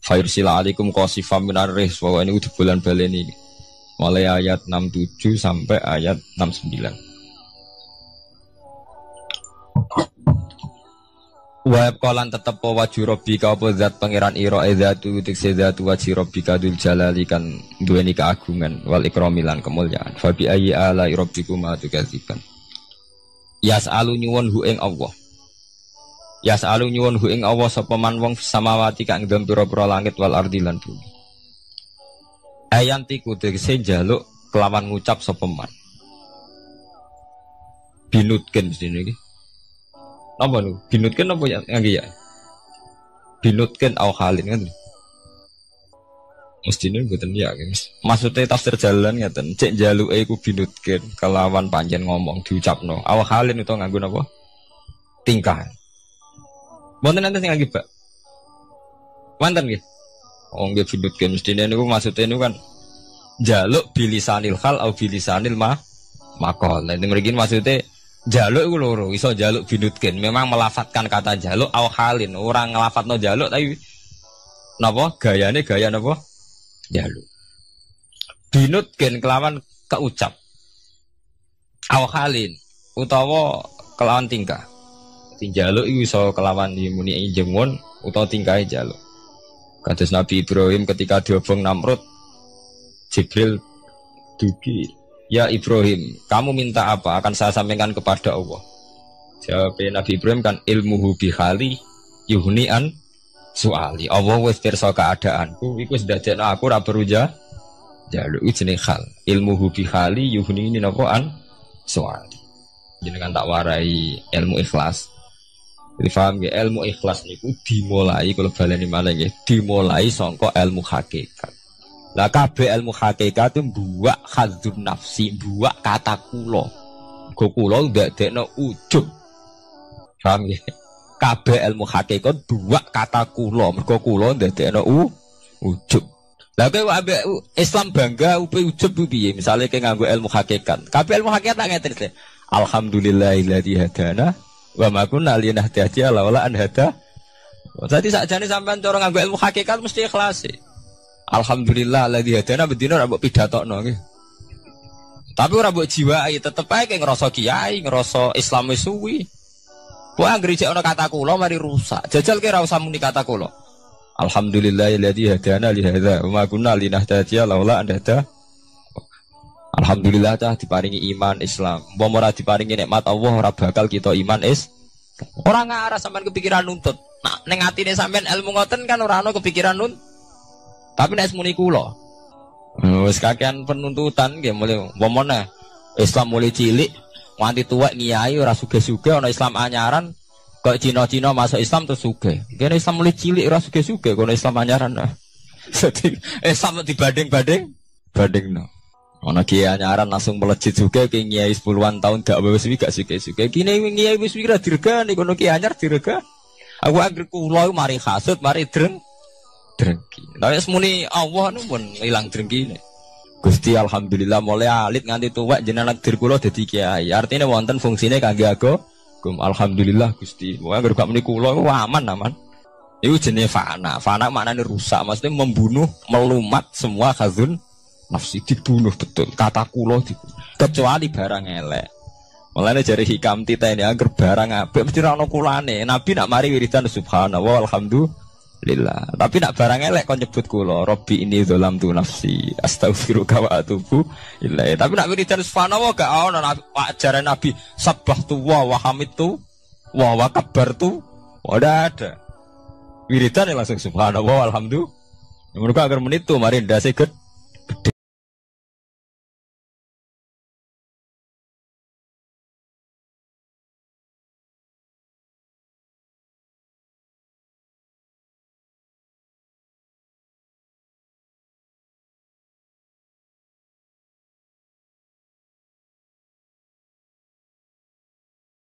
fayursilaalikum qasifam minar rih wa ini dibolan-baleni. Mulai ayat 67 sampai ayat 69. Wa qalan tetep wajhu rabbika apa zat pangeran ira zatu tikse zatu wajhi rabbika dzul jalali kan duweni keagungan wal ikrami lan kemuliaan fa bi ayyi ala rabbikuma tukadziban yas'alu nyuwun hu ing Allah yas'alu nyuwun hu ing Allah sapa man wong samawati kang ndem pira-pira langit wal ardi lan bumi ayanti kutekse njaluk kelawan ngucap sapa man binutken sini iki apa nu? Binutkan apa ya? Ngangge ya? Binutkan au halin kan? Mestine mboten ya, guys. Maksudnya tafsir jalan ngeten, cek jaluke iku binutkan kelawan panjen ngomong diucapno. Au halin itu nganggo napa? Tingkah. Mboten nanti sing ngangge, Pak. Wonten nggih. Oh nggih binutkan mestine niku maksudnya niku kan jaluk bilisanil hal au bilisanil maqal. Nek mriki maksudnya jaluk itu loro, iso jaluk binutkin. Memang melafatkan kata jaluk au halin. Orang ngelafatno jaluk tapi napa gayane gaya napa? Jaluk. Binutkin kelawan keucap. Au halin utawa kelawan tingkah. Jaluk iku iso kelawan muni jengon utawa tingkahe jaluk. Kados Nabi Ibrahim ketika diobong Namrud, Jibril dugi, ya Ibrahim, kamu minta apa? Akan saya sampaikan kepada Allah. Jawab Nabi Ibrahim kan ilmuhu bihali yuhni'an su'ali. Allah wis pirsa keadaanku, iku wis dadekno aku ora perlu jaluk jenenge hal. Ilmuhu bihali yuhni'an an su'ali. Jenengan tak warai ilmu ikhlas. Jadi paham ya, ilmu ikhlas niku dimulai kalau baleni malah nggih, dimulai sangka ilmu hakikat. Lah kabeh ilmu hakikat itu buak khadzun nafsi, buak kata kula. Go kula ndadekno ujub. Paham nggih? Kabeh ilmu hakikat buak kata kula, mergo kula ndadekno ujub. Lah kowe ambek Islam bangga upe ujub piye? Misale kowe nganggo ilmu hakikat. Kabeh ilmu hakikat tak ngeten. Alhamdulillahilladzi hadana wa ma kunna linahtadiya laula an hada. Dadi sakjane sampean cara nganggo ilmu hakikat mesti ikhlas. Alhamdulillah alladzi hadana bedino ora mbok pidatokno nggih. Tapi ora mbok jiwai tetep ae ngrasa kiai, ngrasa Islam wis suwi. Kowe anggere jek ana kata kula mari rusak. Jajal ki ora usah muni kata kula. Alhamdulillah alladzi hadana li hadza wa ma kunna linahtadiya laula an hada. Alhamdulillah cah diparingi iman Islam. Mbok ora diparingi nikmat Allah ora bakal kita iman ora ngarah sampean kepikiran nuntut. Nah, ning atine sampean ilmu ngoten kan ora ana kepikiran nuntut. Tapi nek muni kula. Wis kakean penuntutan nggih mulai umpamane Islam mulai cilik nganti tuwek kiai ora sugih-sugih ana Islam anyaran kok Cina-Cina masuk Islam terus sugih. Kene Islam mulai cilik ora sugih-sugih kok Islam anyaran. Dadi Islam bandingno. Ana kiai anyaran langsung melejit juga ke kiai 10-an tahun gak wis gak suke-suke. Kene kiai wis kira diregani kono kiai anyar direga. Aku anggere kula mari hasud, mari drengki. Tapi semuni Allah nu pun ilang drengkine. Gusti alhamdulillah mulai alit nganti tuwek jenengan takdir kula dadi kiai. Artine wonten fungsine kangge agama. Alhamdulillah Gusti. Wong anggere gak muni kula aman. Iku jenenge fana. Fana maknane rusak, maksudnya membunuh, melumat semua khazun nafsi dibunuh betul, kata kulo dibunuh. Kecuali barang elek. Mulane jare hikam titene angger barang apik mesti ra ono kulane. Nabi nak mari wiridan subhanallah walhamdulillah. Tapi nak barang elek kon nyebut kula, Rabbi inni dzalamtu nafsi, astaghfiruka wa atubu ilaih. Tapi nak wiridan subhanallah gak ono ajaran Nabi sabbahtu wa hamidtu wa kabbartu. Ora ada. Wiridan langsung subhanallah walhamdulillah. Mergo agar menit tuh mari ndase